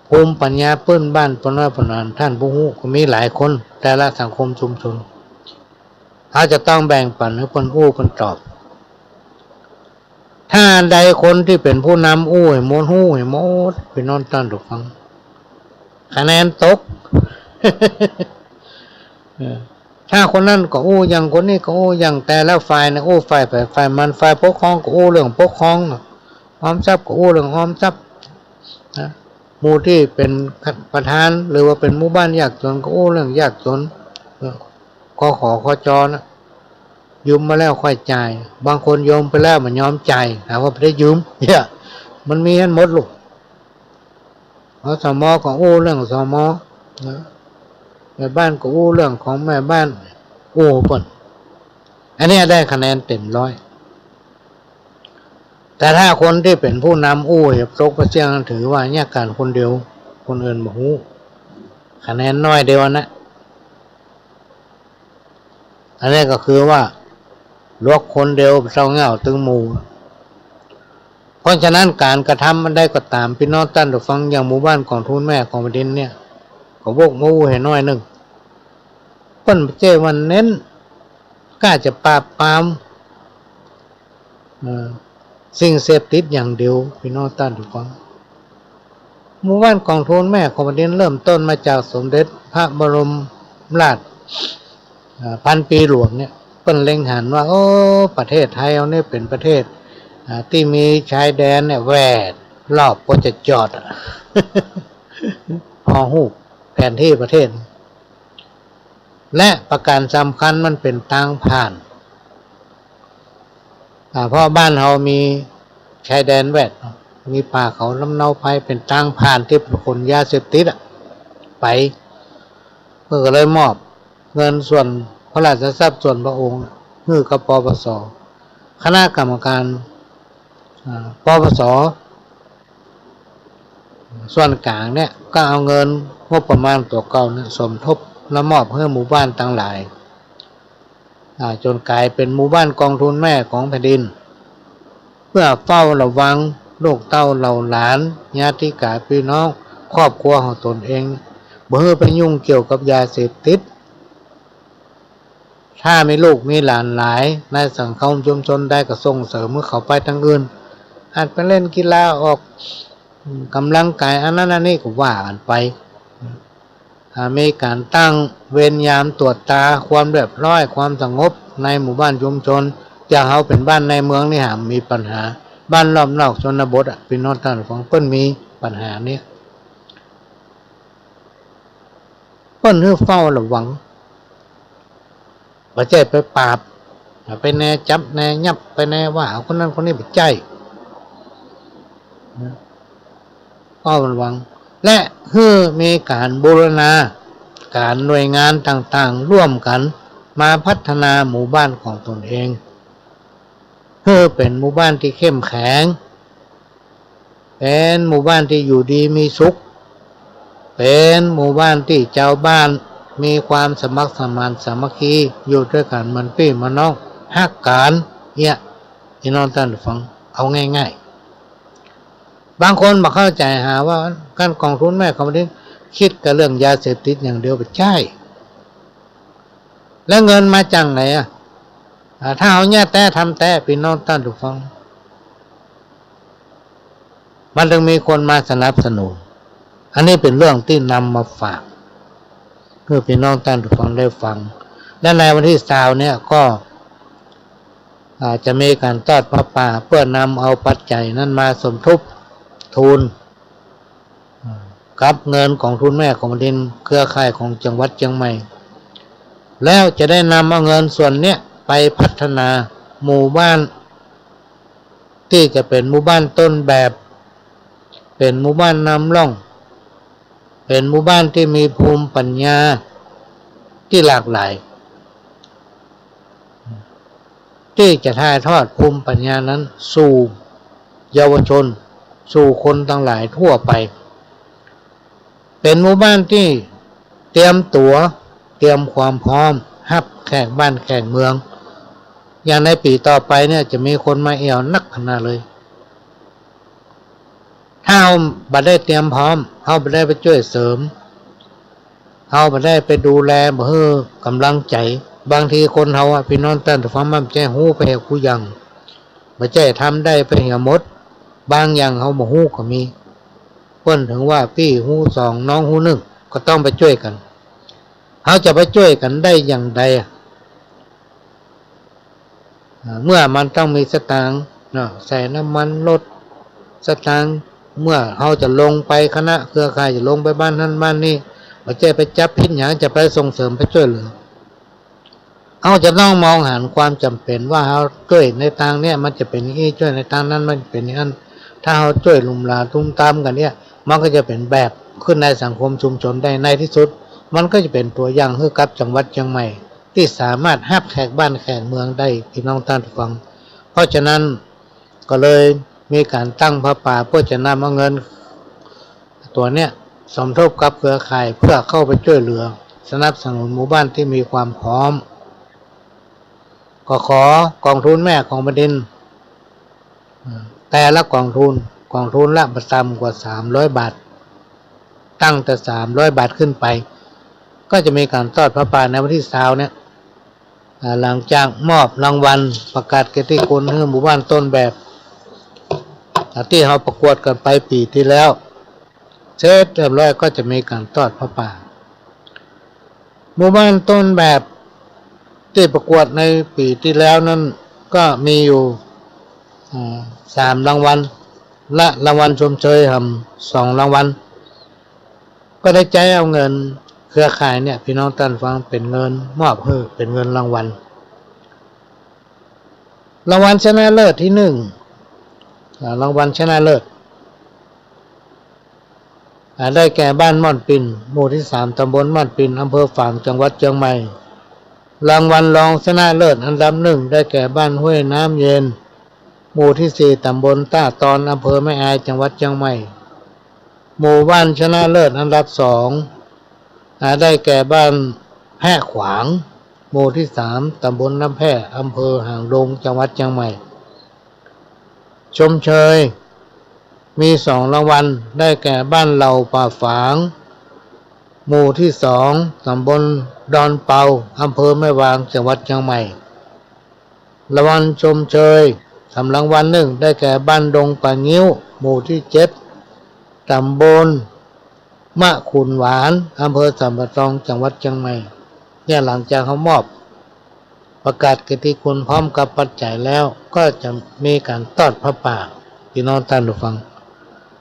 ภูมิปัญญาพื้นบ้านปนว่าปนานท่านผู้ฮู้ก็มีหลายคนแต่ละสังคมชุมชนเขาจะต้องแบ่งปันให้คนอู้คนตอบถ้าใดคนที่เป็นผู้นำอู้ให้หมดฮู้ให้หมดไปนอนตั้งถูกฟังคะแนนตก ถ้าคนนั้นก็อู้อย่างคนนี้ก็อู้อย่างแต่แล้วฝ่ายนะอู้ฝ่ายมันฝ่ายปกครองก็อู้เรื่องปกครองออมทรัพย์ก็อู้เรื่องออมทรัพย์นะหมู่ที่เป็นประธานหรือว่าเป็นหมู่บ้านยากจนก็อู้เรื่องยากจนขอจอนะยืมมาแล้วค่อยจ่ายบางคนโยมไปแล้วมันยอมจ่ายแต่ว่าไม่ได้ยืมเนี่ยมันมีให้หมดลูกสม.ก็อู้เรื่องสม.นะแม่บ้านก็อู้เรื่องของแม่บ้านอู้เพิ่นอันนี้ได้คะแนนเต็ม100แต่ถ้าคนที่เป็นผู้นำอู้เหยียบตกประเจียงถือว่าเนี่ยการคนเดียวคนอื่นบ่ฮู้ คะแนนน้อยเดียวนะอันนี้ก็คือว่าลวกคนเดียวเศร้าเหงาตึงหมู่เพราะฉะนั้นการกระทำมันได้ก็ตามพี่น้องท่านผู้ฟังอย่างหมู่บ้านของทุนแม่ของแผ่นดินเนี่ยก็วกมูให้น้อยหนึ่งเปิ้นเจ้วันเน้นกล้าจะปราบปรามสิ่งเสพติดอย่างเดียวพี่น้องท่านผู้ฟังหมู่บ้านกองทุนแม่ของแผ่นดินเริ่มต้นมาจากสมเด็จพระบรมราชพันปีหลวงเนี่ยเปิ้นเล็งหันว่าโอ้ประเทศไทยเราเนี่ยเป็นประเทศที่มีชายแดนเนี่ยแวดรอบก็จะจอด พอหูแผนที่ประเทศและประการสำคัญมันเป็นทางผ่านเพราะบ้านเรามีชายแดนแวดมีป่าเขาลำเนาไพเป็นทางผ่านที่คนยาเสพติดไปเพื่อเลยมอบเงินส่วนพระราชทรัพย์ส่วนพระองค์คือกปปส.คณะกรรมการปปส.ส่วนกลางเนี่ยก็เอาเงินงบประมาณตัวเก่าเนี่ยสมทบและมอบให้หมู่บ้านต่างหลายจนกลายเป็นหมู่บ้านกองทุนแม่ของแผ่นดินเพื่อเฝ้าระวังลูกเต้าเหล่าหลานญาติกาพี่น้องครอบครัวของตนเองบ่ให้ไปยุ่งเกี่ยวกับยาเสพติดถ้ามีลูกมีหลานหลายในสังคมชุมชนได้ก็ส่งเสริมเมื่อเขาไปทางอื่นอาจไปเล่นกีฬาออกกำลังกายอันนั้นอันนี้ก็ว่ากันไปมีการตั้งเวรยามตรวจตาความเรียบร้อยความสงบในหมู่บ้านชุมชนจะเอาเป็นบ้านในเมืองนี่หามีปัญหาบ้านรอบนอกชนบทพี่น้องท่านของเปิ้นมีปัญหานี้เปิ้นเพื่อเฝ้าระวังบ่ใช่ไปปราบไปแน่จับแน่ยับไปแน่ว่าเอาคนนั้นคนนี้ไปใจเฝ้าระวังและเพื่อมีการบูรณาการหน่วยงานต่างๆร่วมกันมาพัฒนาหมู่บ้านของตนเองเพื่อเป็นหมู่บ้านที่เข้มแข็งเป็นหมู่บ้านที่อยู่ดีมีสุขเป็นหมู่บ้านที่เจ้าบ้านมีความสมัครสมานสามัคคีอยู่ด้วยกันมันพี่มันน้องฮักกันเนี่ยพี่น้องท่านฟังเอาง่ายๆบางคนมาเข้าใจหาว่าการกองทุนแม่ของมันคิดกับเรื่องยาเสพติดอย่างเดียวไปใช่แล้วเงินมาจากไหนถ้าเอาเนี่ยแต่ทำแต่พี่น้องท่านทุกฟังมันต้องมีคนมาสนับสนุนอันนี้เป็นเรื่องที่นำมาฝากเพื่อพี่น้องท่านทุกฟังได้ฟังและในวันที่20เนี่ยก็จะมีการทอดพระป่าเพื่อนำเอาปัจจัยนั้นมาสมทบทุนกับเงินของทุนแม่ของแผ่นดินเครือข่ายของจังหวัดเชียงใหม่แล้วจะได้นำเอาเงินส่วนเนี้ยไปพัฒนาหมู่บ้านที่จะเป็นหมู่บ้านต้นแบบเป็นหมู่บ้านนำร่องเป็นหมู่บ้านที่มีภูมิปัญญาที่หลากหลายที่จะถ่ายทอดภูมิปัญญานั้นสู่เยาวชนสู่คนทั้งหลายทั่วไปเป็นหมู่บ้านที่เตรียมตัวเตรียมความพร้อมรับแขกบ้านแขกเมืองอย่างในปีต่อไปเนี่ยจะมีคนมาเอี่ยวนักขนาดเลยถ้าเราบัดได้เตรียมพร้อมเราบัดได้ไปช่วยเสริมเราบัดได้ไปดูแลบ่ให้กำลังใจบางทีคนเราพี่น้องท่านฟังมันใจหูไปให้ผู้ยังบ่ใจทำได้ไปเหี่ยหมดบางอย่างเขาบ่ฮู้ก็มีเพิ่นถึงว่าพี่ฮู้2น้องฮู้1ก็ต้องไปช่วยกันเขาจะไปช่วยกันได้อย่างใดเมื่อมันต้องมีสตางค์ใส่น้ำมันรถสตางค์เมื่อเขาจะลงไปคณะเครือข่ายจะลงไปบ้านนั้นบ้านนี้บ่ใช่ไปจับพิษหยังจะไปส่งเสริมไปช่วยเหลือเขาจะต้องมองหาความจำเป็นว่าเขาช่วยในทางเนี้ยมันจะเป็นอย่างนี้ช่วยในทางนั้นมันเป็นอย่างนั้นถ้าเขาช่วยลุมลาทุ่มตามกันเนี่ยมันก็จะเป็นแบบขึ้นในสังคมชุมชนได้ในที่สุดมันก็จะเป็นตัวอย่างให้กับจังหวัดเชียงใหม่ที่สามารถรับแขกบ้านแขกเมืองได้พี่น้องท่านฟังเพราะฉะนั้นก็เลยมีการตั้งพระป่าเพื่อจะนำเอาเงินตัวเนี้ย สมทบกับเครือข่ายเพื่อเข้าไปช่วยเหลือสนับสนุนหมู่บ้านที่มีความพร้อมก็ขอกองทุนแม่ของประเด็นแต่ละกองทุนละประจำกว่า300 บาทตั้งแต่300 บาทขึ้นไปก็จะมีการทอดพระป่าในวันที่20เนี่ยหลังจากมอบรางวัลประกาศเกียรติคุณให้หมู่บ้านต้นแบบที่เราประกวดกันไปปีที่แล้วเสร็จเรียบร้อยก็จะมีการทอดพระป่าหมู่บ้านต้นแบบที่ประกวดในปีที่แล้วนั้นก็มีอยู่3 รางวัลและรางวัลชมเชย2 รางวัลก็ได้ใจเอาเงินเครือข่ายเนี่ยพี่น้องท่านฟังเป็นเงินมอบให้เป็นเงินรางวัลชนะเลิศที่1รางวัลชนะเลิศได้แก่บ้านม่อนปินหมู่ที่3ตำบลม่อนปินอำเภอฝางจังหวัดเชียงใหม่รางวัลรองชนะเลิศอันดับ1ได้แก่บ้านห้วยน้ำเย็นหมู่ที่4ตำบลต้าตอนอำเภอแม่อายจังหวัดเชียงใหม่หมู่บ้านชนะเลิศอันดับ2ได้แก่บ้านแพร่ขวางหมู่ที่3ตำบลน้ำแพร่อำเภอหางดงจังหวัดเชียงใหม่ชมเชยมี2 รางวัลได้แก่บ้านเหล่าป่าฝางหมู่ที่2ตำบลดอนเปาอำเภอแม่วางจังหวัดเชียงใหม่รางวัลชมเชยรางวัล1ได้แก่บ้านดงป่างิ้วหมู่ที่7ตำบลมะขุนหวานอำเภอสัมปะตองจังหวัดเชียงใหม่เนี่ยหลังจากเขามอบประกาศเกียรติคุณพร้อมกับปัจจัยแล้วก็จะมีการทอดพระป่าพี่น้องท่านผู้ฟัง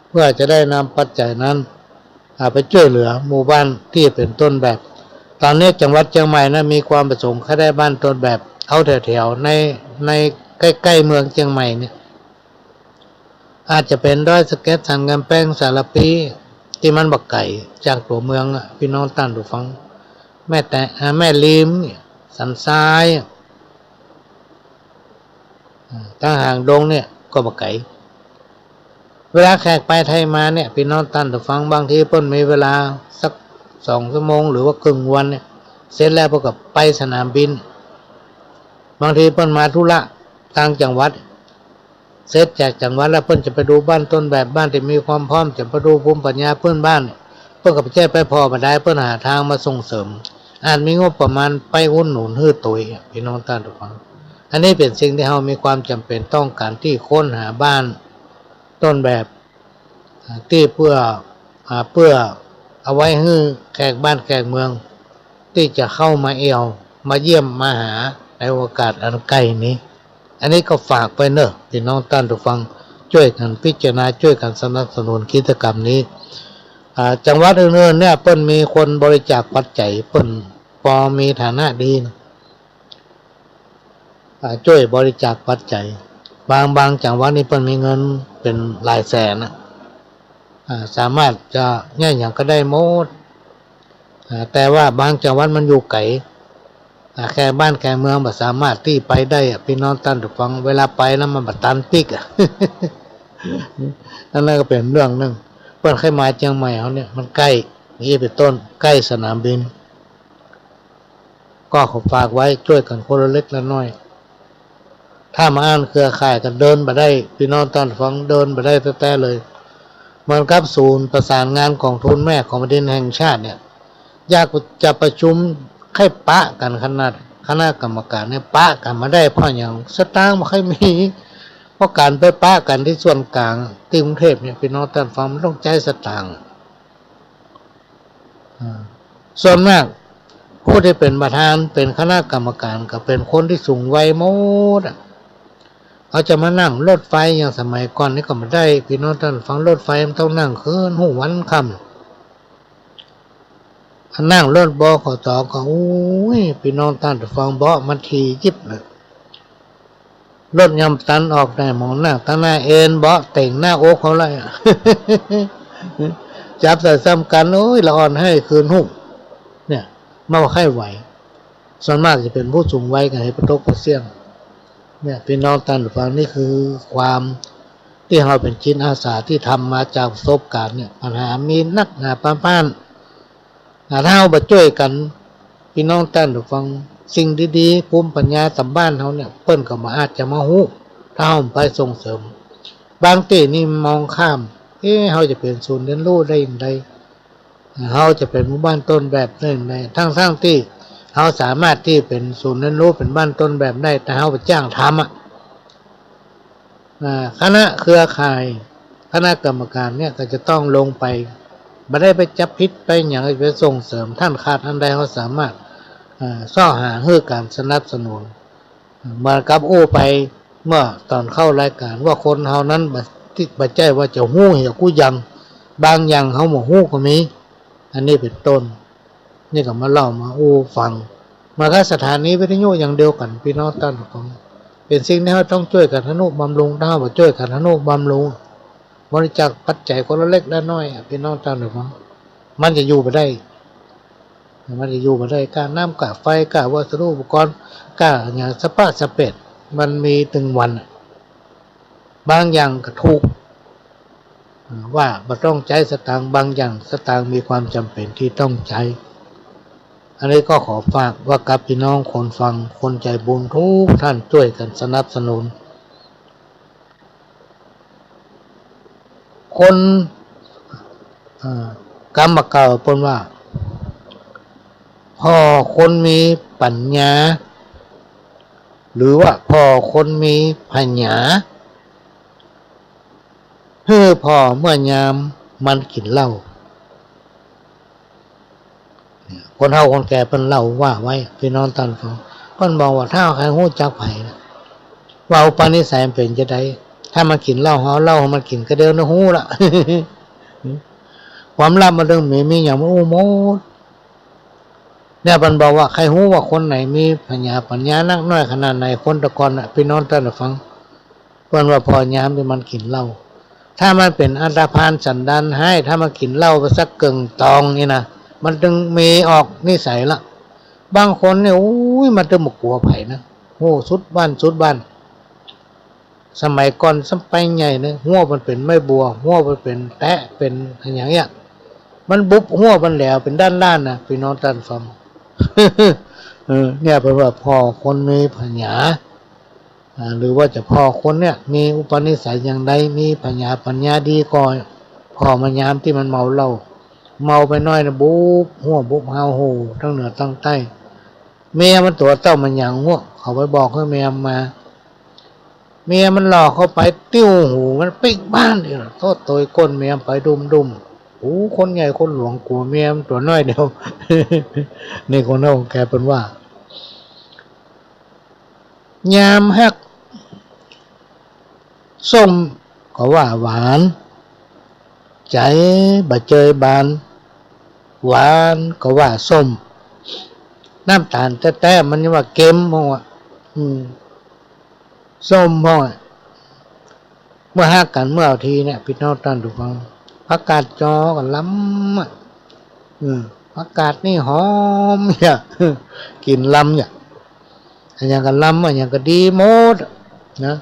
เพื่อจะได้นำปัจจัยนั้นไปช่วยเหลือหมู่บ้านที่เป็นต้นแบบตอนนี้จังหวัดเชียงใหม่นะมีความประสงค์ให้ได้บ้านต้นแบบเอาแถวๆในใกล้ๆเมืองเชียงใหม่เนี่ยอาจจะเป็นดอยสะเก็ดสันกำแพงสารพีที่มันบักไก่จากตัวเมืองพี่น้องท่านผู้ฟังแม่ลิมสันทรายทางห่างดงเนี่ยก็บักไก่เวลาแขกไปไทยมาเนี่ยพี่น้องท่านผู้ฟังบางทีเพิ่นมีเวลาสัก2 ชั่วโมงหรือว่าครึ่งวันเนี่ยเสร็จแล้วพวกกับไปสนามบินบางทีเพิ่นมาธุระต่างจังหวัดเสร็จจากจังหวัดแล้วเพิ่นจะไปดูบ้านต้นแบบบ้านที่มีความพร้อมจะไปดูภูมิปัญญาเพื่อนบ้านเพิ่นก็ไปแจ้ไปพอมาได้เพิ่นหาทางมาส่งเสริมอาจมีงบประมาณไปอุดหนุนฮื้อตุยพี่น้องท่านผู้ฟังอันนี้เป็นสิ่งที่เรามีความจำเป็นต้องการที่ค้นหาบ้านต้นแบบที่เพื่อเอาไว้ให้แขกบ้านแขกเมืองที่จะเข้ามามาเยี่ยมมาหาในโอกาสอันใกล้นี้อันนี้ก็ฝากไปเนอะพี่น้องท่านผู้ฟังช่วยกันพิจารณาช่วยกันสนับสนุนกิจกรรมนี้จังหวัดอื่นๆเนี่ยเพิ่นมีคนบริจาคปัจจัยเพิ่นพอมีฐานะดีช่วยบริจาคปัจจัยบางจังหวัดนี่เพิ่นมีเงินเป็นหลายแสนสามารถจะง่ายอย่างก็ได้หมดแต่ว่าบางจังหวัดมันอยู่ไกลแค่บ้านแค่เมืองบ่สามารถที่ไปได้พี่น้องท่านผู้ฟังเวลาไปแล้วมันบ่ตันปิกนั่นก็เป็นเรื่องนึงเพิ่นเคยมาเชียงใหม่เขาเนี่ยมันใกล้นี่เป็นต้นใกล้สนามบินก็ขอฝากไว้ช่วยกันคนละเล็กละน้อยถ้ามาอ่านเครือข่ายกันเดินบ่ได้พี่น้องท่านผู้ฟังเดินบ่ได้แต่เลยเหมือนกับศูนย์ประสานงานของทุนแม่ของประเทศแห่งชาติเนี่ยอยากจะประชุมให้ปะกันขนาดคณะกรรมการเนี่ยปะกันมาได้เพราะอย่างสตางค์ไม่ค่อยมีเพราะการไปปะกันที่ส่วนกลางที่กรุงเทพเนี่ยพี่น้องท่านฟังมันต้องใช้สตางค์ส่วนมากผู้ที่เป็นประธานเป็นคณะกรรมการก็เป็นคนที่สูงวัยหมดเขาจะมานั่งรถไฟอย่างสมัยก่อนนี่ก็ไม่ได้พี่น้องท่านฟังรถไฟมันต้องนั่งคืนหัววันค่ำนั่งรถบขสก็โอ้ยพี่น้องท่านฟังเบาะมันทียิบเลยรถยำตันออกได้มองหน้าตั้งหน้าเอ็นเบาะเต่งหน้าโอ๊กเขาเลยจับใส่ซ้ำกันโอ้ยละอ่อนให้คืนหุ่มเนี่ยมาว่าให้ไหวส่วนมากจะเป็นผู้สูงวัยกับให้ประตกประเสี่ยงเนี่ยพี่น้องท่านฟังนี่คือความ ที่เราเป็นจิตอาสาที่ทำมาจากประสบการณ์เนี่ยปัญหามีนักหนาปานป้านถ้าเราไปช่วยกันพี่น้องท่านผู้ฟังสิ่งดีๆภูมิปัญญาตำบ้านเขาเนี่ยเปิ้นก็มาอาจจะมาฮู้ถ้าเราไปส่งเสริมบางทีนี่มองข้ามเขาจะเป็นศูนย์เรียนรู้ได้อย่างไรเขาจะเป็นหมู่บ้านต้นแบบได้อย่างไรทั้งที่เขาสามารถที่เป็นศูนย์เรียนรู้เป็นบ้านต้นแบบได้แต่เขาไปจ้างทำคณะเครือข่ายคณะกรรมการเนี่ยก็จะต้องลงไปไม่ได้ไปจับพิษไปอย่างไปส่งเสริมท่านขาดท่านใดเขาสามารถซ่อหาเพื่อการสนับสนุนมากับโอ้ไปเมื่อตอนเข้ารายการว่าคนเฮานั้นที่บัจใจว่าจะหู้เหี่ยวกู้ยังบางอย่างเขาหมหู้ก็มีอันนี้เป็นต้นนี่ก็มาเล่ามาโอ้ฟังมาก็สถานีวิทยุอย่างเดียวกันพี่น้องท่านของเป็นสิ่งที่เราต้องช่วยกันทนุบำรุงถ้าเราช่วยกันทนุบำรุงบริจาคปัจจัยคนละเล็กละน้อยพี่น้องท่านของมันจะอยู่ไปได้การน้ำกะไฟกะวัสดุอุปกรณ์กะอย่างสปาสเปดมันมีถึงวันบางอย่างก็ถูกว่าไม่ต้องใช้สตางค์บางอย่างสตางค์มีความจำเป็นที่ต้องใช้อันนี้ก็ขอฝากว่ากับพี่น้องคนฟังคนใจบุญทุกท่านช่วยกันสนับสนุนคนกรรมเก่าปนว่าพ่อคนมีปัญญาหรือว่าพ่อคนมีปัญญาพ่อเมื่อยามมันกินเหล้าคนเฒ่าคนแก่เพิ่นเล่าว่าไว้พี่น้องท่านฟังเพิ่นบอกว่าถ้าใครฮู้จักไผนะว่าอุปนิสัยเป็นจะได้ถ้ามันกินเหล้าเฮาเหล้ามันกินก็เดียวนะฮู้ละ ความลับมันเรื่องมีอย่างโอ้โมดเนี่ยมันบอกว่าใครฮู้ว่าคนไหนมีปัญญานักน้อยขนาดไหนคนตะกอนน่ะพี่น้องท่านฟังเพิ่นว่าพอยามที่มันกินเหล้าถ้ามันเป็นอันธพาลสันดานให้ถ้ามันกินเหล้าไปสักกึ่งตองนี่นะมันจึงมีออกนิสัยละบางคนเนี่ยมันจะหมกกลัวไผ่นะโอ้สุดบ้านสมัยก่อนสมัยใหญ่เนี่ยหัวมันเป็นไม่บัวหัวมันเป็นแตะเป็นอย่างเงี้ยมันบุบหัวมันแหลวเป็นด้านนะพี่น้องท่านฟัง เนี่ยเป็นว่าพ่อคนมีปัญญาหรือว่าจะพ่อคนเนี่ยมีอุปนิสัยอย่างใดมีปัญญาดีก่อนพ่อมันยามที่มันเมาเหล้าเมาไปน้อยนะบุบหัวบุบเฮาโหทั้งเหนือทั้งใต้เมียมันตัวเต้ามันอย่างหัวเขาไปบอกให้เมียมาเมียมันหลอกเขาไปติ้วหูมันปิ๊กบ้านเลยโทษตัวก้นเมียไปดุมโอ้คนใหญ่คนหลวงกลัวเมียมันตัวน้อยเดียว ในคนนั้นแกเป็นว่ายามฮักส้มก็ว่าหวานใจบะเจยบานหวานก็ว่าส้มน้ำตาลแต้มันยังว่าเค็มพ่อส้มพ่อเมื่อฮักกันเมื่อเอาทีเนี่ยพี่น้องท่านทุกคนผักกาดจอกันล้ำผักกาดนี่หอมเนี่ยกินล้ำเนี่ยอันยังก็ล้ำอันยังก็ดีหมดนะ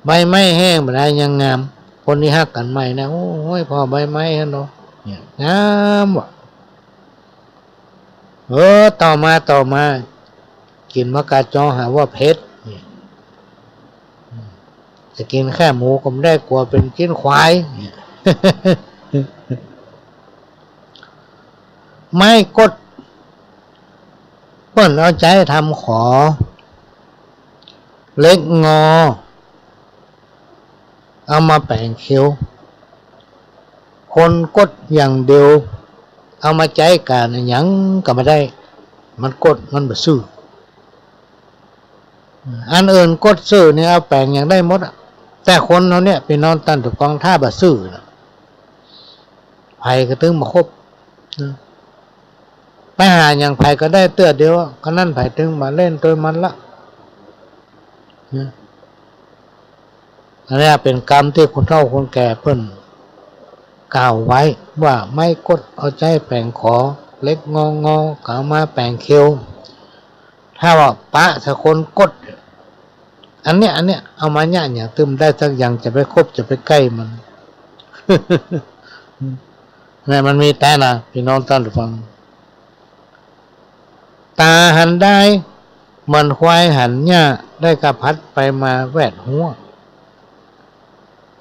ใบไม้แห้งมาได้ยังงามคนที่ฮักกันใหม่นะโอ้ยพอใบไม้เนาะเนี่ยงามว่ะต่อมากินผักกาดจอหาว่าเผ็ดจะกินแค่หมูก็ไม่ได้กลัวเป็นกินควายไม่กดเปิ้นเอาใจทำขอเล็กงอเอามาแปลงเขียวคนกดอย่างเดียวเอามาใจการอย่างก็ไม่ได้มันกดมันบ่ซื่ออันอื่นกดซื่อเนี่ยเอาแปลงอย่างได้หมดแต่คนเราเนี่ยเป็นนอนตันถูกกองท่าบ่ซื่อไผก็ถึงมาคบไปหาอย่างไผก็ได้เตื้อเดียวก็นั่นไผถึงมาเล่นตัวมันละอันนี้เป็นกรรมที่คนเฒ่าคนแก่เพิ่นกล่าวไว้ว่าไม่กดเอาใจแปลงขอเล็กงอกล่าวมาแปลงเคียวถ้าว่าปะถ้าคนกด อันเนี้ยเอามาเนี่ยอย่างตึมได้สักอย่างจะไปคบจะไปใกล้มัน แม่มันมีแต่นะพี่น้องท่านผู้ฟังตาหันได้เหมือนควายหันเนี่ยได้กระพัดไปมาแวดหัว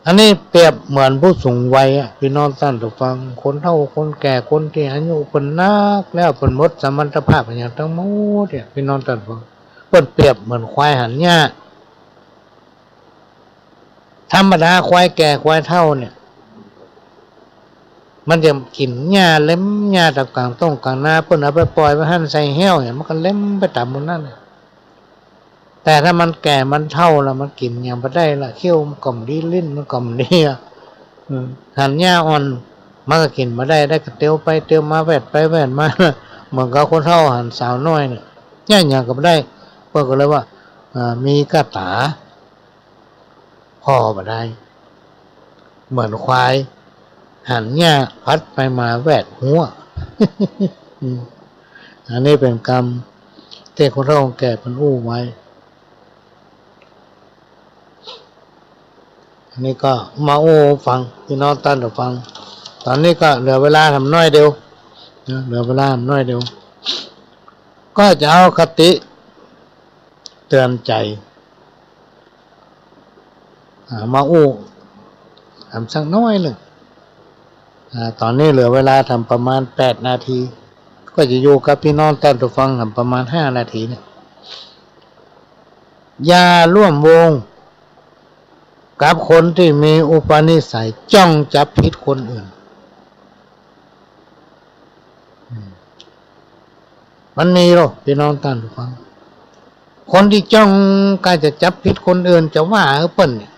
อันนี้เปรียบเหมือนผู้สูงวัยอ่ะพี่น้องท่านผู้ฟังคนเฒ่าคนแก่คนที่อายุเป็นนักแล้วเป็นหมดสมรรถภาพอย่างทั้งหมดเนี่ยพี่น้องท่านผู้ฟังเปิ้นเปรียบเหมือนควายหันเนี่ยธรรมดาควายแก่ควายเฒ่าเนี่ยมันจะกินหญ้าเล็มหญ้าตะกลางต้องกลางนาเพิ่นเอาไปปล่อยไว้หั่นใส่แห้วเนี่ยมันก็เล็มไปตามหมู่นั้นแต่ถ้ามันแก่มันเฒ่าแล้วมันกินหยังบ่ได้ละเคี้ยวมันก็ดีลิ้นมันก็ดีหันหญ้าอ่อนมันก็กินบ่ได้ก็เตียวไปเตียวมาแวดไปแวดมาเหมือนกับคนเฒ่าหันสาวน้อยเนี่ยหญ้าหยังก็บ่ได้เพิ่นก็เลยว่ามีกระตาพ่อบ่ได้เหมือนควายหันหญ้าพัดไปมาแวดหัว อันนี้เป็นกรรมที่คนเราแก่เป็นอู้ไว้อันนี้ก็มาอู้ฟังพี่น้องท่านผู้ฟังตอนนี้ก็เหลือเวลาทำน้อยเดียวเหลือเวลาทำน้อยเดียวก็จะเอาคติเตือนใจมาอู้ทำสักน้อยหนึ่งตอนนี้เหลือเวลาทำประมาณ8 นาทีก็จะอยู่กับพี่น้องท่านผู้ฟังทำประมาณ5 นาทีเนี่ยอย่าร่วมวงกับคนที่มีอุปนิสัยจ้องจับผิดคนอื่นมันมีหรอกพี่น้องท่านผู้ฟังคนที่จ้องการจะจับผิดคนอื่นจะว่าเปิ้นเนี่ย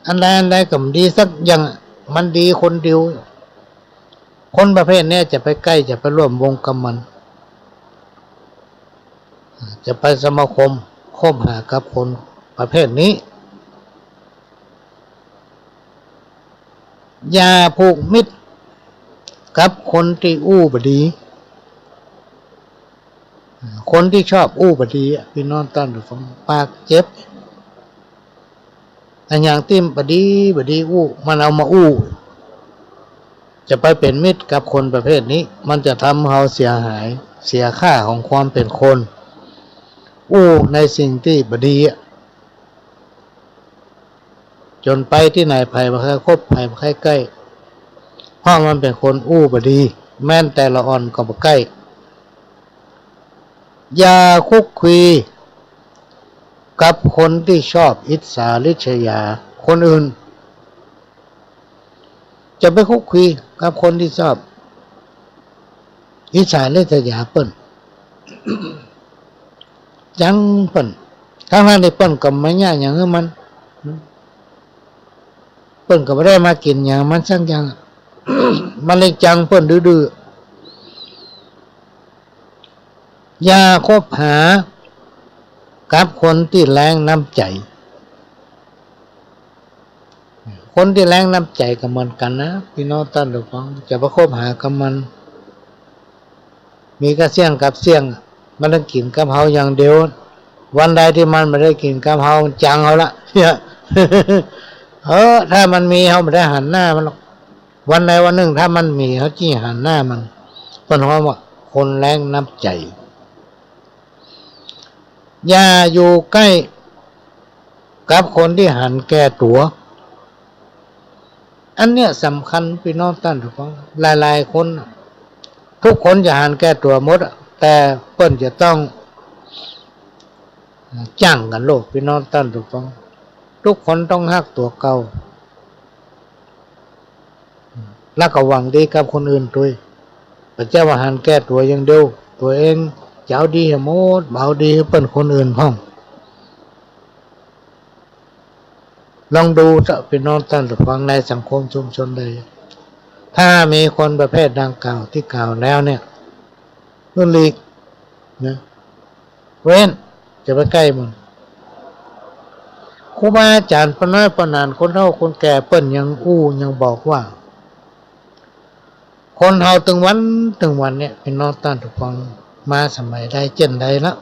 อันใดก็ดีสักอย่างมันดีคนเดียวคนประเภทนี้จะไปใกล้จะไปร่วมวงกับมันจะไปสมาคมคบหากับคนประเภทนี้อย่าผูกมิตรกับคนที่อู้บดีคนที่ชอบอู้บดีพี่น้องท่านผู้ฟังปากเจ็บอันอย่างที่บดีอู้มันเอามาอู้จะไปเป็นมิตรกับคนประเภทนี้มันจะทำเราเสียหายเสียค่าของความเป็นคนอู้ในสิ่งที่บดีจนไปที่ไหนภัยมาค่อยคบภัยมาค่อยใกล้เพราะมันเป็นคนอู้บดีแม้นแต่ละอ่อนก็บ่ใกล้อย่าคุกคีกับคนที่ชอบอิจฉาริษยาคนอื่นจะไปคุกคีกับคนที่ชอบอิจฉาริษยาเปิ้น จังเปิ้นทั้งที่เปิ้นก็ไม่ยากอย่างมันเปิ้นก็บ่ได้มากินอย่างมันสักอย่าง มันเลยจังเปิ้นดื้อๆอย่าคบหากับคนที่แรงน้ำใจคนที่แรงน้ำใจก็เหมือนกันนะพี่น้องท่านผู้ฟังจะไปคบหากับมันมีกระเสี่ยงกับเสี่ยงมันต้องกินกับเฮาอย่างเดียววันใดที่มันไม่ได้กินกับเฮาจังเฮาละเนี่ย ถ้ามันมีเฮาไม่ได้หันหน้ามันหรอกวันใดวันหนึ่งถ้ามันมีเฮาจี้หันหน้ามันเป็นเพราะว่าคนแรงน้ำใจอย่าอยู่ใกล้กับคนที่หันแก่ตัวอันเนี้ยสำคัญพี่น้องท่านผู้ฟังหลายๆคนทุกคนจะหันแก่ตัวหมดแต่เปิ้นจะต้องจ้างกันโลกพี่น้องท่านผู้ฟังทุกคนต้องฮักตัวเก่าแล้วก็หวังดีกับคนอื่นด้วยพระเจ้าว่าหันแก้ตัวอย่างเดียวตัวเองจะเอาดีให้หมดเบาดีให้เปิ้นคนอื่นพ้องลองดูจะพี่น้องท่านผู้ฟังในสังคมชุมชนใดถ้ามีคนประเภทดังกล่าวที่กล่าวแล้วเนี่ยก็หลีกนะเว้นจะไปใกล้มันครูบาอาจารย์ปน้อยปนานคนเฒ่าคนแก่เปิ้นยังอู้ยังบอกว่าคนเฮาถึงวันเนี่ยพี่น้องท่านผู้ฟังมาสมัยใดเจนใดละ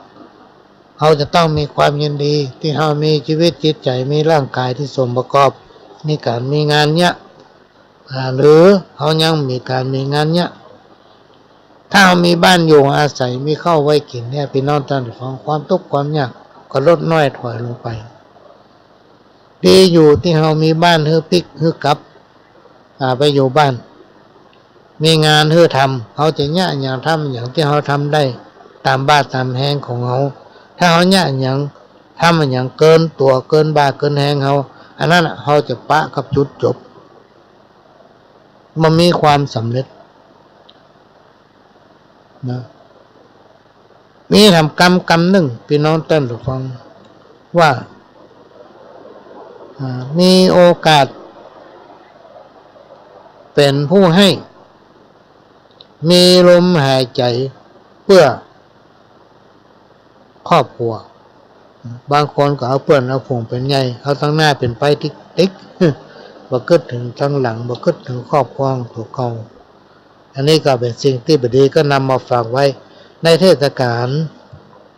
เราจะต้องมีความยินดีที่เรามีชีวิตจิตใจมีร่างกายที่สมประกอบมีการมีงานเนี้ยหรือเขายังมีการมีงานเนี้ยถ้าเรามีบ้านอยู่อาศัยมีข้าวไว้กินเนี่ยพี่น้องท่านฟังความทุกข์ความยากก็ลดน้อยถอยลงไปดีอยู่ที่เรามีบ้านเฮือปิกเฮือกลับไปอยู่บ้านมีงานเฮือทำเขาจะยะอย่างทำอย่างที่เขาทำได้ตามบ้านตามแห่งของเขาถ้าเขายะอย่างทำอย่างเกินตัวเกินบ้านเกินแห่งเขาอันนั้นเขาจะปะกับจุดจบมันมีความสำเร็จนะมีทำกรรมหนึ่งพี่น้องท่านผู้ฟังว่ามีโอกาสเป็นผู้ให้มีลมหายใจเพื่อครอบครัวบางคนก็เอาเพื่อนเอาผงเป็นใหญ่เขาตั้งหน้าเป็นไปติ๊กบ่คิดถึงตั้งหลังบ่คิดถึงครอบครัวตัวเขาอันนี้ก็เป็นสิ่งที่บดีก็นำมาฝากไว้ในเทศกาล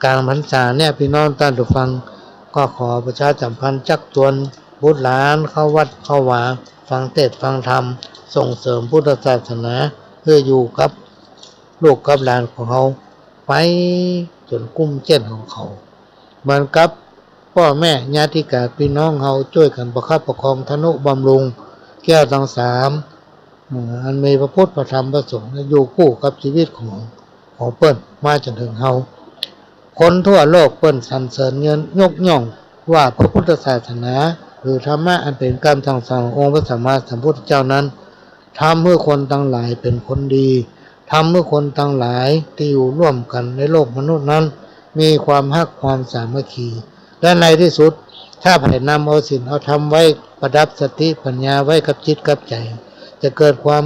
กลางพรรษาเนี่ยพี่น้องท่านผู้ฟังก็ขอประชาสัมพันธ์ชักชวนบุตรหลานเข้าวัดเข้าวาฟังเทศน์ฟังธรรมส่งเสริมพุทธศาสนาเพื่ออยู่กับลูกกับหลานของเขาไปจนกุ้มเจ็ดของเขาเหมือนกับพ่อแม่ญาติกาพี่น้องเขาช่วยกันประคับประคองทนุบำรุงแก้วทั้งสามอันมีพระพุทธพระธรรมพระสงฆ์อยู่คู่กับชีวิตของเปิ้นมาจนถึงเฮาคนทั่วโลกเปิ้นสรรเสริญเงินยกย่องว่าพระพุทธศาสนาหรือธรรมะอันเป็นการสั่งสอนขององค์พระสัมมาสัมพุทธเจ้านั้นทำเพื่อคนทั้งหลายเป็นคนดีทำเพื่อคนทั้งหลายที่อยู่ร่วมกันในโลกมนุษย์นั้นมีความฮักความสามัคคีและในที่สุดถ้าไผ่นำเอาศีลเอาธรรมไว้ประดับสติปัญญาไว้กับจิตกับใจจะเกิดความ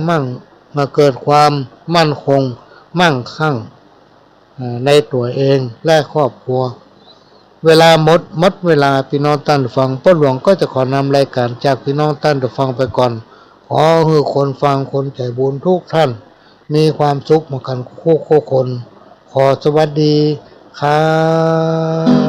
เกิดความมั่นคงมั่งคั่งในตัวเองและครอบครัวเวลาหมดเวลาพี่น้องท่านฟังพ่อหลวงก็จะขอนำรายการจากพี่น้องท่านฟังไปก่อนขอให้คนฟังคนใจบุญทุกท่านมีความสุขเหมือนกันคู่คนขอสวัสดีครับ